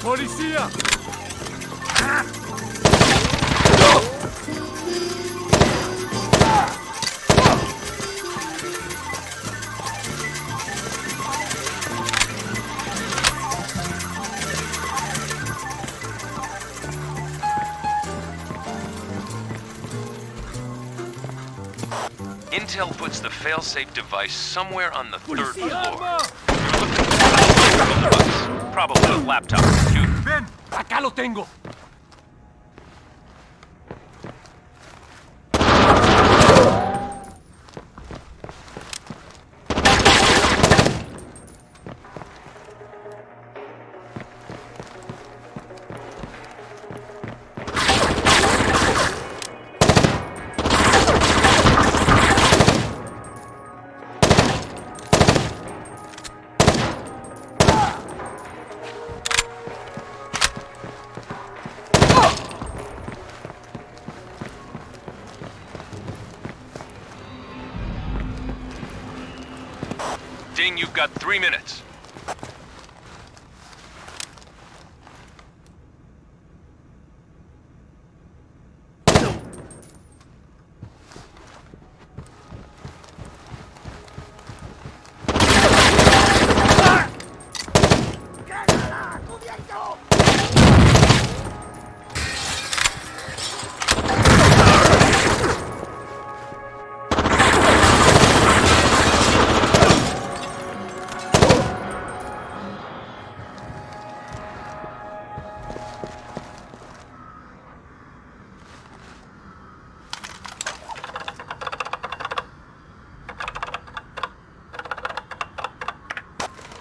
Policía! Intel puts the failsafe device somewhere on the third floor. Probably a laptop computer. Ven, acá lo tengo. Ding, you've got 3 minutes.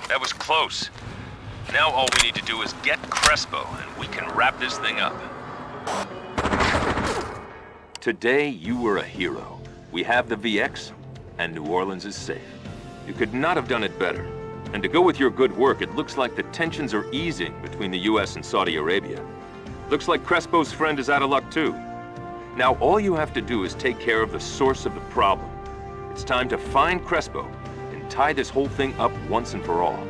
That was close. Now all we need to do is get Crespo, and we can wrap this thing up. Today, you were a hero. We have the VX, and New Orleans is safe. You could not have done it better. And to go with your good work, it looks like the tensions are easing between the US and Saudi Arabia. Looks like Crespo's friend is out of luck too. Now all you have to do is take care of the source of the problem. It's time to find Crespo and tie this whole thing up once and for all.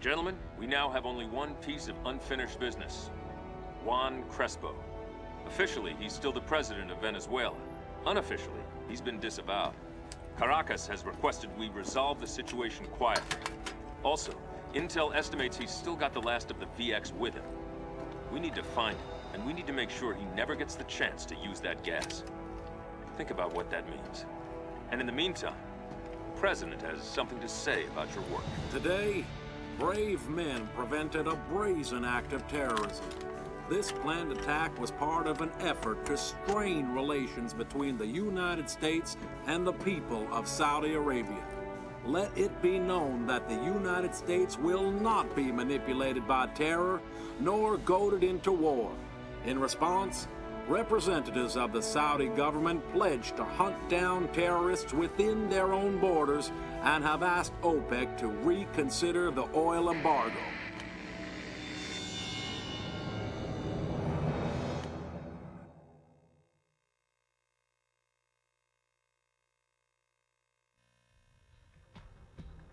Gentlemen, We now have only one piece of unfinished business. Juan Crespo. Officially, he's still the president of Venezuela. Unofficially, he's been disavowed. Caracas has requested we resolve the situation quietly. Also, Intel estimates he's still got the last of the VX with him. We need to find him, and we need to make sure he never gets the chance to use that gas. Think about what that means. And in the meantime, the President has something to say about your work. Today, brave men prevented a brazen act of terrorism. This planned attack was part of an effort to strain relations between the United States and the people of Saudi Arabia. Let it be known that the United States will not be manipulated by terror, nor goaded into war. In response, representatives of the Saudi government pledged to hunt down terrorists within their own borders and have asked OPEC to reconsider the oil embargo.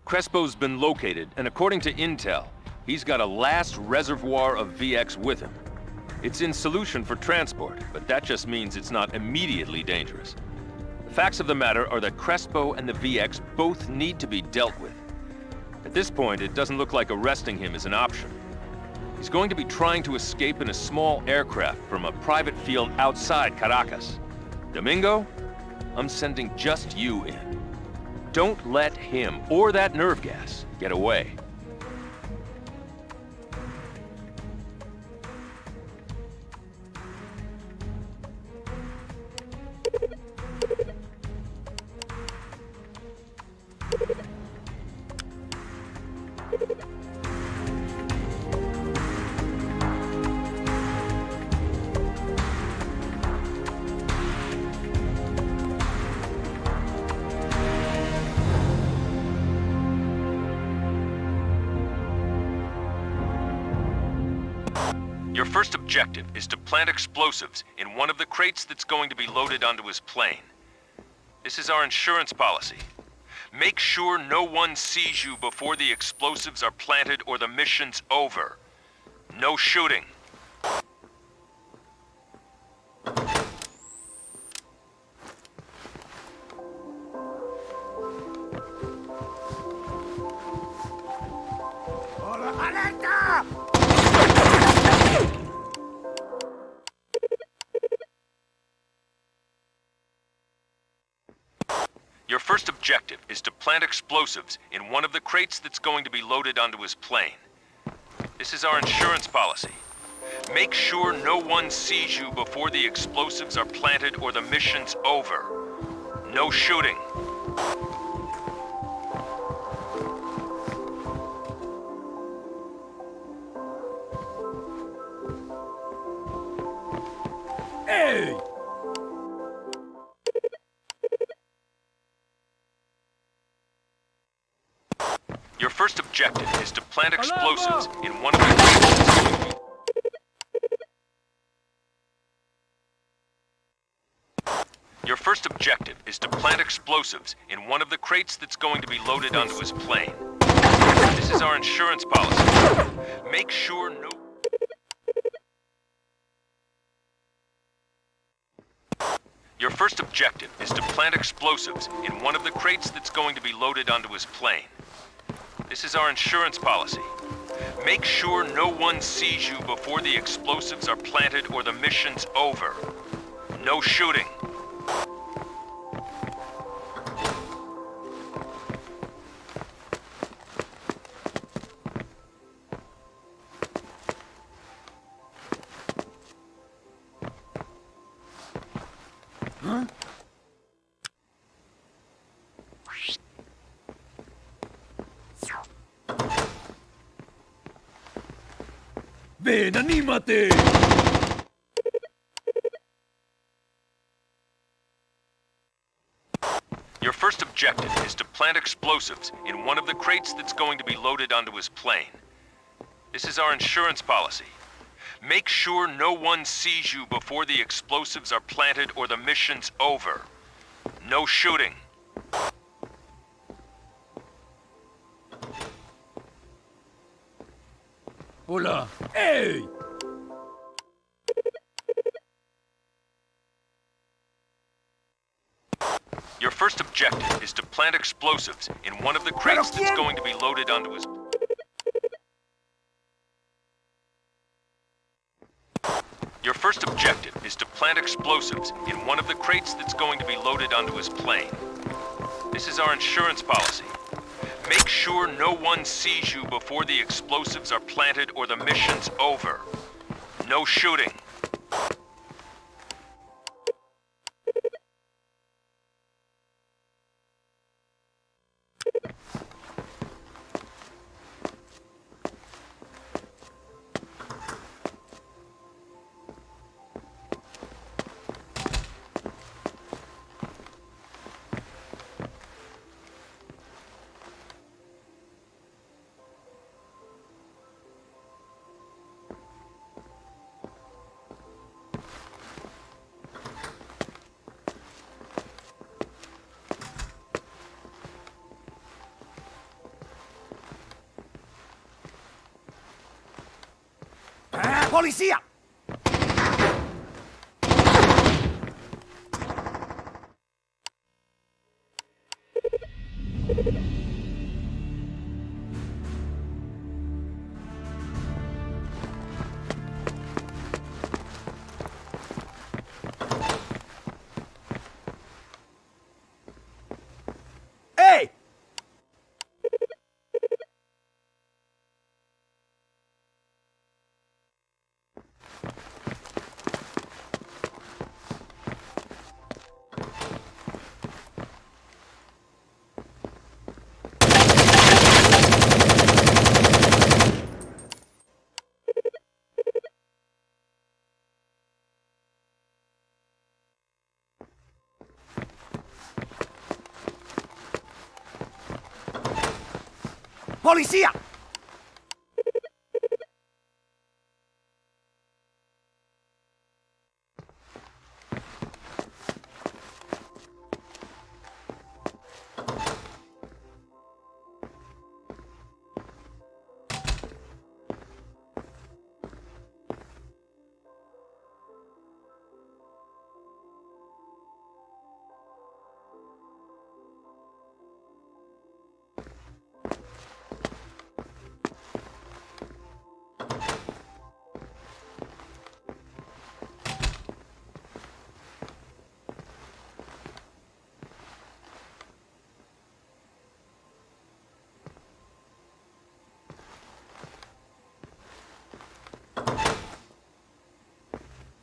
Crespo's been located, and according to Intel, he's got a last reservoir of VX with him. It's in solution for transport, but that just means it's not immediately dangerous. The facts of the matter are that Crespo and the VX both need to be dealt with. At this point, it doesn't look like arresting him is an option. He's going to be trying to escape in a small aircraft from a private field outside Caracas. Domingo, I'm sending just you in. Don't let him or that nerve gas get away. Your first objective is to plant explosives in one of the crates that's going to be loaded onto his plane. This is our insurance policy. Make sure no one sees you before the explosives are planted or the mission's over. No shooting. Your first objective is to plant explosives in one of the crates that's going to be loaded onto his plane. This is our insurance policy. Make sure no one sees you before the explosives are planted or the mission's over. No shooting. Hey! Your first objective is to plant explosives in one of the crates. Your first objective is to plant explosives in one of the crates that's going to be loaded onto his plane. This is our insurance policy. Make sure no... Your first objective is to plant explosives in one of the crates that's going to be loaded onto his plane. This is our insurance policy. Make sure no one sees you before the explosives are planted or the mission's over. No shooting. Huh? ¡Ven, anímate! Your first objective is to plant explosives in one of the crates that's going to be loaded onto his plane. This is our insurance policy. Make sure no one sees you before the explosives are planted or the mission's over. No shooting. Hola. ¡Ey! Your first objective is to plant explosives in one of the crates that's going to be loaded onto his... Your first objective is to plant explosives in one of the crates that's going to be loaded onto his plane. This is our insurance policy. Make sure no one sees you before the explosives are planted or the mission's over. No shooting. ¡Policía! ¡Ey! ¡Policía!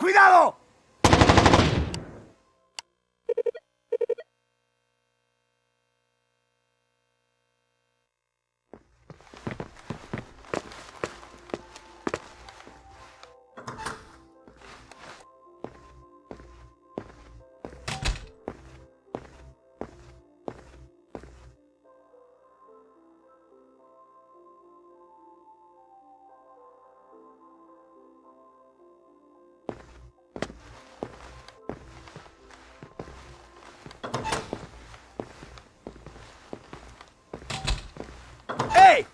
¡Cuidado! ¡Ey!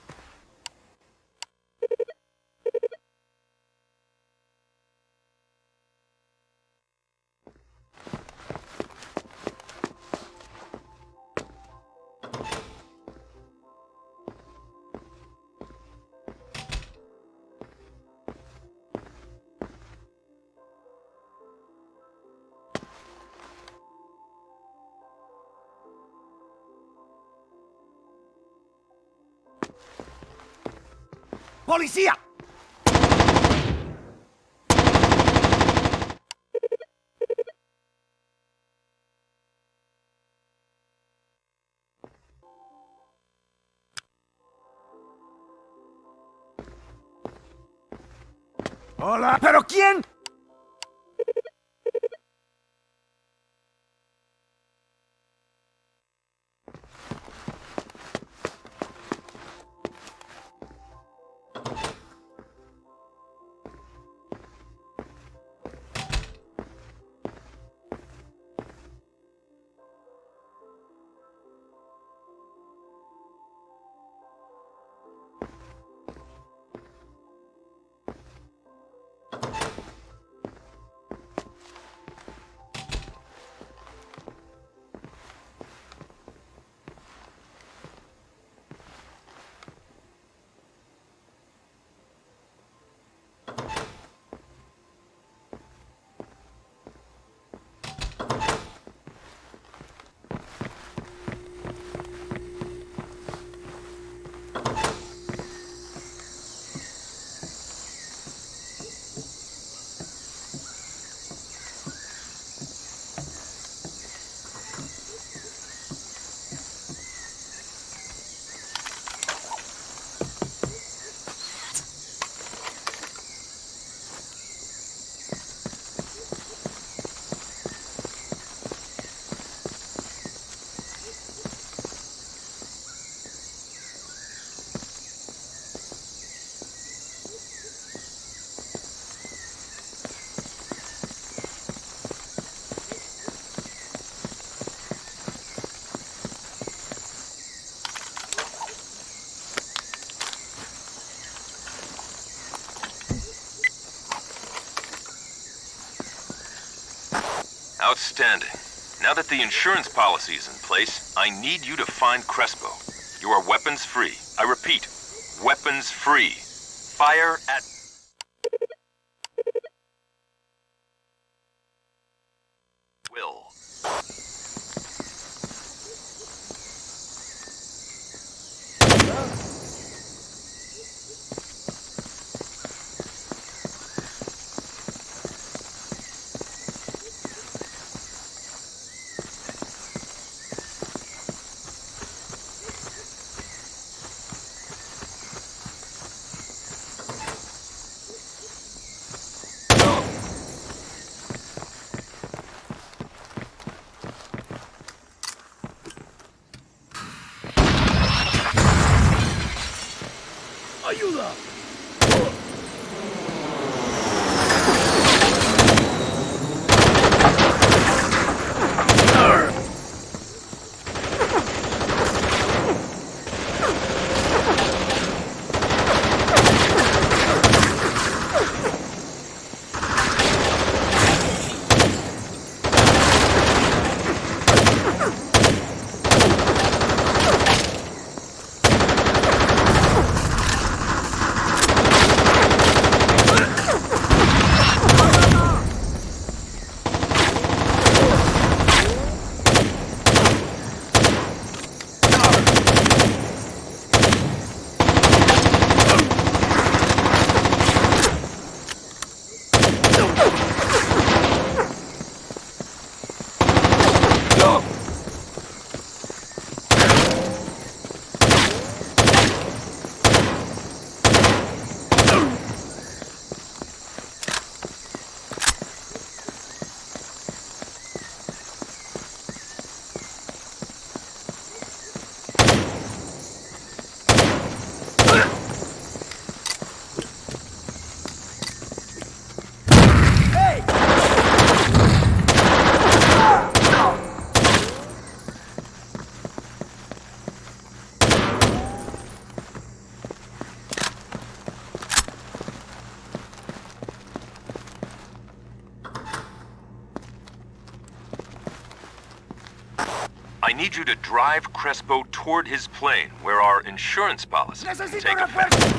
¡Policía! ¡Hola! ¿Pero quién? outstanding. Now that the insurance policy is in place, I need you to find Crespo. You are weapons free. I repeat, weapons free. Fire at... will. ¡Ayuda! I need you to drive Crespo toward his plane, where our insurance policy can take effect.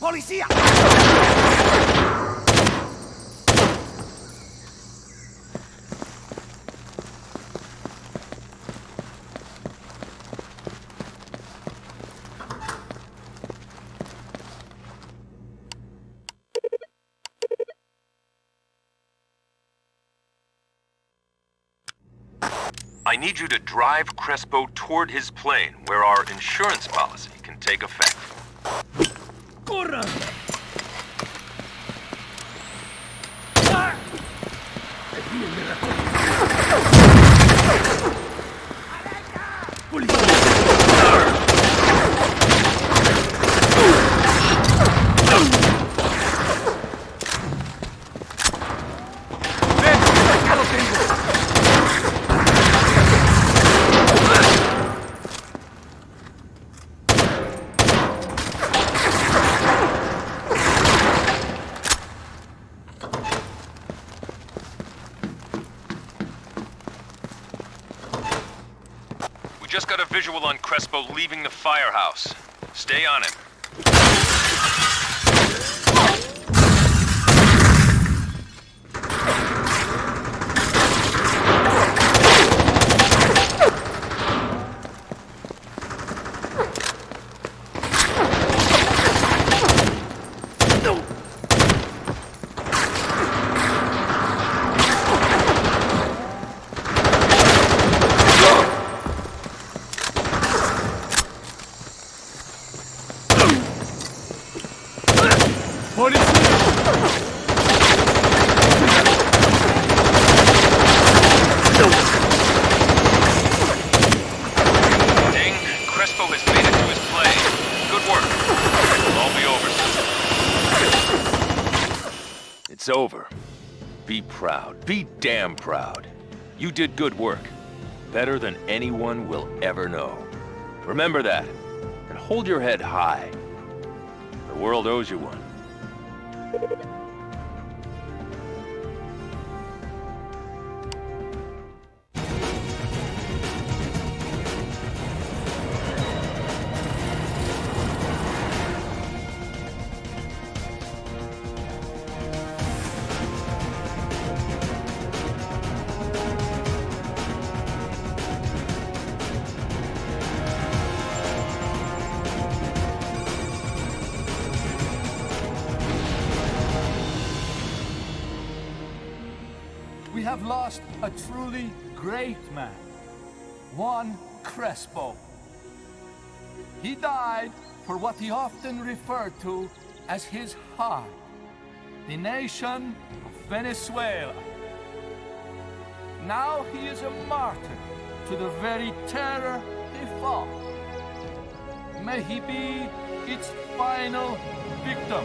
¡Policía! I need you to drive Crespo toward his plane, where our insurance policy can take effect. Corra! We just got a visual on Crespo leaving the firehouse. Stay on him. It's over. Be proud. Be damn proud. You did good work. Better than anyone will ever know. Remember that. And hold your head high. The world owes you one. We have lost a truly great man, one Crespo. He died for what he often referred to as his heart, the nation of Venezuela. Now he is a martyr to the very terror he fought. May he be its final victim.